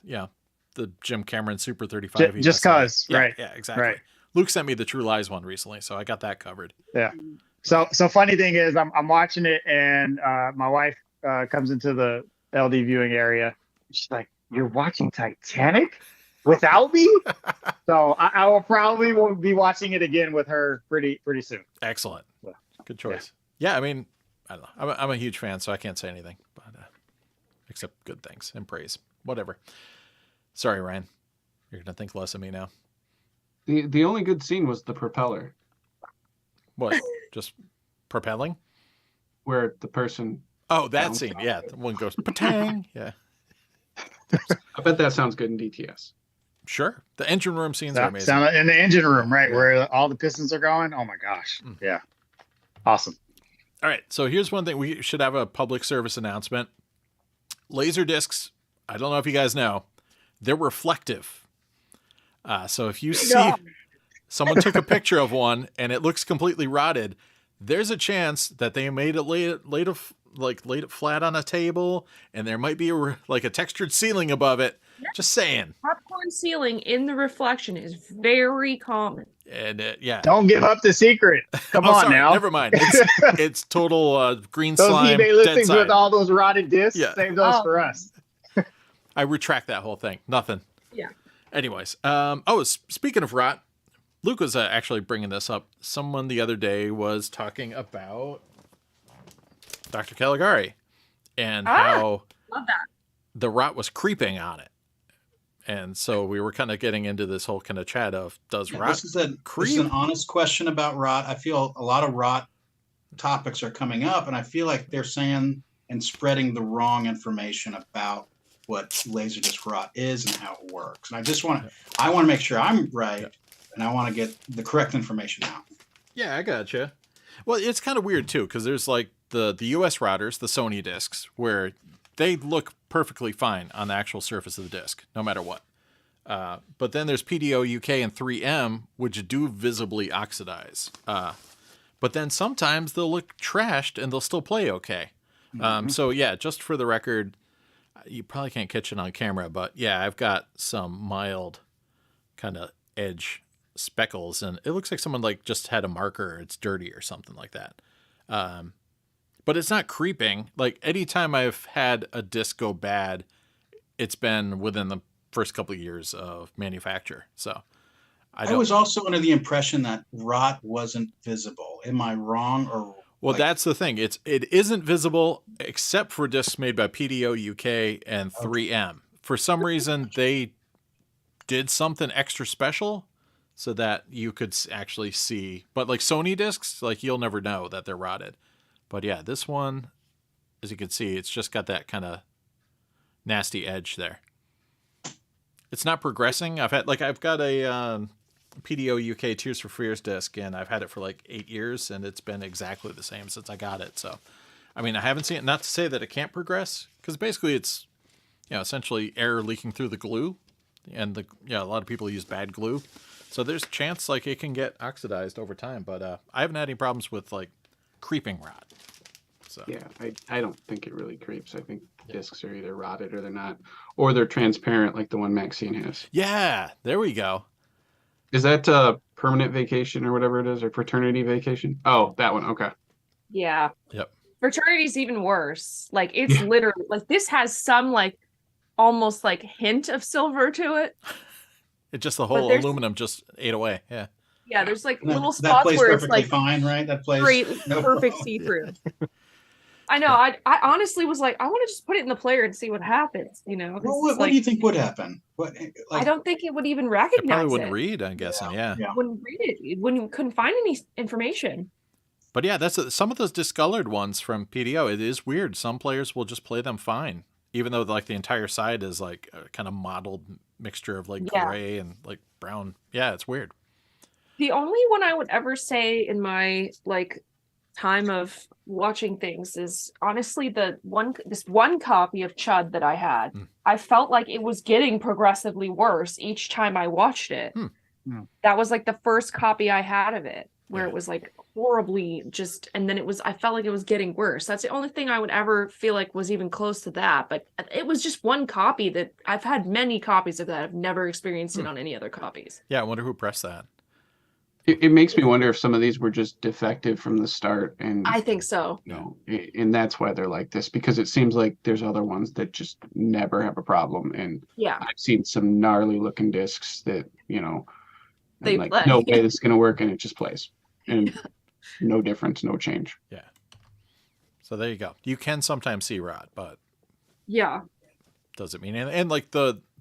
Jim Cameron Super 35. Just ESA. cause, Yeah, right? Yeah, exactly. Right. Luke sent me the True Lies one recently, so I got that covered. Yeah. So funny thing is, I'm watching it, and my wife comes into the LD viewing area. She's like, "You're watching Titanic without me?" So I will probably be watching it again with her pretty soon. Excellent. Good choice. Yeah, I mean, I don't know. I'm a huge fan, so I can't say anything, but except good things and praise. Whatever. Sorry, Ryan. You're gonna think less of me now. The only good scene was the propeller, What? Just propelling? where the person. Oh, that Bounced scene. off Yeah, it. the one goes patang. Yeah, I bet that sounds good in DTS. sure. The engine room scenes are amazing. Sound in the engine room, right, where all the pistons are going. Oh my gosh. Mm. Yeah. Awesome. All right, so here's one thing. We should have a public service announcement. Laser discs, I don't know if you guys know, they're reflective. So if you see someone took a picture of one and it looks completely rotted, there's a chance that they made it laid it flat on a table, and there might be a textured ceiling above it. Just saying. Popcorn ceiling in the reflection is very common. And yeah. Don't give up the secret. Come Oh, on sorry, now. never mind. It's total green Those slime. eBay Dead listings side. with all those rotted discs, Yeah. save those Oh. for us. I retract that whole thing. Nothing. Yeah. Anyways, speaking of rot, Luke was actually bringing this up. Someone the other day was talking about Dr. Caligari and how Love that. the rot was creeping on it. And so we were kind of getting into this whole kind of chat of, does rot This is an creep? honest question about rot. I feel a lot of rot topics are coming up, and I feel like they're saying and spreading the wrong information about what laserdisc rot is and how it works. And I want to make sure I'm right, and I want to get the correct information out. Yeah, I gotcha. Well, it's kind of weird too, because there's like the US routers, the Sony discs, where they look perfectly fine on the actual surface of the disc, no matter what. But then there's PDO UK and 3M, which do visibly oxidize. But then sometimes they'll look trashed and they'll still play okay. So yeah, just for the record, you probably can't catch it on camera, but yeah, I've got some mild kind of edge speckles, and it looks like someone like just had a marker, or it's dirty or something like that. But it's not creeping. Like anytime I've had a disc go bad, it's been within the first couple of years of manufacture. So I was also under the impression that rot wasn't visible. Am I wrong? Or well, that's the thing. It isn't visible except for discs made by PDO UK and 3M. For some reason, they did something extra special so that you could actually see. But like Sony discs, like you'll never know that they're rotted. But yeah, this one, as you can see, it's just got that kind of nasty edge there. It's not progressing. I've got a PDO UK Tears for Fears disc, and I've had it for like 8 years, and it's been exactly the same since I got it. So, I mean, I haven't seen it. Not to say that it can't progress, because basically it's, essentially air leaking through the glue, and a lot of people use bad glue, so there's a chance like it can get oxidized over time. But I haven't had any problems with like creeping rot. So yeah, I don't think it really creeps. I think discs are either rotted or they're not, or they're transparent like the one Maxine has. Yeah, there we go. Is that permanent vacation or whatever it is, or fraternity vacation? Oh, that one. Okay. Yeah. Yep. Fraternity's even worse. Like it's literally like this has some like almost like hint of silver to it. It just the whole aluminum just ate away. Yeah. Yeah, there's like little that spots plays where it's perfectly like fine, right? That plays great, no perfect problem. see-through. I know. I honestly was like, I want to just put it in the player and see what happens. Well, what do you think would happen? I don't think it would even It recognize probably wouldn't read, I'm guessing. Yeah. Wouldn't read it. Wouldn't couldn't find any information. But yeah, that's some of those discolored ones from PDO. It is weird. Some players will just play them fine, even though like the entire side is like a kind of mottled mixture of like gray and like brown. Yeah, it's weird. The only one I would ever say in my like time of watching things is honestly this one copy of Chud that I had. I felt like it was getting progressively worse each time I watched it. That was like the first copy I had of it, where it was like horribly just, and then I felt like it was getting worse. That's the only thing I would ever feel like was even close to that. But it was just one copy that I've had many copies of that. I've never experienced it on any other copies. Yeah, I wonder who pressed that. It makes me wonder if some of these were just defective from the start, and I think so. And that's why they're like this, because it seems like there's other ones that just never have a problem. And I've seen some gnarly looking discs that they like, play. no way this is gonna work, and it just plays, and no difference, no change. Yeah. So there you go. You can sometimes see rot, but doesn't mean anything. And like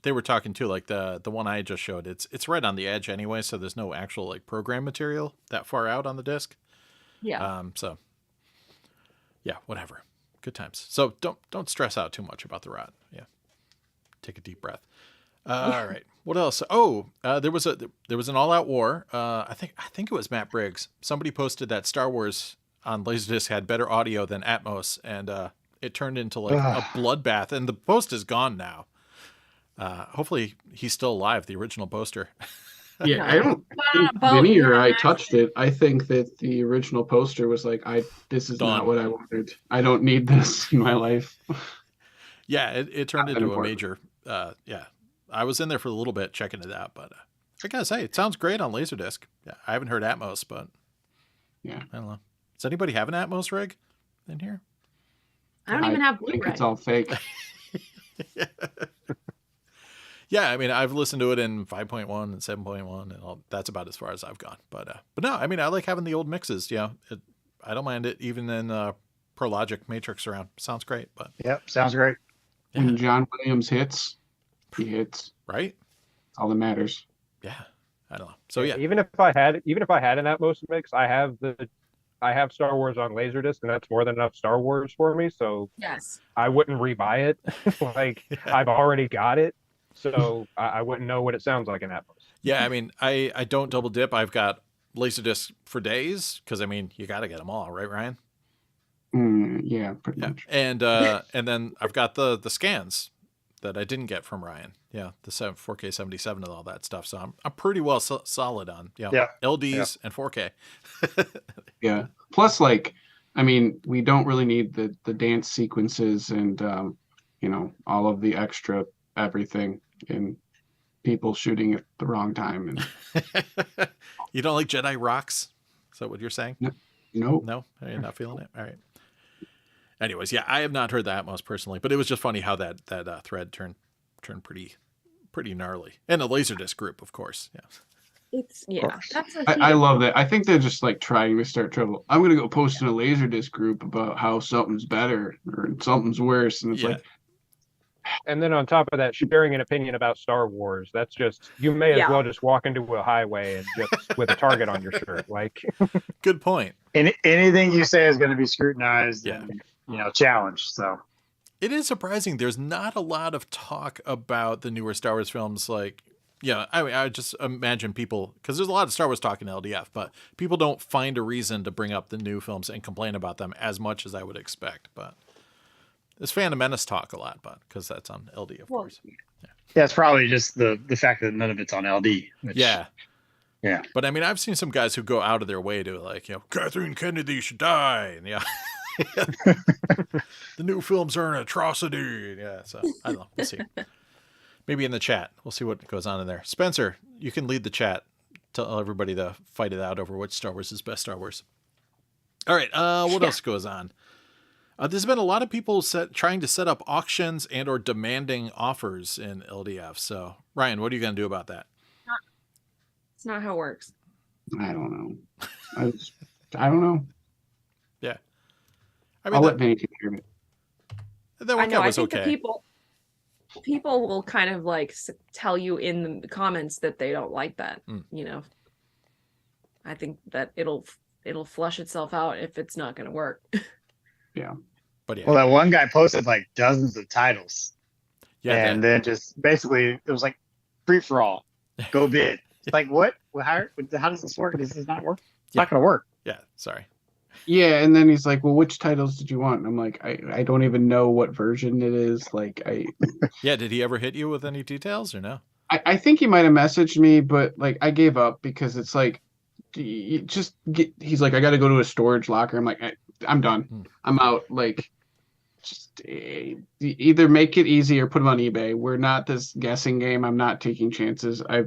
they were talking too, like the one I just showed, it's right on the edge anyway, so there's no actual like program material that far out on the disc. So yeah, whatever. Good times. So don't stress out too much about the rot. Yeah. Take a deep breath. All right. What else? Oh, there was an all-out war. I think it was Matt Briggs. Somebody posted that Star Wars on LaserDisc had better audio than Atmos, and it turned into like a bloodbath. And the post is gone now. Hopefully he's still alive, the original poster. Yeah, I don't think Vinny or I touched it. I think that the original poster was like, this is not what I wanted. I don't need this in my life. Yeah, it turned into a major, I was in there for a little bit checking it out, but I gotta say, it sounds great on LaserDisc. Yeah, I haven't heard Atmos, but I don't know. Does anybody have an Atmos rig in here? I don't even have I think Blu-ray. it's all fake. Yeah, I mean, I've listened to it in 5.1 and 7.1, and all. That's about as far as I've gone. But no, I mean, I like having the old mixes. I don't mind it, even in ProLogic Matrix around. Sounds great. But yep, sounds great. When John Williams hits, he hits. Right. That's all that matters. Yeah, I don't know. So yeah, even if I had an Atmos mix, I have Star Wars on LaserDisc, and that's more than enough Star Wars for me. So I wouldn't rebuy it. Like I've already got it. So I wouldn't know what it sounds like in Atmos. Yeah, I mean, I don't double dip. I've got LaserDisc for days because I mean, you got to get them all, right, Ryan? Yeah, pretty much. And then I've got the scans that I didn't get from Ryan. Yeah, the 4K 77 and all that stuff. So I'm pretty well solid on LDs and 4K. Yeah. Plus, like I mean, we don't really need the dance sequences and all of the extra everything and people shooting at the wrong time. And You don't like Jedi rocks? Is that what you're saying? nope. No, you're not feeling it. All right. Anyways, yeah, I have not heard that most personally, but it was just funny how that thread turned pretty gnarly. And the LaserDisc group, of course. Yeah. It's that's I love that. I think they're just like trying to start trouble. I'm gonna go post in a LaserDisc group about how something's better or something's worse, and it's like, and then on top of that, sharing an opinion about Star Wars. That's just, you may as well just walk into a highway and just with a target on your shirt. Like, good point. Anything you say is going to be scrutinized and challenged. So it is surprising. There's not a lot of talk about the newer Star Wars films. Like, I just imagine people, because there's a lot of Star Wars talk in LDF, but people don't find a reason to bring up the new films and complain about them as much as I would expect. But there's Phantom Menace talk a lot, but because that's on LD, of course. Yeah, it's probably just the fact that none of it's on LD. Yeah. But I mean, I've seen some guys who go out of their way to like, Catherine Kennedy should die, and the new films are an atrocity. Yeah, so I don't know. We'll see. Maybe in the chat, we'll see what goes on in there. Spencer, you can lead the chat. Tell everybody to fight it out over which Star Wars is best Star Wars. All right, what else goes on? There's been a lot of people trying to set up auctions and or demanding offers in LDF. So, Ryan, what are you going to do about that? It's not how it works. I don't know. I don't know. Yeah. I mean, I'll let Vinny take care of it. That I know. I was think okay. the people will kind of like tell you in the comments that they don't like that. I think that it'll flush itself out if it's not going to work. Yeah. But well, that one guy posted like dozens of titles. Yeah. And then just basically it was like free for all. Go bid. It's like, what? How does this work? This does not work. It's not going to work. Yeah. Sorry. Yeah. And then he's like, well, which titles did you want? And I'm like, I don't even know what version it is. Like, Yeah. Did he ever hit you with any details or no? I think he might have messaged me, but like, I gave up because it's like, he's like, I got to go to a storage locker. I'm like, I'm done. I'm out. Like, just either make it easy or put them on eBay. We're not this guessing game. I'm not taking chances. I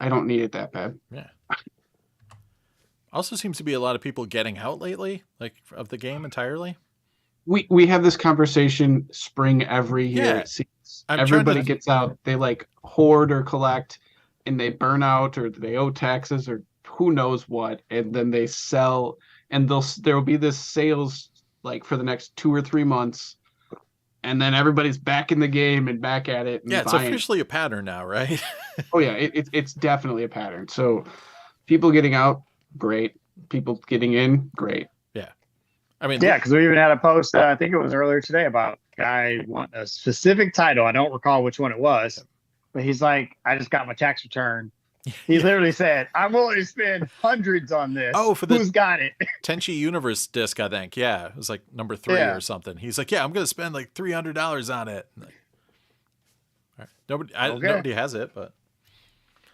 don't need it that bad. Yeah. Also seems to be a lot of people getting out lately, like of the game entirely. We have this conversation spring every year. Yeah. It seems. Everybody gets out. They like hoard or collect, and they burn out or they owe taxes or who knows what, and then they sell. And there will be this sales like for the next 2 or 3 months, and then everybody's back in the game and back at it. And it's officially a pattern now, right? Oh yeah, it's definitely a pattern. So people getting out, great. People getting in, great. Yeah, I mean, because we even had a post. I think it was earlier today about a guy wanting a specific title. I don't recall which one it was, but he's like, I just got my tax return. He literally said, I'm willing to spend hundreds on this. Oh, for who's got it? Tenchi Universe disc, I think. Yeah, it was like number 3 or something. He's like, I'm going to spend like $300 on it. Like, all right. Nobody has it, but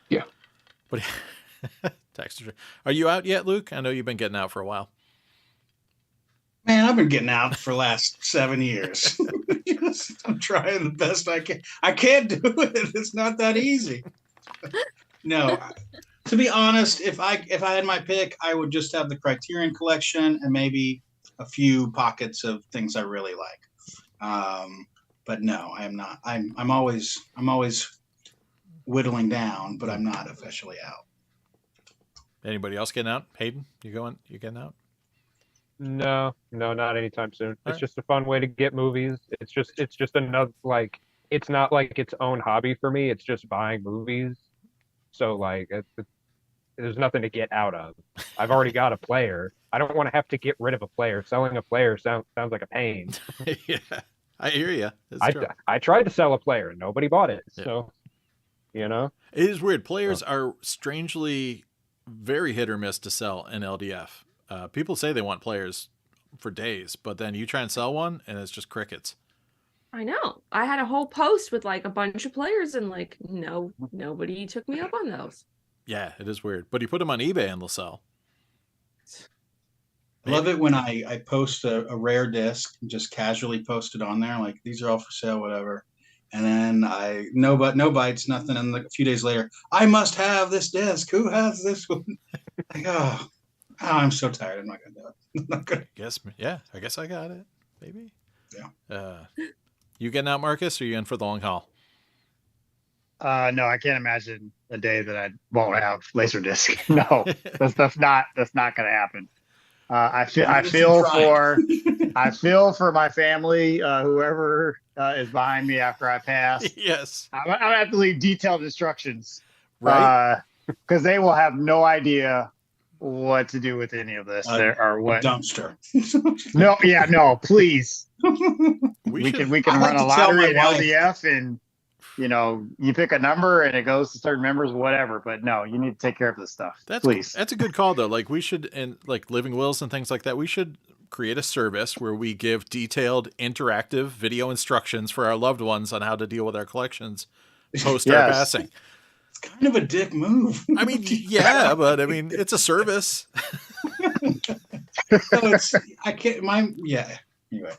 yeah. But tax return. Are you out yet, Luke? I know you've been getting out for a while. Man, I've been getting out for the last 7 years. I'm trying the best I can. I can't do it. It's not that easy. No, to be honest, if I had my pick, I would just have the Criterion collection and maybe a few pockets of things I really like. But no, I am not. I'm always whittling down, but I'm not officially out. Anybody else getting out? Hayden, you getting out? No, not anytime soon. It's just a fun way to get movies. It's just another, like, it's not like its own hobby for me. It's just buying movies. So like, there's nothing to get out of. I've already got a player. I don't want to have to get rid of a player. Selling a player sounds like a pain. Yeah, I hear you. I tried to sell a player and nobody bought it. Yeah. So, it is weird. Players are strangely very hit or miss to sell in LDF. People say they want players for days, but then you try and sell one and it's just crickets. I know. I had a whole post with like a bunch of players and like, nobody took me up on those. Yeah, it is weird. But you put them on eBay and they'll sell. I love it when I post a rare disc, and just casually post it on there, like these are all for sale, whatever. And then no bites, nothing. And like a few days later, I must have this disc. Who has this one? Like, I'm so tired. I'm not gonna do it. I'm not gonna. I guess I got it. Maybe. Yeah. You getting out, Marcus? Or are you in for the long haul? No, I can't imagine a day that I won't have LaserDisc. No, that's not going to happen. I feel for my family, whoever is behind me after I pass. Yes. I'm gonna have to leave detailed instructions, Right? Because they will have no idea what to do with any of this or what Dumpster. No, please. We can I'd run like a to tell lottery my at wife. LDF, and you pick a number and it goes to certain members, whatever. But no, you need to take care of this stuff. Please. That's a good call though. Like we should, and like Living Wills and things like that, we should create a service where we give detailed interactive video instructions for our loved ones on how to deal with our collections post our passing. It's kind of a dick move. I mean, yeah, but I mean, it's a service. So anyway,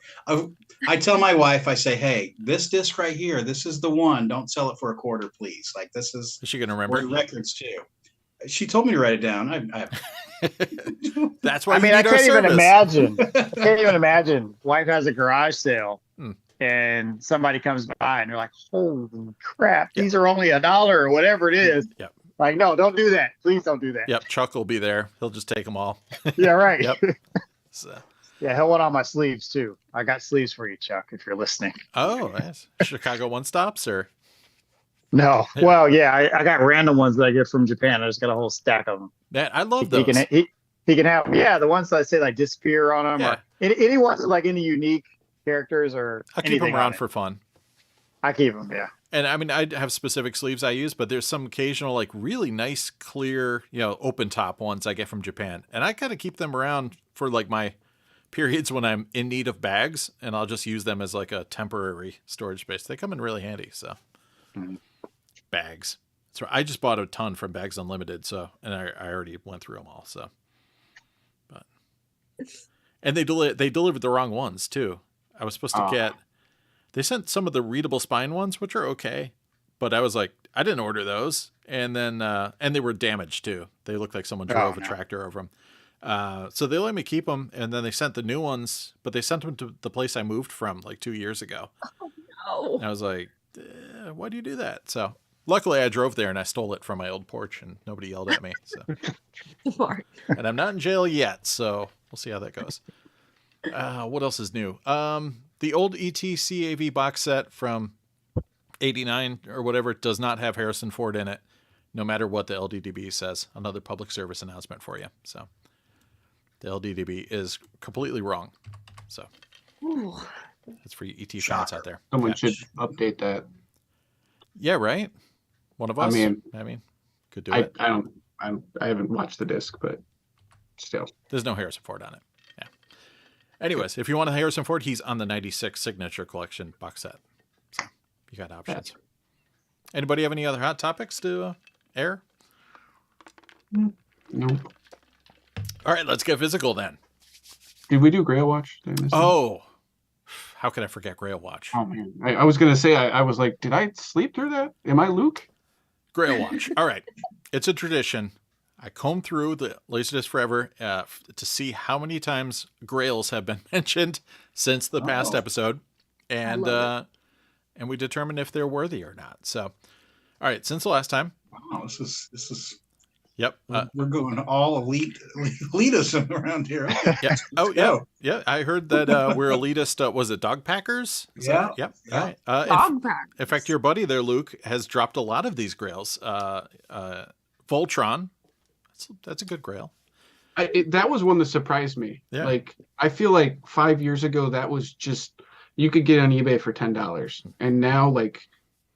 I tell my wife, I say, hey, this disc right here, this is the one. Don't sell it for $0.25, please. Like, this is she gonna remember the records too. She told me to write it down. That's why I can't even imagine. Wife has a garage sale and somebody comes by and they're like, holy crap, these are only $1 or whatever it is. Yep. Like, no, don't do that. Please don't do that. Yep. Chuck will be there. He'll just take them all. Yeah, right. Yep. So. Yeah, he'll want on my sleeves too. I got sleeves for you, Chuck, if you're listening. Oh, nice. Chicago one stops or? No. Yeah. Well, yeah, I got random ones that I get from Japan. I just got a whole stack of them. I love those. He can have, the ones that say like disappear on them, or any ones like any unique characters or I'll keep them around for fun. I keep them, yeah. And I mean, I have specific sleeves I use, but there's some occasional like really nice, clear, open top ones I get from Japan, and I kind of keep them around for like my periods when I'm in need of bags, and I'll just use them as like a temporary storage space. They come in really handy. So bags. So I just bought a ton from Bags Unlimited. So, and I already went through them all. So, and they delivered the wrong ones too. I was supposed to they sent some of the readable spine ones, which are okay, but I was like, I didn't order those. And then, and they were damaged too. They looked like someone drove a tractor over them. So they let me keep them, and then they sent the new ones, but they sent them to the place I moved from like 2 years ago. Oh, no. And I was like, why do you do that? So luckily I drove there and I stole it from my old porch and nobody yelled at me. So, and I'm not in jail yet. So we'll see how that goes. What else is new? The old ET CAV box set from 89 or whatever does not have Harrison Ford in it, no matter what the LDDB says. Another public service announcement for you. So the LDDB is completely wrong. So that's for you ET fans out there. Someone should update that. Yeah, right. One of us. I mean, could do it. I haven't watched the disc, but still, there's no Harrison Ford on it. Yeah. Anyways, if you want a Harrison Ford, he's on the 96 Signature Collection box set. So you got options. Anybody have any other hot topics to air? No. All right, let's get physical then. Did we do Grail Watch? Oh, how could I forget Grail Watch? Oh man, I was gonna say I was like, did I sleep through that? Am I Luke? Grail Watch. All right, it's a tradition. I comb through the LaserDisc Forever to see how many times Grails have been mentioned since the past episode, and we determine if they're worthy or not. So, all right, since the last time. Wow, this is. Yep. We're going all elitism around here. Yeah. Oh, yeah. Yeah. I heard that we're elitist. Was it dog packers? Yeah. Yep. Yeah. All right. Dog packers. In fact, your buddy there, Luke, has dropped a lot of these grails. Voltron. That's a good grail. That was one that surprised me. Yeah. Like, I feel like 5 years ago, that was just, you could get on eBay for $10. And now, like,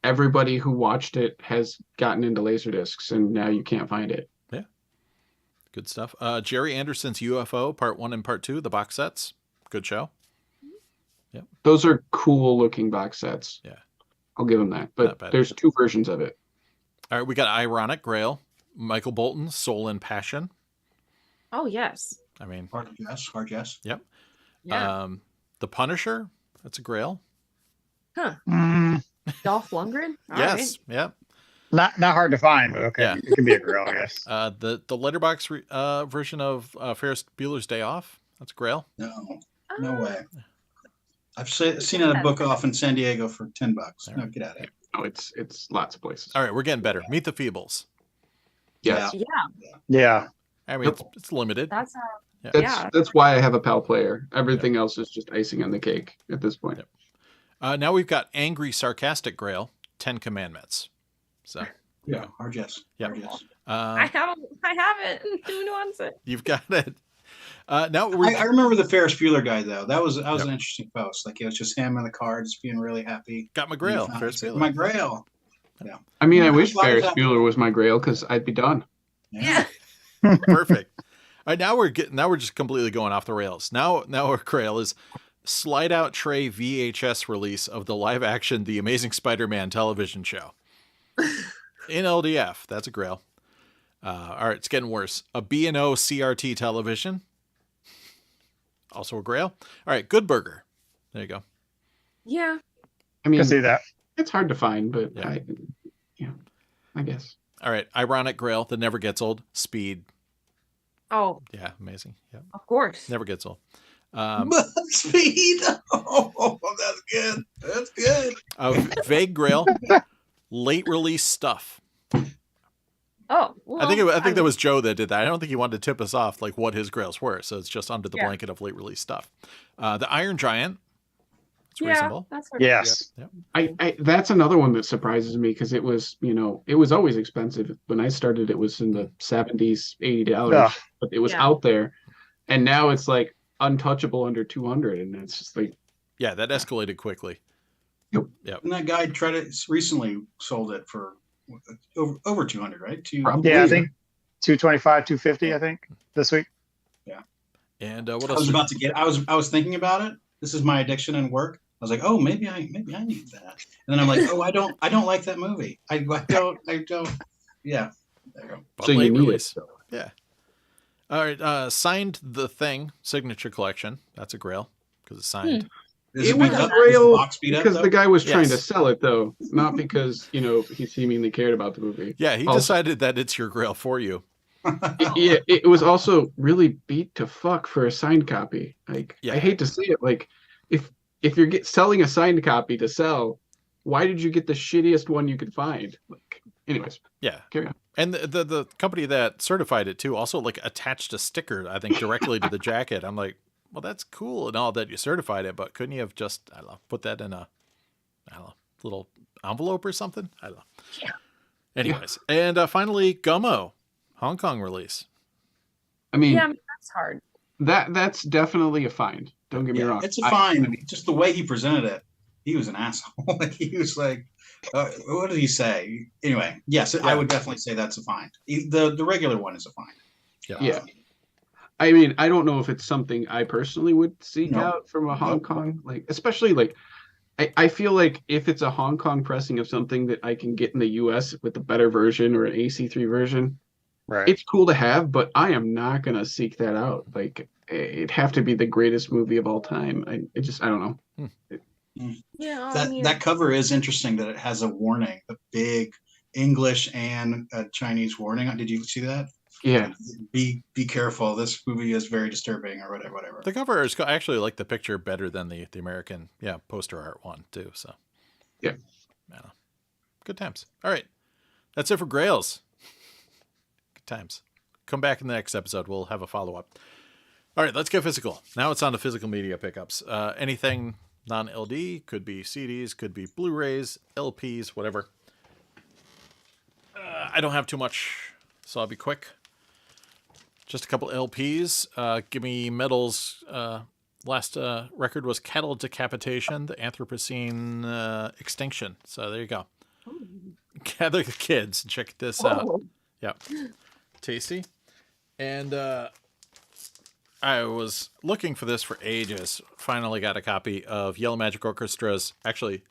everybody who watched it has gotten into LaserDiscs, and now you can't find it. Yeah. Good stuff. Jerry Anderson's UFO, Part 1 and Part 2, the box sets. Good show. Yep. Those are cool looking box sets. Yeah. I'll give them that. But there's two versions of it. All right, we got Ironic Grail, Michael Bolton, Soul and Passion. Oh, yes. I mean, Hard yes. Hard yes. yep. Yeah. The Punisher, that's a grail. Mm, Dolph Lundgren. All Yes. right. Yep. not not hard to find, but okay, Yeah. it can be a grill, I guess. The letterbox version of Ferris Bueller's Day Off, that's a grail. No way. I've seen it a book off in San Diego for $10. No, get out of here. Oh, it's lots of places. All right, we're getting better. Meet the Feebles. Yes. Yeah. Yeah. I mean, it's limited. That's That's why I have a PAL player. Everything else is just icing on the cake at this point. Yep. Now we've got Angry Sarcastic Grail, 10 Commandments. So Yeah, hard yes. Yep. Hard yes. I have it. Who wants it? You've got it. Now I remember the Ferris Bueller guy though. That was an interesting post. Like it was just him and the cards being really happy. got my grail. Ferris Bueller. My grail. Yeah. I mean, I wish Why is Ferris that- Bueller was my grail because I'd be done. Yeah. Perfect. All right, now we're just completely going off the rails. Now our grail is slide out tray VHS release of the live action The Amazing Spider-Man television show. In LDF, that's a grail. All right, it's getting worse. A B&O CRT television. Also a grail. All right, Good Burger. There you go. Yeah. I mean, Can see that. it's hard to find, but Yeah. I guess. All right, ironic grail that never gets old. Speed. Oh, Yeah, amazing. Yeah, of course. never gets old. Speed. Oh, that's good. That's good. Vague grail. Late release stuff. Oh, well, I think that was Joe that did that. I don't think he wanted to tip us off like what his grails were. So it's just under the blanket of late release stuff. The Iron Giant. It's reasonable. That's Yes. I that's another one that surprises me because it was always expensive. When I started, it was in the 70s, $80, Yeah. but it was Yeah. out there, and now it's like untouchable under 200, and it's just like Yeah, that escalated quickly. And that guy recently sold it for over 200, right? Probably. Yeah, I think 225, 250, I think, this week. And what I else? was about to get. I was thinking about it. This is my addiction and work. I was like, oh, maybe I need that. And then I'm like, oh, I don't like that movie. I don't. Yeah. There you go. But so you late need release. it. Yeah. All right. Signed The Thing signature collection. That's a grail because it's signed. It was a grail because the guy was trying to Yes. sell it, though, not because he seemingly cared about the movie. Yeah, he Also- decided that it's your grail for you. It was also really beat to fuck for a signed copy. Like, Yeah. I hate to say it, like if you're selling a signed copy to sell, why did you get the shittiest one you could find? Like, anyways, Yeah. carry on. And the company that certified it too also like attached a sticker, I think, directly to the jacket. I'm like, well, that's cool and all that you certified it, but couldn't you have just, I don't know, put that in a, I don't know, little envelope or something? I don't know. Yeah. Anyways, and finally, Gummo, Hong Kong release. I mean, Yeah, that's hard. that's definitely a find. Don't get me wrong. It's a fine. Just the way he presented it, he was an asshole. Like he was like, what did he say? Anyway, yes, I would definitely say that's a find. The regular one is a find. Yeah. I mean, I don't know if it's something I personally would seek No. out from a Hong Kong, like, especially like, I feel like if it's a Hong Kong pressing of something that I can get in the US with a better version or an AC3 version, Right. it's cool to have, but I am not going to seek that out. Like, it'd have to be the greatest movie of all time. I don't know. Yeah, That cover is interesting that it has a warning, a big English and a Chinese warning. Did you see that? Yeah. Be careful. This movie is very disturbing or whatever. The cover is actually like the picture better than the American, poster art one too. So, Yeah. I don't know. Good times. All right. That's it for Grails. Good times. Come back in the next episode. We'll have a follow-up. All right, let's get physical. Now it's on to physical media pickups. Anything non-LD, could be CDs, could be Blu-rays, LPs, whatever. I don't have too much, so I'll be quick. Just a couple LPs. Give me Metal's last record was Cattle Decapitation, the Anthropocene Extinction. So there you go. Gather the kids and check this out. Yep. Tasty. And I was looking for this for ages. Finally got a copy of Yellow Magic Orchestra's. Actually,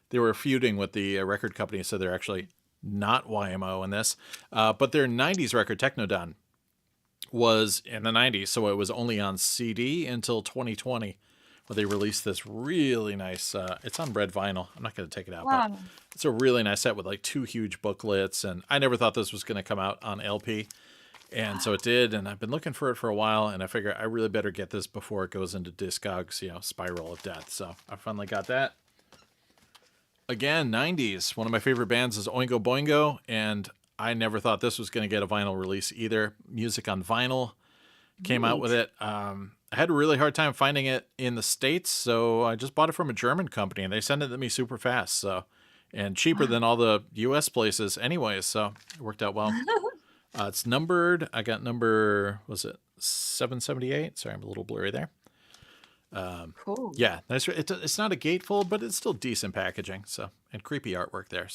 they were feuding with the record company, so they're actually not YMO in this. But their 90s record, Technodon, was in the 90s, so it was only on CD until 2020, where they released this really nice, it's on red vinyl. I'm not going to take it out, but Wow. it's a really nice set with like 2 huge booklets, and I never thought this was going to come out on LP, and so it did, and I've been looking for it for a while, and I figure I really better get this before it goes into Discogs, spiral of death, so I finally got that. Again, 90s, one of my favorite bands is Oingo Boingo, and I never thought this was going to get a vinyl release either. Music on Vinyl came out with it. I had a really hard time finding it in the States, so I just bought it from a German company, and they sent it to me super fast, and cheaper than all the U.S. places anyways, so it worked out well. It's numbered. I got number, was it 778? Sorry, I'm a little blurry there. Cool. Yeah, nice. It's not a gatefold, but it's still decent packaging, and creepy artwork there,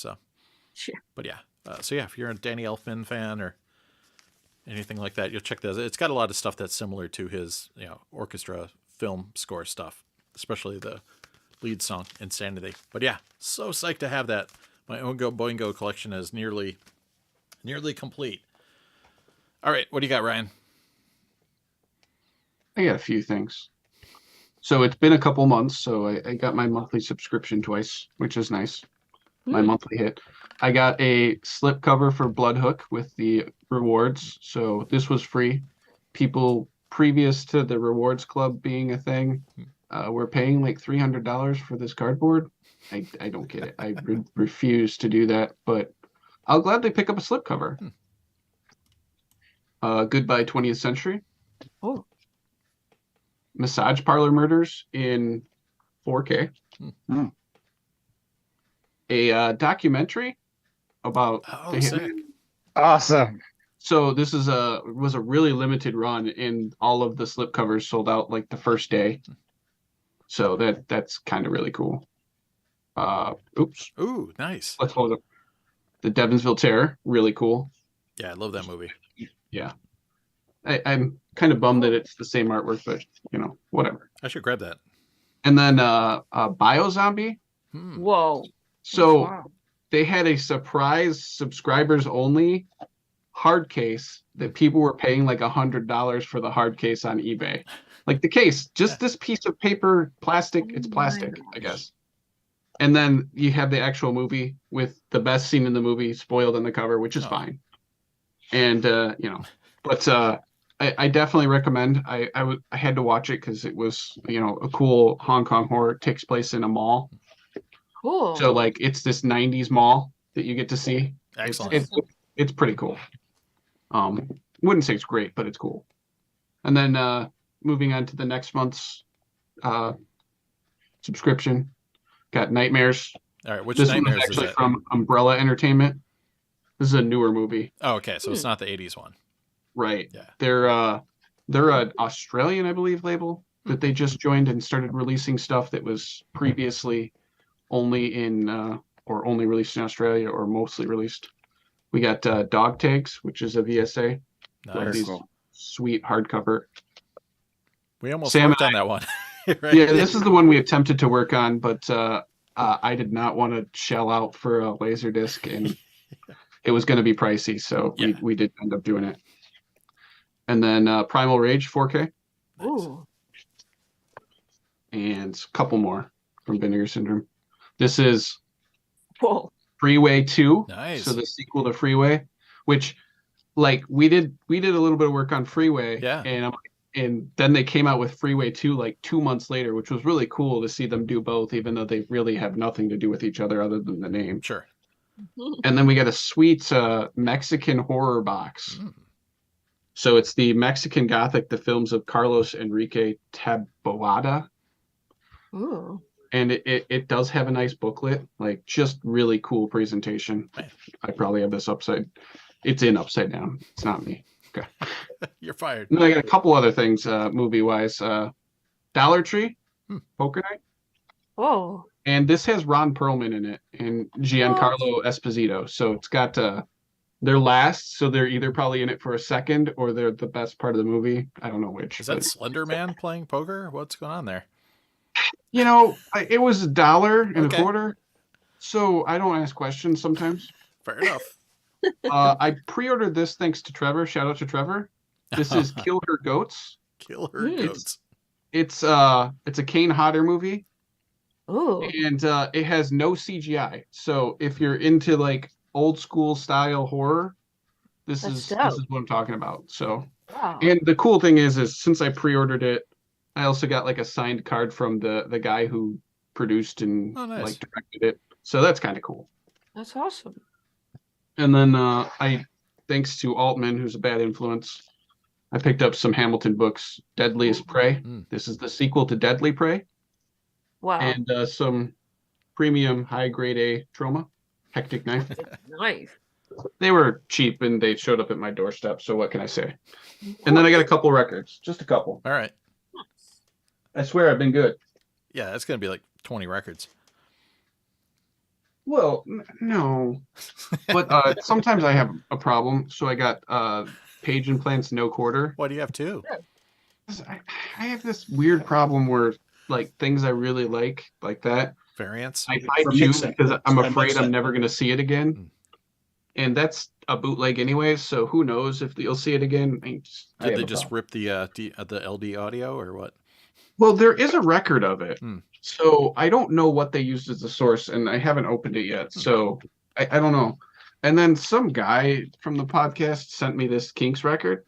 Sure. But yeah. So yeah, if you're a Danny Elfman fan or anything like that, you'll check this. It's got a lot of stuff that's similar to his, orchestra film score stuff, especially the lead song Insanity. But yeah, so psyched to have that. My Oingo Boingo collection is nearly complete. All right, what do you got, Ryan? I got a few things. So it's been a couple months, so I got my monthly subscription twice, which is nice. My monthly hit. I got a slipcover for Bloodhook with the rewards. So this was free. People previous to the rewards club being a thing were paying like $300 for this cardboard. I don't get it. I refuse to do that, but I'll gladly pick up a slipcover. Goodbye 20th Century. Oh. Massage Parlor Murders in 4K. A documentary about the sick. Hitman. Awesome. So this was a really limited run, and all of the slipcovers sold out like the first day. So that's kind of really cool. Oops. Ooh, nice. Let's hold up. The Devonsville Terror, really cool. Yeah, I love that movie. Yeah. I'm kind of bummed that it's the same artwork, but whatever. I should grab that. And then Biozombie. Whoa. So Wow. they had a surprise subscribers only hard case that people were paying like $100 for the hard case on eBay. Like the case, just this piece of paper, plastic. It's plastic, I guess. And then you have the actual movie with the best scene in the movie spoiled on the cover, which is fine. And but I definitely recommend. I had to watch it because it was a cool Hong Kong horror. It takes place in a mall. Cool. So like it's this 90s mall that you get to see. Excellent. It's pretty cool. Wouldn't say it's great, but it's cool. And then moving on to the next month's subscription, got Nightmares. All right, which This one Nightmares is is actually it? from Umbrella Entertainment. This is a newer movie. Oh, okay, so it's not the 80s one. Right. Yeah. They're an Australian, I believe, label that they just joined and started releasing stuff that was previously only in or only released in Australia or mostly released. We got Dog Tags, which is a VSA. Nice. These sweet hardcover. We almost Sam worked and on that one. Right? Yeah, this is the one we attempted to work on, but I did not want to shell out for a LaserDisc, and it was going to be pricey, so Yeah. we did end up doing it. And then Primal Rage 4K, Ooh. and a couple more from Vinegar Syndrome. This is Whoa. Freeway 2, Nice. so the sequel to Freeway, which like we did a little bit of work on Freeway, Yeah. and then they came out with Freeway 2 like 2 months later, which was really cool to see them do both, even though they really have nothing to do with each other other than the name. Sure. And then we got a sweet Mexican horror box. So it's the Mexican Gothic, the films of Carlos Enrique Taboada. Ooh. And it does have a nice booklet, like just really cool presentation. Right. I probably have this upside down. It's not me. Okay. You're fired. And then I got a couple other things movie-wise. Dollar Tree, Poker Night. Whoa. And this has Ron Perlman in it and Giancarlo Esposito. So it's got they're last, so they're either probably in it for a second or they're the best part of the movie. I don't know which. Is that but, Slender Man playing poker? What's going on there? It was $1 and Okay. a quarter. So I don't ask questions sometimes. Fair enough. I pre-ordered this thanks to Trevor. Shout out to Trevor. This is Kill Her Goats. Kill Her Goats. It's a Kane Hodder movie. Ooh. And it has no CGI. So if you're into like old school style horror, this is what I'm talking about. So and the cool thing is since I pre-ordered it, I also got like a signed card from the guy who produced and like directed it. So that's kind of cool. That's awesome. And then thanks to Altman, who's a bad influence, I picked up some Hamilton books, Deadliest Prey. This is the sequel to Deadly Prey. Wow. And some premium high-grade A trauma, Hectic Knife. Knife. They were cheap, and they showed up at my doorstep, so what can I say? And then I got a couple records. Just a couple. All right. I swear I've been good. Yeah, that's going to be like 20 records. Well, no. But sometimes I have a problem, so I got Page Implants No Quarter. Why do you have two? I have this weird problem where like things I really like that. Variants? I buy two because I'm afraid I'm never going to see it again. And that's a bootleg anyways, so who knows if you'll see it again. Did they just rip the LD audio or what? Well, there is a record of it. So I don't know what they used as a source, and I haven't opened it yet. So I don't know. And then some guy from the podcast sent me this Kinks record.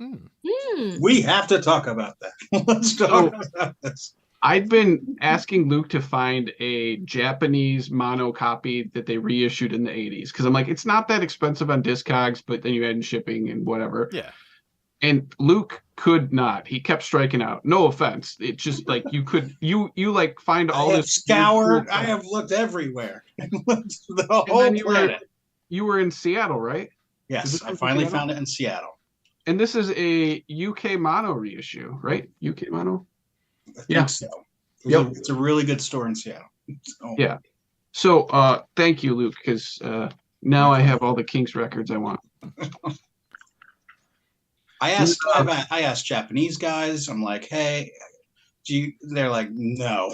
We have to talk about that. Let's talk about this. I'd been asking Luke to find a Japanese mono copy that they reissued in the 80s because I'm like, it's not that expensive on Discogs, but then you add in shipping and whatever. Yeah. And Luke could not. He kept striking out. No offense. It's just like you like find all this. Scoured. I have looked everywhere. The whole planet. You were in Seattle, right? Yes, I finally found it in Seattle. And this is a UK mono reissue, right? UK mono. I think so. It's a really good store in Seattle. So. Yeah. So thank you, Luke, because now I have all the Kinks records I want. I asked Japanese guys. I'm like, hey, they're like, no.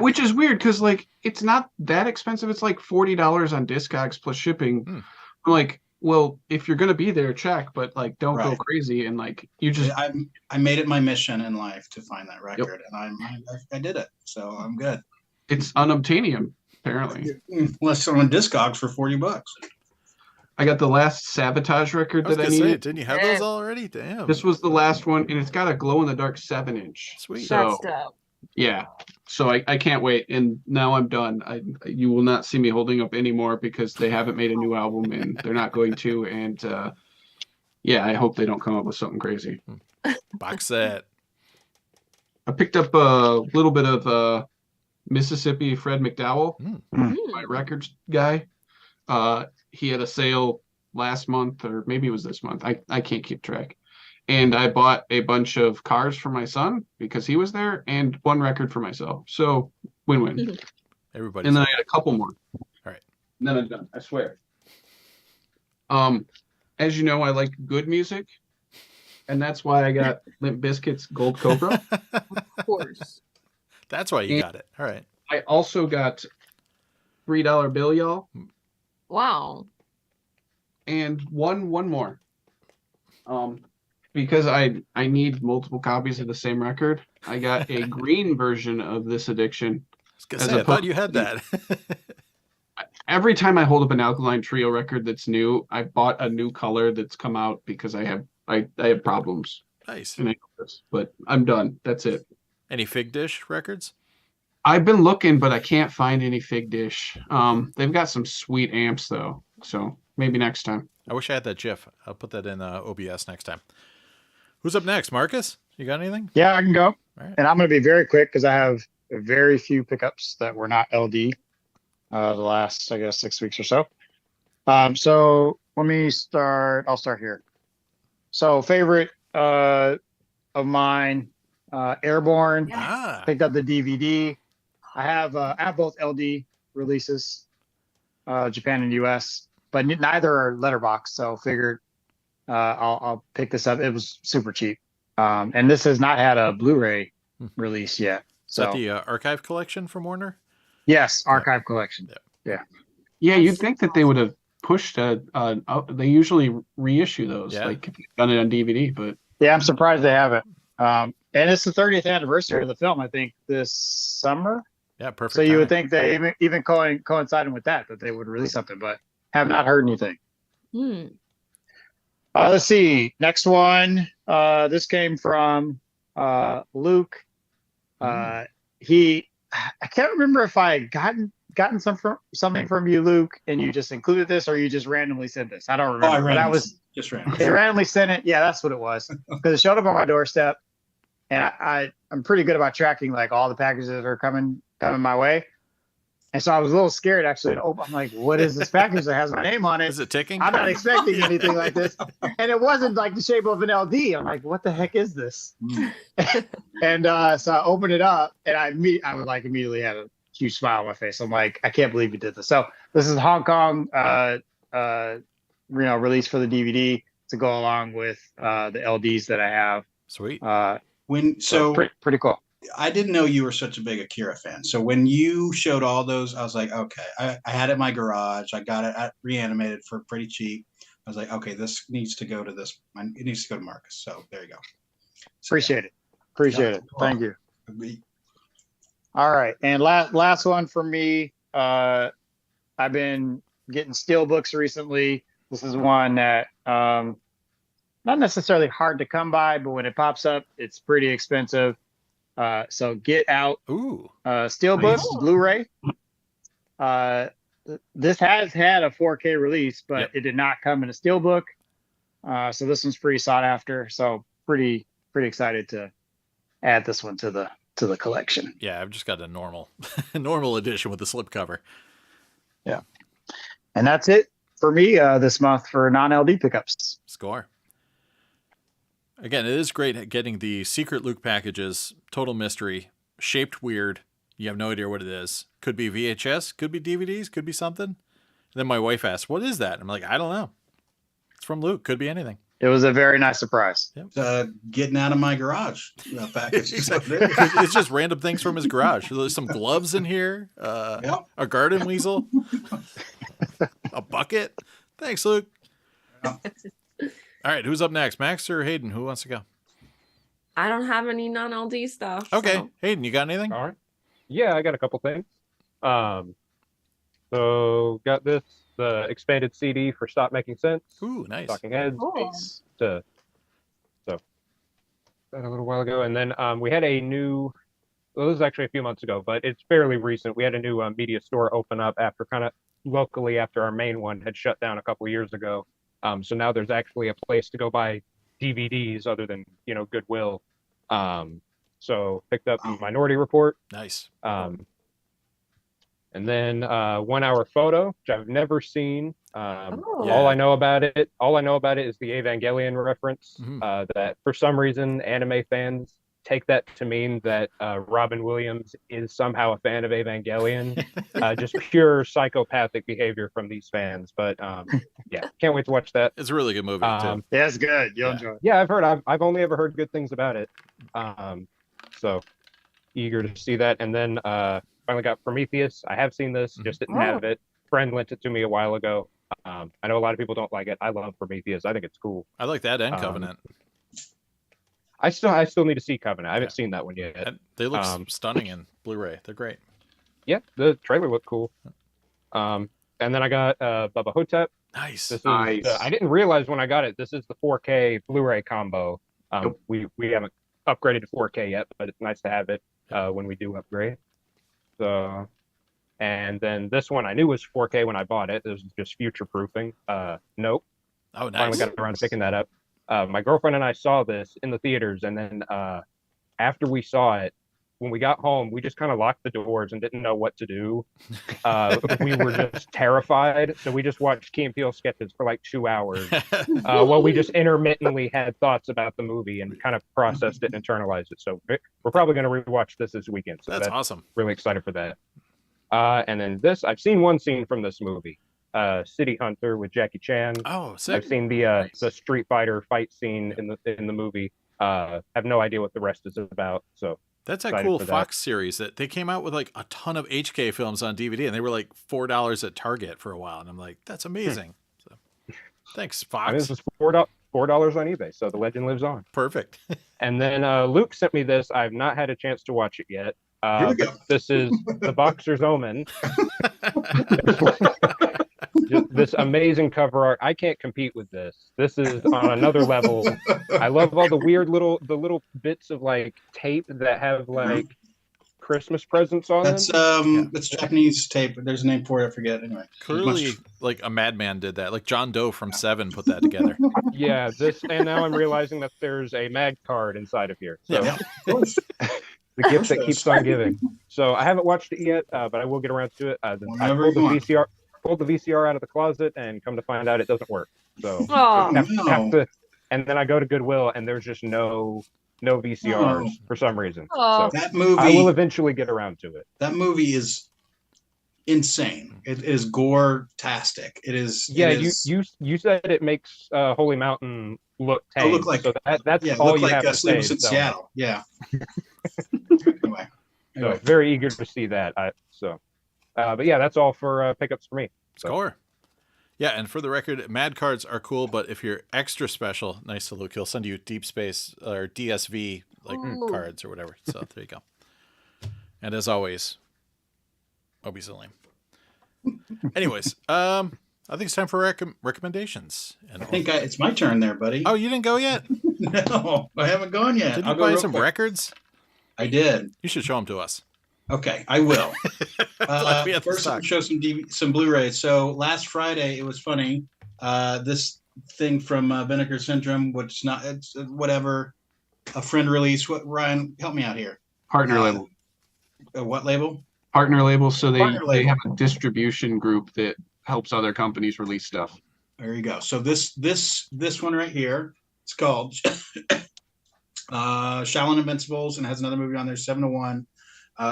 Which is weird because like it's not that expensive. It's like $40 on Discogs plus shipping. I'm like, well, if you're gonna be there, check, but like don't go crazy and like you just. I made it my mission in life to find that record, and I did it, so I'm good. It's unobtainium, apparently. Unless on Discogs for $40. I got the last Sabotage record that I needed. Didn't you have those already? Damn. This was the last one, and it's got a glow-in-the-dark 7-inch. Sweet. So, that's dope. Yeah. So I can't wait, and now I'm done. You will not see me holding up anymore because they haven't made a new album, and they're not going to. And I hope they don't come up with something crazy. Box set. I picked up a little bit of Mississippi Fred McDowell, my records guy. He had a sale last month, or maybe it was this month. I can't keep track. And I bought a bunch of cars for my son because he was there, and one record for myself. So win-win. Everybody. And then I got a couple more. All right. And then I'm done. I swear. As you know, I like good music, and that's why I got Limp Bizkit's Gold Cobra. Of course. That's why you got it. All right. I also got $3 Bill, y'all. Wow. And one more. Because I need multiple copies of the same record, I got a green version of This Addiction. I thought you had that. Every time I hold up an Alkaline Trio record that's new, I bought a new color that's come out because I have problems. Nice. But I'm done. That's it. Any Fig Dish records? I've been looking, but I can't find any Fig Dish. They've got some sweet amps though, so maybe next time. I wish I had that GIF. I'll put that in OBS next time. Who's up next? Marcus? You got anything? Yeah, I can go. All right. And I'm going to be very quick because I have very few pickups that were not LD the last, 6 weeks or so. So let me start. I'll start here. So favorite of mine, Airborne. Picked up the DVD. I have both LD releases, Japan and US, but neither are letterbox. So figured I'll pick this up. It was super cheap, and this has not had a Blu-ray release yet. So is that the archive collection from Warner? Yes, archive collection. Yeah, you'd think that they would have pushed they usually reissue those, Yeah. like if you've done it on DVD, but Yeah, I'm surprised they haven't. And it's the 30th anniversary of the film, I think, this summer. Yeah, perfect. So you would timing. think that even coinciding with that they would release something, but have not heard anything. Let's see. Next one. This came from Luke. I can't remember if I had gotten something from you, Luke, and you just included this, or you just randomly sent this. I don't remember. But I was just randomly. they randomly sent it. Yeah, that's what it was. Because it showed up on my doorstep, and I'm pretty good about tracking like all the packages that are coming my way. And so I was a little scared actually. I'm like, what is this package that has my name on it? Is it ticking? I'm not expecting anything like this. And it wasn't like the shape of an LD. I'm like, what the heck is this? And so I opened it up, and I immediately had a huge smile on my face. I'm like, I can't believe you did this. So this is Hong Kong release for the DVD to go along with the LDs that I have. Sweet. Pretty cool. I didn't know you were such a big Akira fan. So when you showed all those, I was like, okay, I had it in my garage. I got it reanimated for pretty cheap. I was like, okay, this needs to go to this. It needs to go to Marcus. So there you go. So, Appreciate it. Thank you. Agree. All right. And last one for me. I've been getting steel books recently. This is one that not necessarily hard to come by, but when it pops up, it's pretty expensive. So Get Out. Ooh. Steelbook, Nice. Blu-ray. This has had a 4K release, but Yep. it did not come in a steelbook. So this one's pretty sought after. So pretty excited to add this one to the collection. Yeah, I've just got a normal edition with the slipcover. Yeah. And that's it for me this month for non-LD pickups. Score. Again, it is great getting the secret Luke packages, total mystery, shaped weird. You have no idea what it is. Could be VHS, could be DVDs, could be something. And then my wife asks, what is that? I'm like, I don't know. It's from Luke. Could be anything. It was a very nice surprise. Yep. Getting out of my garage package. It's just random things from his garage. There's some gloves in here, a garden weasel, a bucket. Thanks, Luke. All right, who's up next, Max or Hayden? Who wants to go? I don't have any non-LD stuff. Okay, so- Hayden, you got anything? All right. Yeah, I got a couple things. So got the expanded CD for Stop Making Sense. Ooh, nice. Talking Heads. Cool. So that a little while ago, and then we had a new. Well, this is actually a few months ago, but it's fairly recent. We had a new media store open up after locally after our main one had shut down a couple of years ago. So now there's actually a place to go buy DVDs other than Goodwill. So picked up Minority Report. Nice. And then 1 Hour Photo, which I've never seen. Oh. All I know about it is the Evangelion reference. Mhm. That for some reason anime fans take that to mean that Robin Williams is somehow a fan of Evangelion. Just pure psychopathic behavior from these fans. But yeah, can't wait to watch that. It's a really good movie, too. Yeah, it's good. You'll enjoy it. Yeah, I've heard. I've only ever heard good things about it. So eager to see that. And then finally got Prometheus. I have seen this, just didn't have it. Friend lent it to me a while ago. I know a lot of people don't like it. I love Prometheus. I think it's cool. I like that and Covenant. I still need to see Covenant. I haven't seen that one yet. And they look stunning in Blu-ray. They're great. Yeah, the trailer looked cool. And then I got Bubba Hotep. Nice. This is, Nice. I didn't realize when I got it, this is the 4K Blu-ray combo. We haven't upgraded to 4K yet, but it's nice to have it when we do upgrade. So, and then this one I knew was 4K when I bought it. This was just future-proofing. Nope. Oh, nice. Finally got around to picking that up. My girlfriend and I saw this in the theaters, and then after we saw it, when we got home, we just kind of locked the doors and didn't know what to do. We were just terrified, so we just watched Key and Peele sketches for like 2 hours while we just intermittently had thoughts about the movie and kind of processed it and internalized it. So we're probably going to rewatch this weekend. So That's awesome. Really excited for that. And then I've seen one scene from this movie, City Hunter with Jackie Chan. Oh, sick. I've seen the Street Fighter fight scene in the movie. Have no idea what the rest is about. So That's that Excited cool for that. Fox series that they came out with like a ton of HK films on DVD, and they were like $4 at Target for a while. And I'm like, that's amazing. So, thanks, I mean, Fox. this is $4 on eBay, so the legend lives on. Perfect. And then Luke sent me this. I've not had a chance to watch it yet. Here we But go. this is The Boxer's Omen. This amazing cover art. I can't compete with this. This is on another level. I love all the weird little bits of like tape that have like Christmas presents on That's them. it's Japanese tape. There's a name for it. I forget. Anyway, Clearly, like a madman did that. Like John Doe from Seven put that together. Yeah, this, and now I'm realizing that there's a mag card inside of here. So yeah, of course. the gift that keeps on giving. So I haven't watched it yet, but I will get around to it. I Whenever pulled the you want. VCR out of the closet, and come to find out it doesn't work. So Oh, have to, and then I go to Goodwill, and there's just no VCRs for some reason. Oh. So That I will movie. eventually get around to it. That movie is insane. It is gore-tastic. It is. Yeah, it is, you said it makes Holy Mountain look tame. look like- so that's yeah, all look you like have to say. Sleepless in so- Seattle. Yeah. Anyway. So very eager to see that. But yeah, that's all for pickups for me. So, Score. Yeah, and for the record, Mad cards are cool, but if you're extra special, nice to Luke, he'll send you Deep Space or DSV like Ooh. cards or whatever. So there you go. And as always, Obi Salim. Anyways, I think it's time for recommendations. And I think it's my turn there, buddy. oh, you didn't go yet? No, I haven't gone yet. Did I'll you go buy real some quick. records? I did. You should show them to us. Okay, I will. Glad we have the First, I'll stock. show some Blu-rays. So last Friday, it was funny. This thing from Vinegar Syndrome, which it's whatever, a friend release. What, Ryan, help me out here. Partner label. What label? Partner label. So Partner they label. have a distribution group that helps other companies release stuff. There you go. So this one right here, it's called Shaolin Invincibles, and it has another movie on there, 7-1.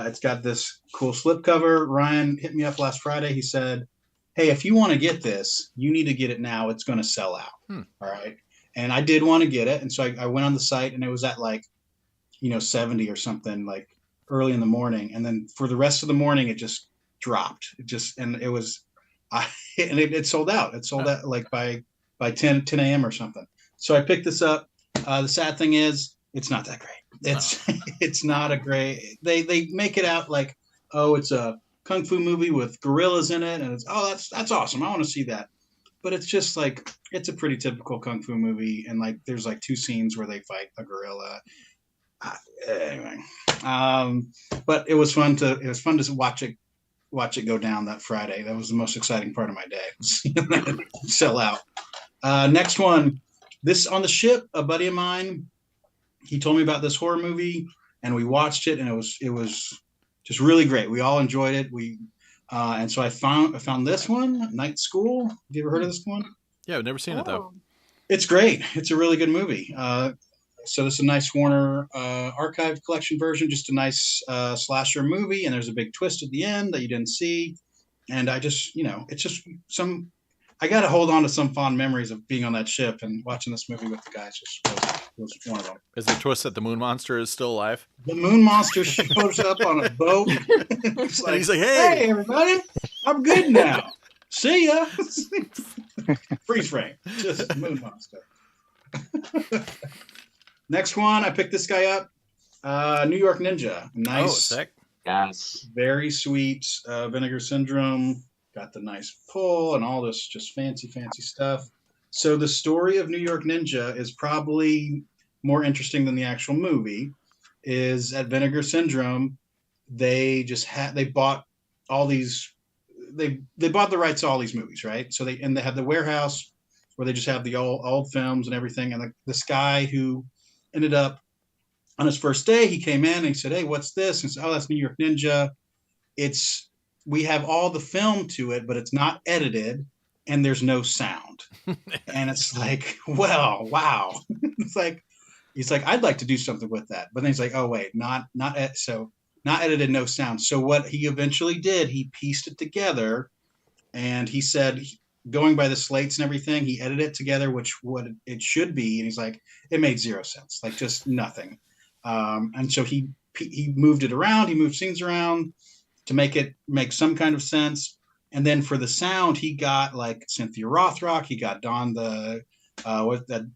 It's got this cool slipcover. Ryan hit me up last Friday. He said, hey, if you want to get this, you need to get it now. It's going to sell out. All right. And I did want to get it. And so I went on the site, and it was at like, 70 or something, like early in the morning. And then for the rest of the morning, it just dropped. And it was, and it sold out. It sold out like by 10 a.m. or something. So I picked this up. The sad thing is, it's not that great. It's not a great. They make it out like, oh, it's a kung fu movie with gorillas in it, and it's that's awesome. I want to see that. But it's just like it's a pretty typical kung fu movie, and like there's like 2 scenes where they fight a gorilla. Anyway, but it was fun to watch it go down that Friday. That was the most exciting part of my day. Sell out. Next one, this on the ship. A buddy of mine, he told me about this horror movie, and we watched it, and it was just really great. We all enjoyed it. And so I found this one, Night School. Have you ever heard of this one? Yeah, I've never seen it though. Oh. It's great. It's a really good movie. So this is a nice Warner archive collection version, just a nice slasher movie, and there's a big twist at the end that you didn't see. And I just, it's just I got to hold on to some fond memories of being on that ship, and watching this movie with the guys was one of them. Is the twist that the Moon Monster is still alive? The Moon Monster shows up on a boat. It's And he's like, hey. hey, everybody, I'm good now. See ya. Freeze frame. Just Moon Monster. Next one, I picked this guy up. New York Ninja. Nice. Oh, sick. Yes. Very sweet. Vinegar Syndrome. Got the nice pull and all this just fancy stuff. So the story of New York Ninja is probably more interesting than the actual movie. Is at Vinegar Syndrome, they bought all these. They bought the rights to all these movies, right? So they have the warehouse where they just have the old films and everything. And this guy who ended up on his first day, he came in and he said, "Hey, what's this?" And said, "Oh, that's New York Ninja. We have all the film to it, but it's not edited, and there's no sound." And it's like, well, wow. It's like, he's like, I'd like to do something with that. But then he's like, oh wait, not edited, no sound. So what he eventually did, he pieced it together, and he said, going by the slates and everything, he edited it together, what it should be. And he's like, it made 0 sense, like just nothing. And so he he moved it around. He moved scenes around to make it make some kind of sense. And then for the sound, he got like Cynthia Rothrock. He got Don the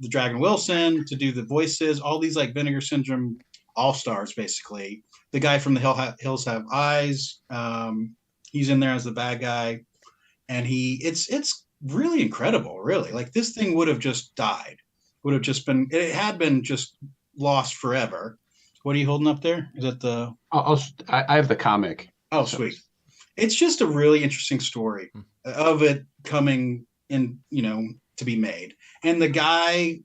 Dragon Wilson to do the voices. All these like Vinegar Syndrome all-stars, basically. The guy from the Hills Have Eyes. He's in there as the bad guy, and it's really incredible. Really, like this thing would have just died. Would have just been. It had been just lost forever. What are you holding up there? Is that the? I have the comic. Oh, sweet. It's just a really interesting story of it coming in, to be made. And the guy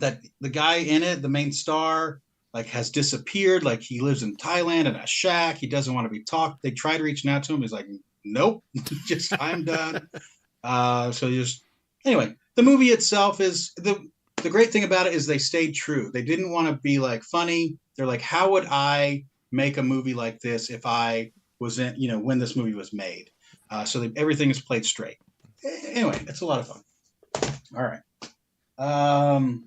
in it, the main star, like has disappeared. Like he lives in Thailand in a shack. He doesn't want to be talked. They tried reaching out to him. He's like, nope, I'm done. Anyway, the movie itself is the great thing about it is they stayed true. They didn't want to be like funny. They're like, how would I make a movie like this if I was in, when this movie was made? Everything is played straight. Anyway, it's a lot of fun. All right.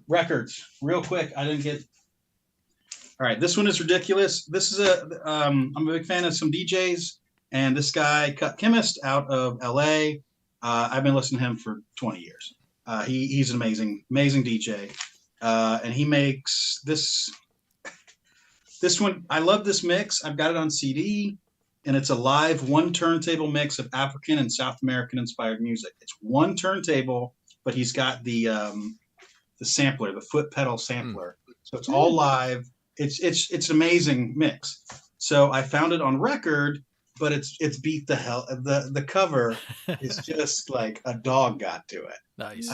Records, real quick. I didn't get. All right, this one is ridiculous. This is I'm a big fan of some DJs, and this guy, Cut Chemist, out of LA. I've been listening to him for 20 years. He's an amazing DJ, and he makes this one. I love this mix. I've got it on CD, and it's a live one turntable mix of African and South American inspired music. It's one turntable, but he's got the sampler, the foot pedal sampler. So it's all live. It's an amazing mix. So I found it on record, but it's beat the hell. The cover is just like a dog got to it. Nice.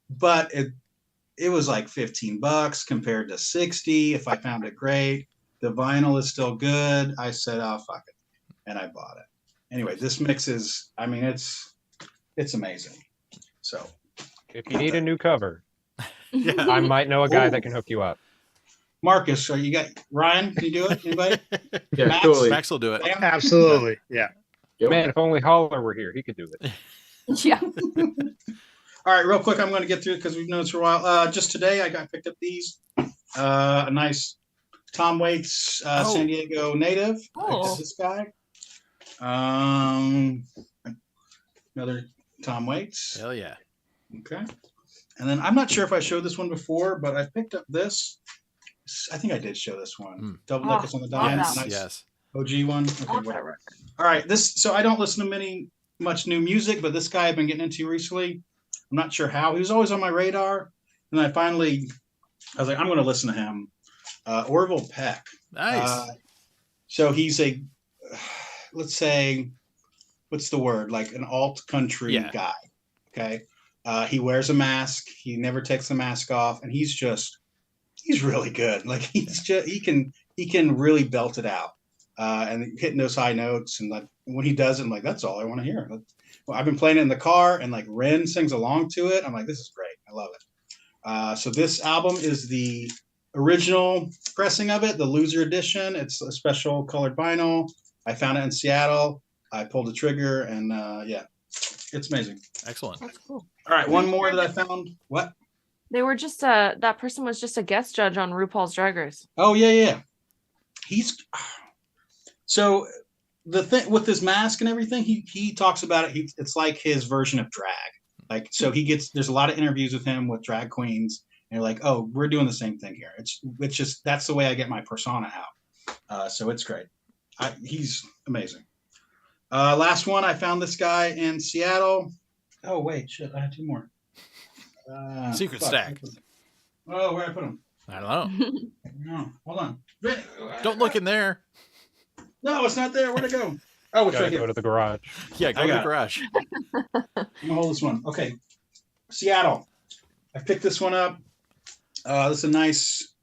But it was like $15 compared to 60 if I found it great. The vinyl is still good. I said, oh, fuck it. And I bought it. Anyway, this mix is, it's amazing. So If you need a new cover, Yeah. I might know a guy that can hook you up. Marcus, so you got Ryan, can you do it? Anybody? Yeah, Max? totally. Max will do it. Sam? Absolutely. Yeah. Yep. Man, if only Holler were here, he could do it. Yeah. All right, real quick, I'm going to get through it because we've known this for a while. Just today, I picked up these. A nice Tom Waits, San Diego native. Oh. This guy. Another Tom Waits. Hell yeah. Okay. And then I'm not sure if I showed this one before, but I picked up this. I think I did show this one. Double Deckers on the Dime. Yes. Nice Yes. OG one. Okay, whatever. All right. So I don't listen to much new music, but this guy I've been getting into recently. I'm not sure how. He was always on my radar. And I was like, I'm going to listen to him. Orville Peck. Nice. So he's let's say, what's the word? Like an alt country guy. Okay. He wears a mask. He never takes the mask off. And he's really good. Like he can really belt it out. And hitting those high notes. And like when he does it, I'm like, that's all I want to hear. Well, I've been playing it in the car and like Ren sings along to it. I'm like, this is great. I love it. So this album is the original pressing of it, the loser edition. It's a special colored vinyl. I found it in Seattle. I pulled the trigger and it's amazing. Excellent. That's cool. All right, one more that I found. What? They were just that person was just a guest judge on RuPaul's Drag Race. Oh yeah. So the thing with his mask and everything, he talks about it. It's like his version of drag. Like so there's a lot of interviews with him with drag queens, and they're like, oh, we're doing the same thing here. It's just that's the way I get my persona out. So it's great. He's amazing. Last one, I found this guy in Seattle. Oh wait, shit, I had two more. Secret stack. Oh, where I put them? I don't know. No, hold on. Don't look in there. No, it's not there. Where'd it go? Oh, it's Gotta right go here. to the garage. Yeah, go I to the got it. garage. I'm gonna hold this one. Okay, Seattle. I picked this one up. This is a nice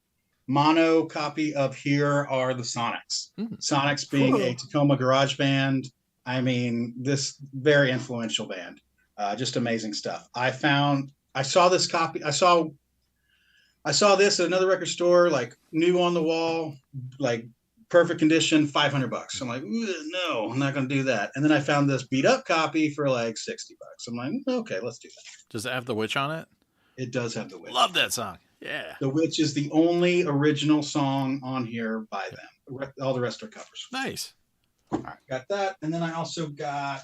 mono copy of Here Are the Sonics. Sonics being a Tacoma garage band. I mean, this very influential band. Just amazing stuff. I saw this copy. I saw this at another record store, like new on the wall, like perfect condition, $500. I'm like, no, I'm not going to do that. And then I found this beat up copy for like $60. I'm like, okay, let's do that. Does it have the witch on it? It does have the witch. Love that song. Yeah. The Witch is the only original song on here by them. All the rest are covers. Nice. All right, got that. And then I also got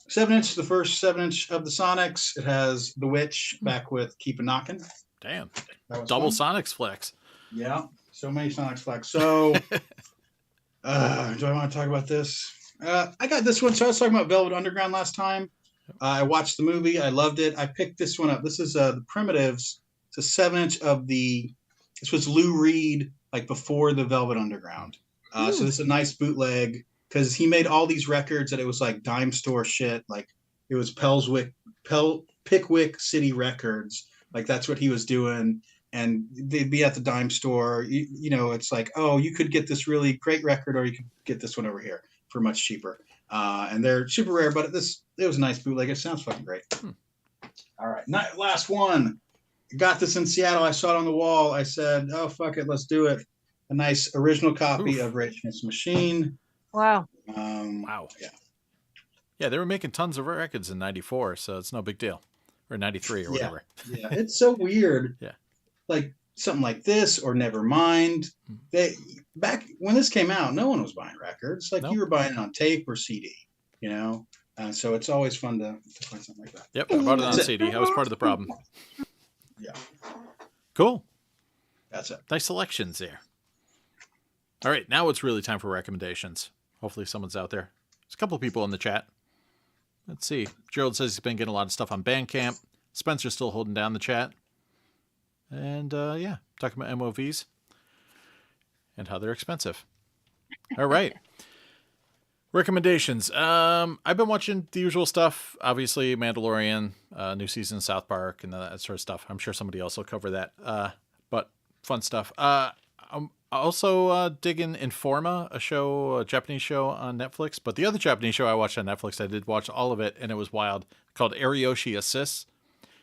7-inch, the first 7-inch of the Sonics. It has The Witch back with Keep a Knockin'. Damn. That was Double fun. Sonics flex. Yeah, so many Sonics flex. So, do I want to talk about this? I got this one. So I was talking about Velvet Underground last time. I watched the movie. I loved it. I picked this one up. This is the Primitives. It's a 7-inch of the. This was Lou Reed, like before the Velvet Underground. So this is a nice bootleg because he made all these records that it was like dime store shit. Like it was Pickwick City Records. Like that's what he was doing. And they'd be at the dime store. You know, it's like, oh, you could get this really great record, or you could get this one over here for much cheaper. And they're super rare, but it was a nice bootleg. It sounds fucking great. All right, last one. I got this in Seattle. I saw it on the wall. I said, oh, fuck it, let's do it. A nice original copy of Rage Against the Machine. Wow. Wow. Yeah. Yeah, they were making tons of records in 94, so it's no big deal. Or 93 or whatever. Yeah, it's so weird. Yeah. Like something like this or Nevermind. Back when this came out, no one was buying records. Like you were buying it on tape or CD, you know? So it's always fun to find something like that. Yep, I bought it on CD. I was part of the problem. Yeah. Cool. That's it. Nice selections there. All right, now it's really time for recommendations. Hopefully someone's out there. There's a couple of people in the chat. Let's see. Gerald says he's been getting a lot of stuff on Bandcamp. Spencer's still holding down the chat. And, yeah, talking about MOVs and how they're expensive. All right. Recommendations. I've been watching the usual stuff. Obviously, Mandalorian, new season of South Park, and that sort of stuff. I'm sure somebody else will cover that. But fun stuff. I'm also digging Informa, a Japanese show on Netflix. But the other Japanese show I watched on Netflix, I did watch all of it, and it was wild, called Ariyoshi Assists.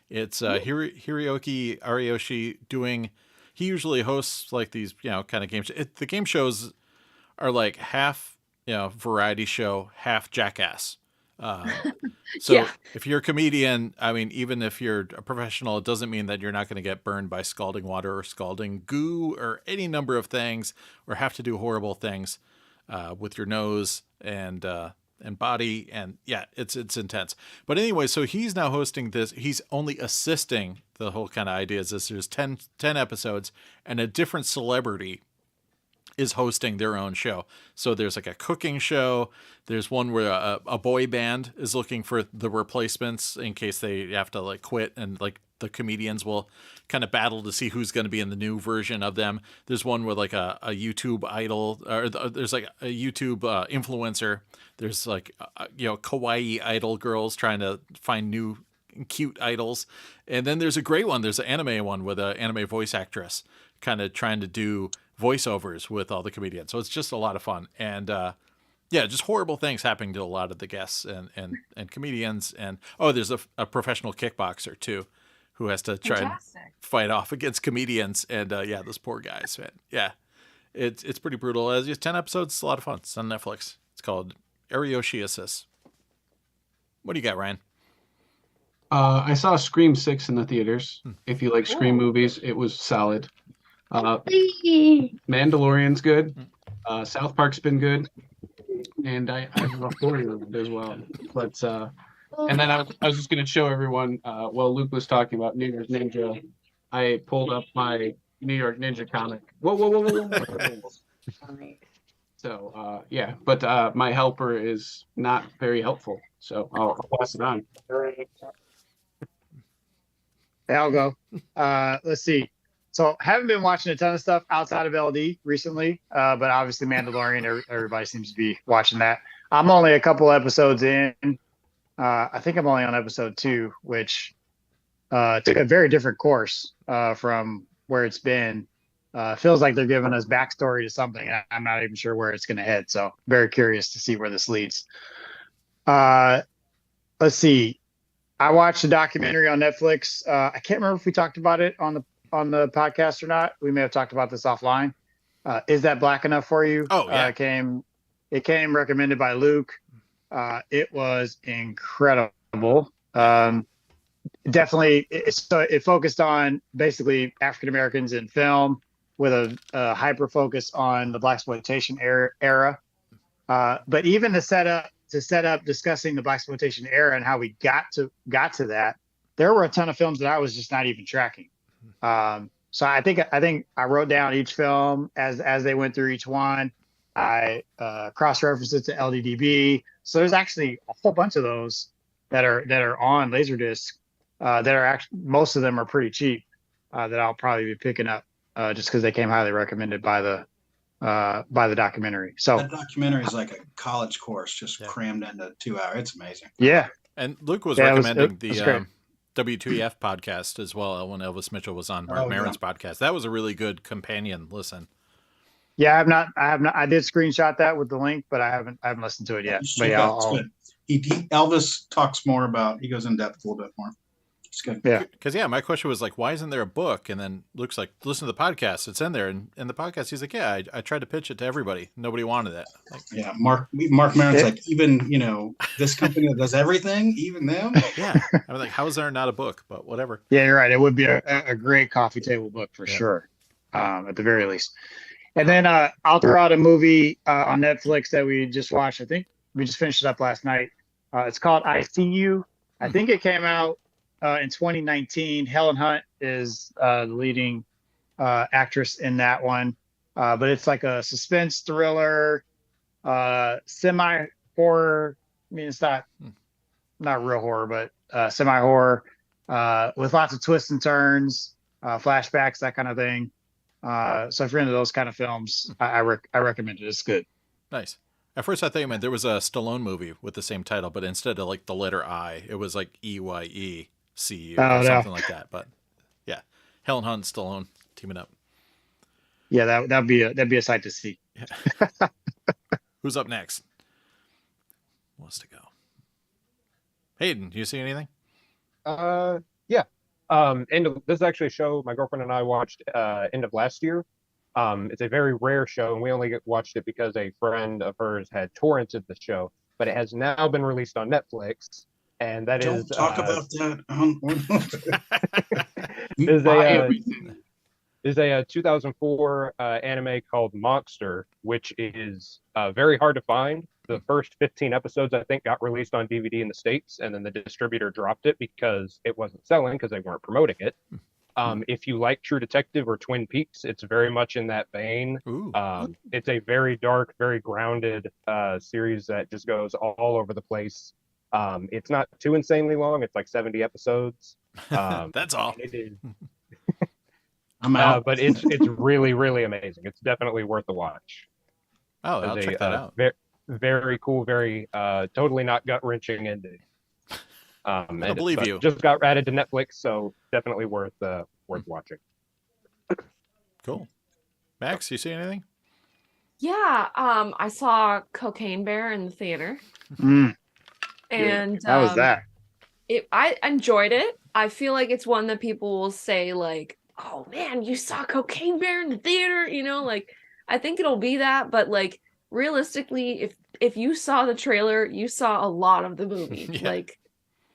It's Hiroyuki Ariyoshi doing. He usually hosts like these, kind of games. The game shows are like half, variety show, half jackass. So if you're a comedian, I mean, even if you're a professional, it doesn't mean that you're not going to get burned by scalding water or scalding goo or any number of things, or have to do horrible things with your nose and body. And yeah, it's intense. But anyway, so he's now hosting this. He's only assisting. The whole kind of idea is this: there's 10 episodes, and a different celebrity is hosting their own show. So there's like a cooking show. There's one where a boy band is looking for the replacements in case they have to like quit, and like the comedians will kind of battle to see who's going to be in the new version of them. There's one where like a YouTube idol, or there's like a YouTube influencer. There's like, kawaii idol girls trying to find new cute idols. And then there's a great one. There's an anime one with an anime voice actress kind of trying to do voiceovers with all the comedians. So it's just a lot of fun. And just horrible things happening to a lot of the guests and comedians. And there's a professional kickboxer too, who has to try and fight off against comedians. And those poor guys, man. Yeah, it's pretty brutal. As just 10 episodes, it's a lot of fun. It's on Netflix. It's called Ariyoshi Assists. What do you got, Ryan? I saw Scream 6 in the theaters. If you like Scream movies, it was solid. Mandalorian's good. South Park's been good. And I have a story of it as well. But and then I was just gonna show everyone while Luke was talking about New York Ninja, I pulled up my New York Ninja comic. Whoa. So but my helper is not very helpful. So I'll pass it on. I'll go. Let's see. So haven't been watching a ton of stuff outside of LD recently, but obviously Mandalorian, everybody seems to be watching that. I'm only a couple episodes in. I think I'm only on episode 2, which took a very different course from where it's been. Feels like they're giving us backstory to something. I'm not even sure where it's going to head. So very curious to see where this leads. Let's see. I watched a documentary on Netflix. I can't remember if we talked about it on the podcast or not. We may have talked about this offline. Is That Black Enough for You? Oh, yeah. It came recommended by Luke. It was incredible. definitely, it focused on basically African Americans in film with a hyper focus on the blaxploitation era. But even to set up discussing the blaxploitation era and how we got to that, there were a ton of films that I was just not even tracking. So I think I wrote down each film as they went through each one. I cross-referenced it to LDDB. So there's actually a whole bunch of those that are on LaserDisc that are actually, most of them are pretty cheap, that I'll probably be picking up just because they came highly recommended by the documentary. So that documentary is like a college course just crammed into 2 hours. It's amazing. Yeah. And Luke was recommending it was the W2EF podcast as well when Elvis Mitchell was on Mark Maron's podcast. That was a really good companion listen. Yeah, I have not. I did screenshot that with the link, but I haven't listened to it yet. But yeah, Elvis talks more about. He goes in depth a little bit more. It's good. Yeah, because my question was like, why isn't there a book? And then Luke's like, listen to the podcast. It's in there. And in the podcast, he's like, yeah, I tried to pitch it to everybody. Nobody wanted it. Like, yeah, Mark Maron's like, even this company that does everything, even them. Yeah, I'm like, how is there not a book? But whatever. Yeah, you're right. It would be a great coffee table book for sure, at the very least. And then I'll throw out a movie on Netflix that we just watched. I think we just finished it up last night. It's called I See You. I think it came out in 2019. Helen Hunt is the leading actress in that one. But it's like a suspense thriller, semi-horror. I mean, it's not real horror, but semi-horror with lots of twists and turns, flashbacks, that kind of thing. So if you're into those kind of films, I recommend it. It's good. Nice. At first, I thought you meant there was a Stallone movie with the same title, but instead of like the letter I, it was like EYECU or something like that. But yeah, Helen Hunt, Stallone teaming up. Yeah, that'd be a sight to see. Yeah. Who's up next? Who wants to go? Hayden, you see anything? Yeah. This is actually a show my girlfriend and I watched end of last year. It's a very rare show, and we only watched it because a friend of hers had torrented the show. But it has now been released on Netflix, and that Don't is talk about that. is a 2004 anime called Monster, which is very hard to find. The first 15 episodes, I think, got released on DVD in the States, and then the distributor dropped it because it wasn't selling because they weren't promoting it. If you like True Detective or Twin Peaks, it's very much in that vein. It's a very dark, very grounded series that just goes all over the place. It's not too insanely long. It's like 70 episodes. That's all. It is. I'm out. But it's really, really amazing. It's definitely worth the watch. Oh, I'll check that out. Very cool, very totally not gut-wrenching ending. I believe you. Just got added to Netflix, so definitely worth watching. Cool. Max, you see anything? Yeah, I saw Cocaine Bear in the theater. And how was that? I enjoyed it. I feel like it's one that people will say like, "Oh man, you saw Cocaine Bear in the theater," like I think it'll be that, but like realistically, if you saw the trailer, you saw a lot of the movie. Yeah. Like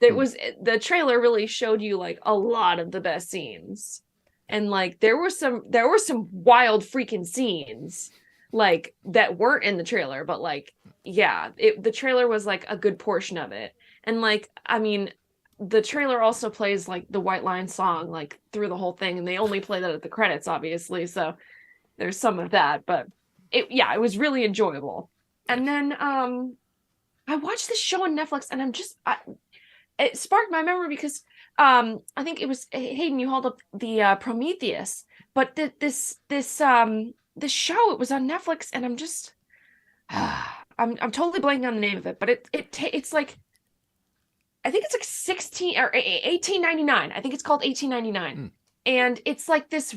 the trailer really showed you like a lot of the best scenes. And like there were some wild freaking scenes like that weren't in the trailer, but like yeah, the trailer was like a good portion of it. And like I mean, the trailer also plays like the White Line song like through the whole thing, and they only play that at the credits, obviously. So there's some of that, but it was really enjoyable. And then I watched this show on Netflix, and it sparked my memory because I think it was Hayden, you hauled up the Prometheus, but this show, it was on Netflix, and I'm just I'm totally blanking on the name of it, but it's like I think it's like 16 or 18.99. I think it's called 18.99. And it's like this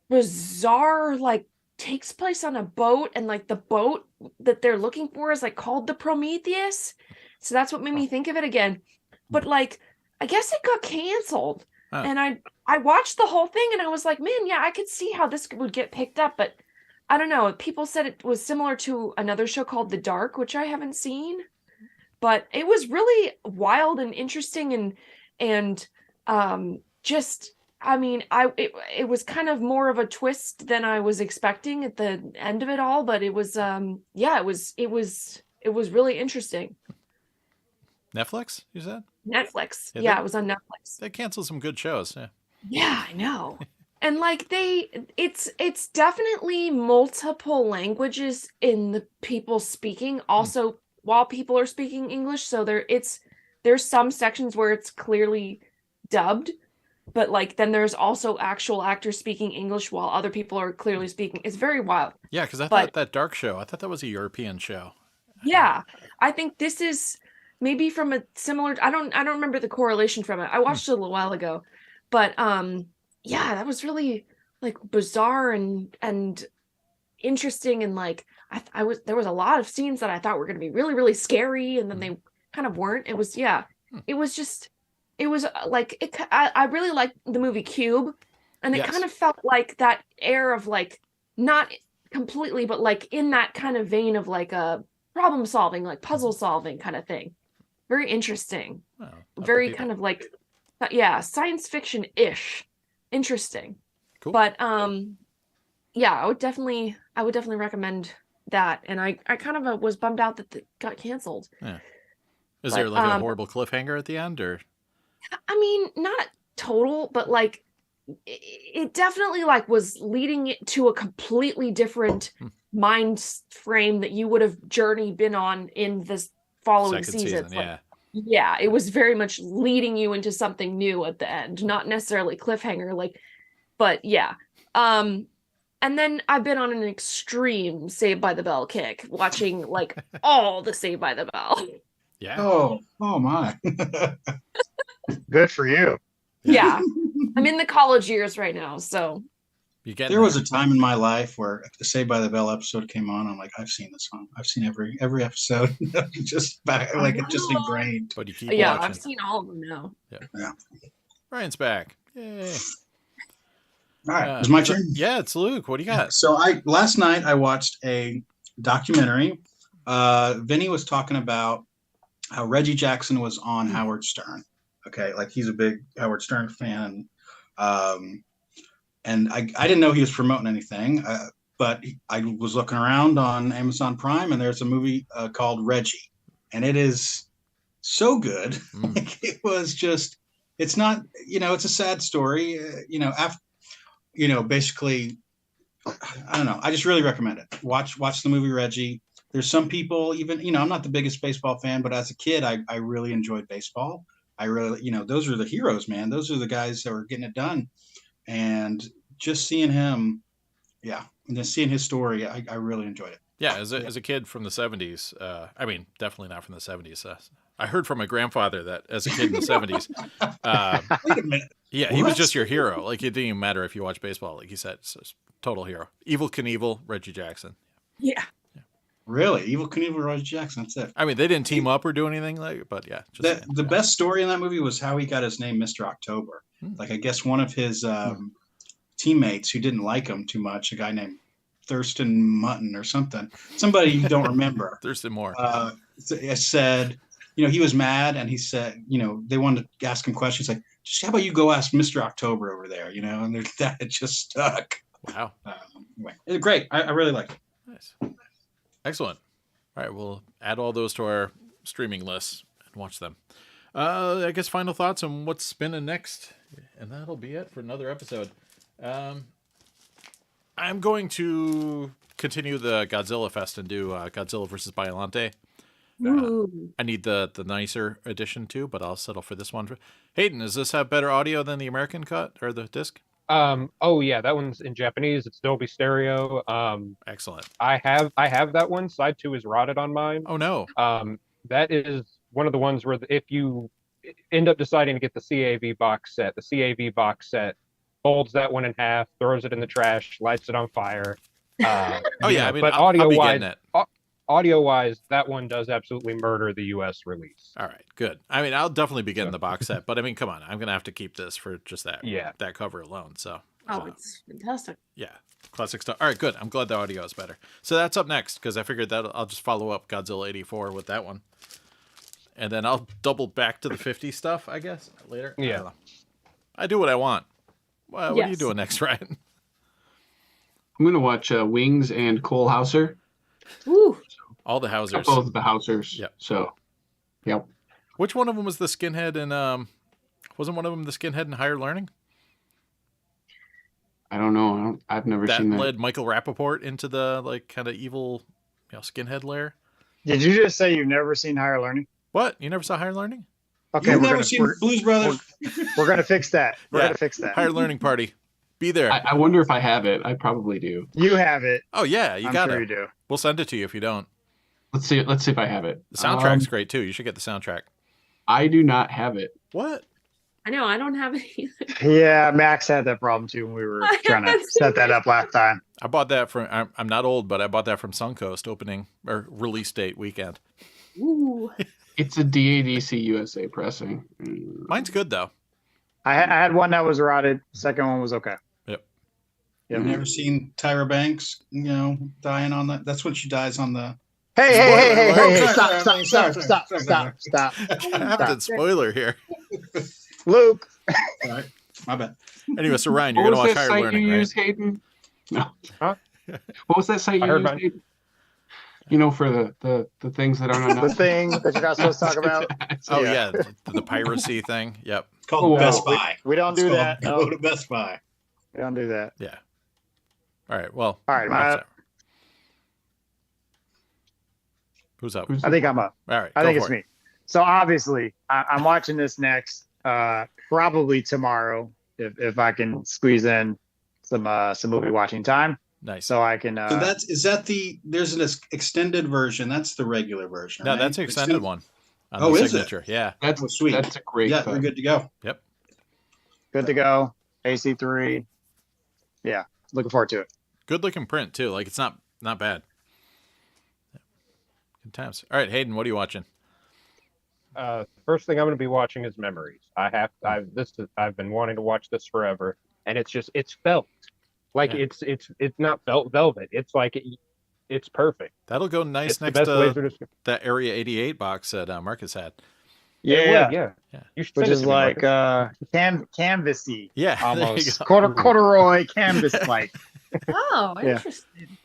bizarre, like takes place on a boat, and like the boat that they're looking for is like called the Prometheus. So that's what made me think of it again. But like, I guess it got canceled. And I watched the whole thing, and I was like, man, yeah, I could see how this would get picked up. But I don't know. People said it was similar to another show called The Dark, which I haven't seen. But it was really wild and interesting, and Just, I mean, it was kind of more of a twist than I was expecting at the end of it all, but it was yeah, it was really interesting. Netflix, you said? Netflix. Yeah, Yeah, it was on Netflix. They canceled some good shows. Yeah. Yeah, I know. And like it's definitely multiple languages in the people speaking. Also, while people are speaking English, so there's some sections where it's clearly dubbed, but like then there's also actual actors speaking English while other people are clearly speaking. It's very wild. Yeah, because I thought that Dark show, I thought that was a European show. Yeah, I think this is maybe from a similar. I don't remember the correlation from it. I watched it a little while ago, but yeah, that was really like bizarre and interesting, and like there was a lot of scenes that I thought were going to be really really scary, and then they kind of weren't. It was it was like I really liked the movie Cube, and it kind of felt like that air of like not completely, but like in that kind of vein of like a problem solving, like puzzle solving kind of thing. Very interesting. Well, very kind of like science fiction-ish. Interesting. Cool. But yeah, I would definitely recommend that. And I kind of was bummed out that it got canceled. Yeah. Is there like a horrible cliffhanger at the end, or? I mean, not total, but like it definitely like was leading it to a completely different mind frame that you would have been on in this following season. Like, yeah, it was very much leading you into something new at the end, not necessarily cliffhanger, like, but yeah. And then I've been on an extreme Saved by the Bell kick, watching like all the Saved by the Bell. Yeah. Oh my. Good for you. Yeah. I'm in the college years right now, so. There was a time in my life where the Saved by the Bell episode came on. I'm like, I've seen this one. I've seen every episode. Just back, like it's just ingrained. But you keep watching. I've seen all of them now. Yeah. Ryan's back. Yay. All right, it's my turn. Yeah, it's Luke. What do you got? So last night I watched a documentary. Vinny was talking about how Reggie Jackson was on Howard Stern. Okay, like he's a big Howard Stern fan. And I didn't know he was promoting anything, but I was looking around on Amazon Prime, and there's a movie called Reggie, and it is so good. Like, it was just, it's not, it's a sad story. Basically, I don't know. I just really recommend it. Watch the movie Reggie. There's some people, even, I'm not the biggest baseball fan, but as a kid, I really enjoyed baseball. I really, those are the heroes, man. Those are the guys that were getting it done. And just seeing him, and then seeing his story, I really enjoyed it. Yeah, as a kid from the 70s, I mean, definitely not from the 70s. I heard from my grandfather that as a kid in the 70s, wait a minute. Yeah, he was just your hero. Like, it didn't even matter if you watched baseball. Like he said, it's total hero. Evel Knievel, Reggie Jackson. Yeah. Really? Evel Knievel, Reggie Jackson, that's it. I mean, they didn't team up or do anything, but yeah. The best story in that movie was how he got his name Mr. October. Like, I guess one of his teammates who didn't like him too much, a guy named Thurston Mutton or somebody you don't remember. Thurston Moore. Said, he was mad, and he said, they wanted to ask him questions like, just how about you go ask Mr. October over there, and that it just stuck. Wow. Anyway, it's great. I really liked it. Nice. Excellent. All right, we'll add all those to our streaming list and watch them. I guess final thoughts on what's spinning next, and that'll be it for another episode. I'm going to continue the Godzilla Fest and do Godzilla versus Biollante. I need the nicer edition too, but I'll settle for this one. Hayden, does this have better audio than the American cut or the disc? Oh yeah, that one's in Japanese. It's Dolby Stereo. Excellent. I have that one. Side 2 is rotted on mine. Oh no. That is one of the ones where if you end up deciding to get the CAV box set folds that one in half, throws it in the trash, lights it on fire. I mean, but audio wise, that one does absolutely murder the US release. All right, good. I mean, I'll definitely be getting the box set, but I mean, come on, I'm gonna have to keep this for just that. Yeah, that cover alone. So. It's fantastic. Yeah, classic stuff. All right, good. I'm glad the audio is better. So that's up next because I figured that I'll just follow up Godzilla 84 with that one, and then I'll double back to the 50 stuff, I guess, later. Yeah. I do what I want. Well, what are you Yes. doing next, Ryan? I'm gonna watch Wings and Cole Hauser. Ooh. All the Hausers. Both the Hausers. Yep. So, yep. Which one of them was the skinhead in, wasn't one of them the skinhead in Higher Learning? I don't know. I've never That seen that. led Michael Rappaport into the, like, kind of evil, skinhead lair? Did you just say you've never seen Higher Learning? What? You never saw Higher Learning? Okay, You've we're never gonna seen Blues Brothers? we're gonna fix that. We're Yeah. gonna fix that. Higher Learning Party. Be there. I wonder if I have it. I probably do. You have it. Oh, yeah, you I'm got sure it. you do. We'll send it to you if you don't. Let's see. Let's see if I have it. The soundtrack's great, too. You should get the soundtrack. I do not have it. What? I know, I don't have it either. Yeah, Max had that problem too when we were I had trying to that set that too. up last time. I bought that from, I'm not old, but I bought that from Suncoast opening, or release date weekend. Ooh. It's a DADC USA pressing. Mine's good, though. I had one that was rotted. Second one was okay. Yep. Yep. You've never seen Tyra Banks, dying on that? That's when she dies on the. Hey, Spoiler stop, alert. stop, Sorry, stop, sorry, stop, stop, sorry. stop. Captain spoiler here. Luke. All right, my bad. Anyway, so Ryan, you're What going was to watch that Higher site Learning, you right? used, Hayden? No. Huh? What was that site I you heard used, mine. Hayden? For the things that aren't The enough. thing that you're not supposed to talk about. Oh, Yeah. yeah, the piracy thing. Yep. It's called Oh, Best wow. Buy. We don't It's do called that. Go No, to Best Buy. we don't do that. Yeah. All right, well. All right, watch that. Who's up? Who's- I think I'm up. All right, I go think it's for it. me. So obviously, I'm watching this next, probably tomorrow, if I can squeeze in some movie watching time, Nice. so I can. So there's an extended version. That's the regular version. No, right? that's the extended one. On Oh, the is it? signature. Yeah. That's Oh, sweet. That's a great. Yeah, cut. we're good to go. Yep. good to go. AC3. Yeah, looking forward to it. Good looking print too. Like it's not bad. Good times. All right, Hayden, what are you watching? First thing I'm going to be watching is Memories. I've been wanting to watch this forever, and it's felt like Yeah. it's not felt velvet. It's like it's perfect. That'll go nice It's the next best to LaserDisc. that Area 88 box that Marcus had. Yeah, yeah. Yeah. You should which send it is to me, like Marcus. canvasy, Yeah. there you almost go. corduroy canvas like. Oh, Yeah. interesting.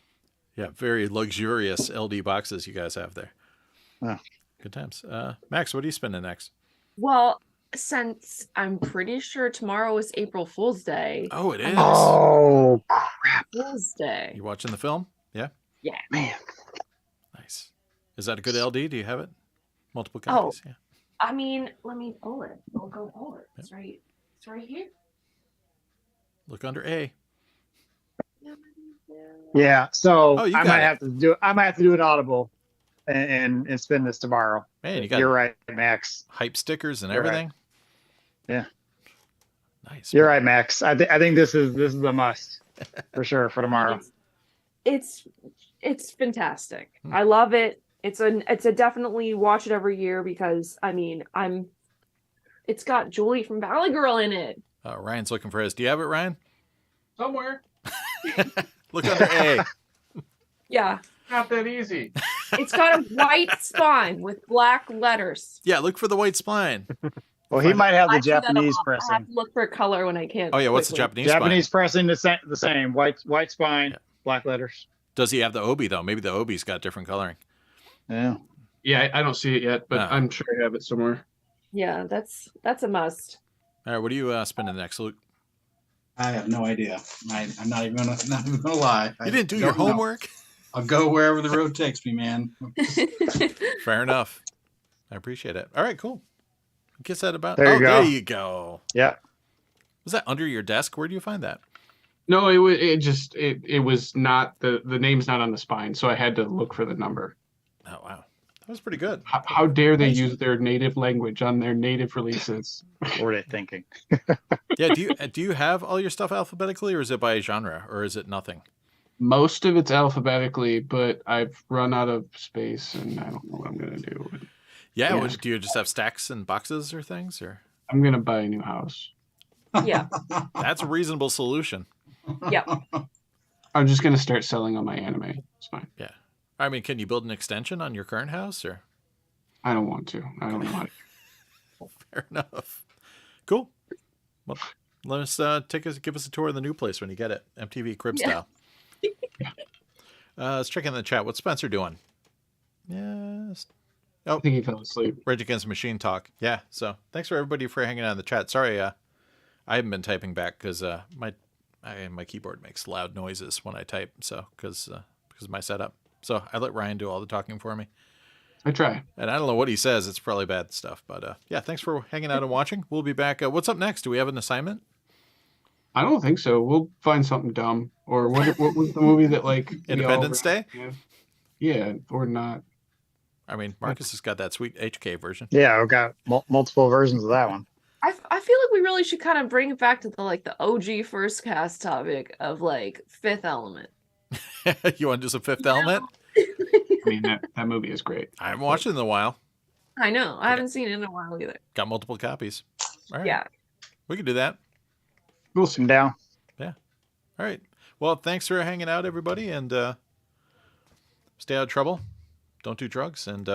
Yeah, very luxurious LD boxes you guys have there. Oh. Good times. Max, what are you spending next? Well, since I'm pretty sure tomorrow is April Fool's Day. Oh, it is. Oh Fool's Day. You watching the film? Yeah. Yeah. man, Nice. Is that a good LD? Do you have it? Multiple Oh. copies? Yeah. I mean, let me pull it. I'll go pull it. It's right here. Look under A. yeah. So Oh, you I got might it. have to do an audible and spend this tomorrow. Man, you got You're right, Max. hype stickers and You're right. everything. Yeah. Nice. You're right, Max. I think this is a must for sure for tomorrow. It's fantastic. Hmm. I love it. It's a definitely watch it every year because I mean it's got Julie from Valley Girl in it. Ryan's looking for his. Do you have it, Ryan? Somewhere. Look under A. Yeah. Not that easy. It's got a white spine with black letters. Yeah, look for the white spine. Well, he might have the I do that a Japanese lot. I have pressing. to look for color when I can't. Oh yeah, what's the quickly. Japanese spine? Pressing the same white spine, Yeah. black letters. Does he have the obi though? Maybe the obi's got different coloring. Yeah. Yeah, I don't see it yet, but Ah. I'm sure I have it somewhere. Yeah, that's a must. All right, what are you spending next, Luke? I have no idea. I'm not even gonna lie. You didn't do your don't know. homework? I'll go wherever the road takes me, man. Fair enough. I appreciate it. All right, cool. I guess that about. There you go. There you go. Yeah. Was that under your desk? Where do you find that? No, it was not the name's not on the spine, so I had to look for the number. Oh wow, that was pretty good. How dare they use their native language on their native releases? What were they thinking? Yeah. Do you have all your stuff alphabetically, or is it by genre, or is it nothing? Most of it's alphabetically, but I've run out of space and I don't know what I'm gonna do. Yeah. Yeah. Do you just have stacks and boxes or things, or I'm gonna buy a new house. Yeah. that's a reasonable solution. Yeah. I'm just gonna start selling all my anime. It's fine. Yeah. I mean, can you build an extension on your current house, or? I don't want to. I don't know how to. Fair enough. Cool. Well, Let us give us a tour of the new place when you get it, MTV Crib style. Let's check in the chat. What's Spencer doing? Yes. Oh, I think he fell asleep. Rage Against the Machine talk. Yeah. So thanks for everybody for hanging out in the chat. Sorry, I haven't been typing back because my keyboard makes loud noises when I type. So because of my setup. So I let Ryan do all the talking for me. I try. And I don't know what he says. It's probably bad stuff. But yeah, thanks for hanging out and watching. We'll be back. What's up next? Do we have an assignment? I don't think so. We'll find something dumb. Or what was the movie that like Independence Day? Yeah, or not. I mean, Marcus has got that sweet HK version. Yeah, we've got multiple versions of that one. I feel like we really should kind of bring it back to the OG first cast topic of like Fifth Element. You want to do some Fifth Element? I mean, that movie is great. I haven't watched it in a while. I know. I haven't seen it in a while either. Got multiple copies. All right. Yeah. We can do that. We'll sit down. Yeah. All right. Well, thanks for hanging out, everybody, and stay out of trouble. Don't do drugs, and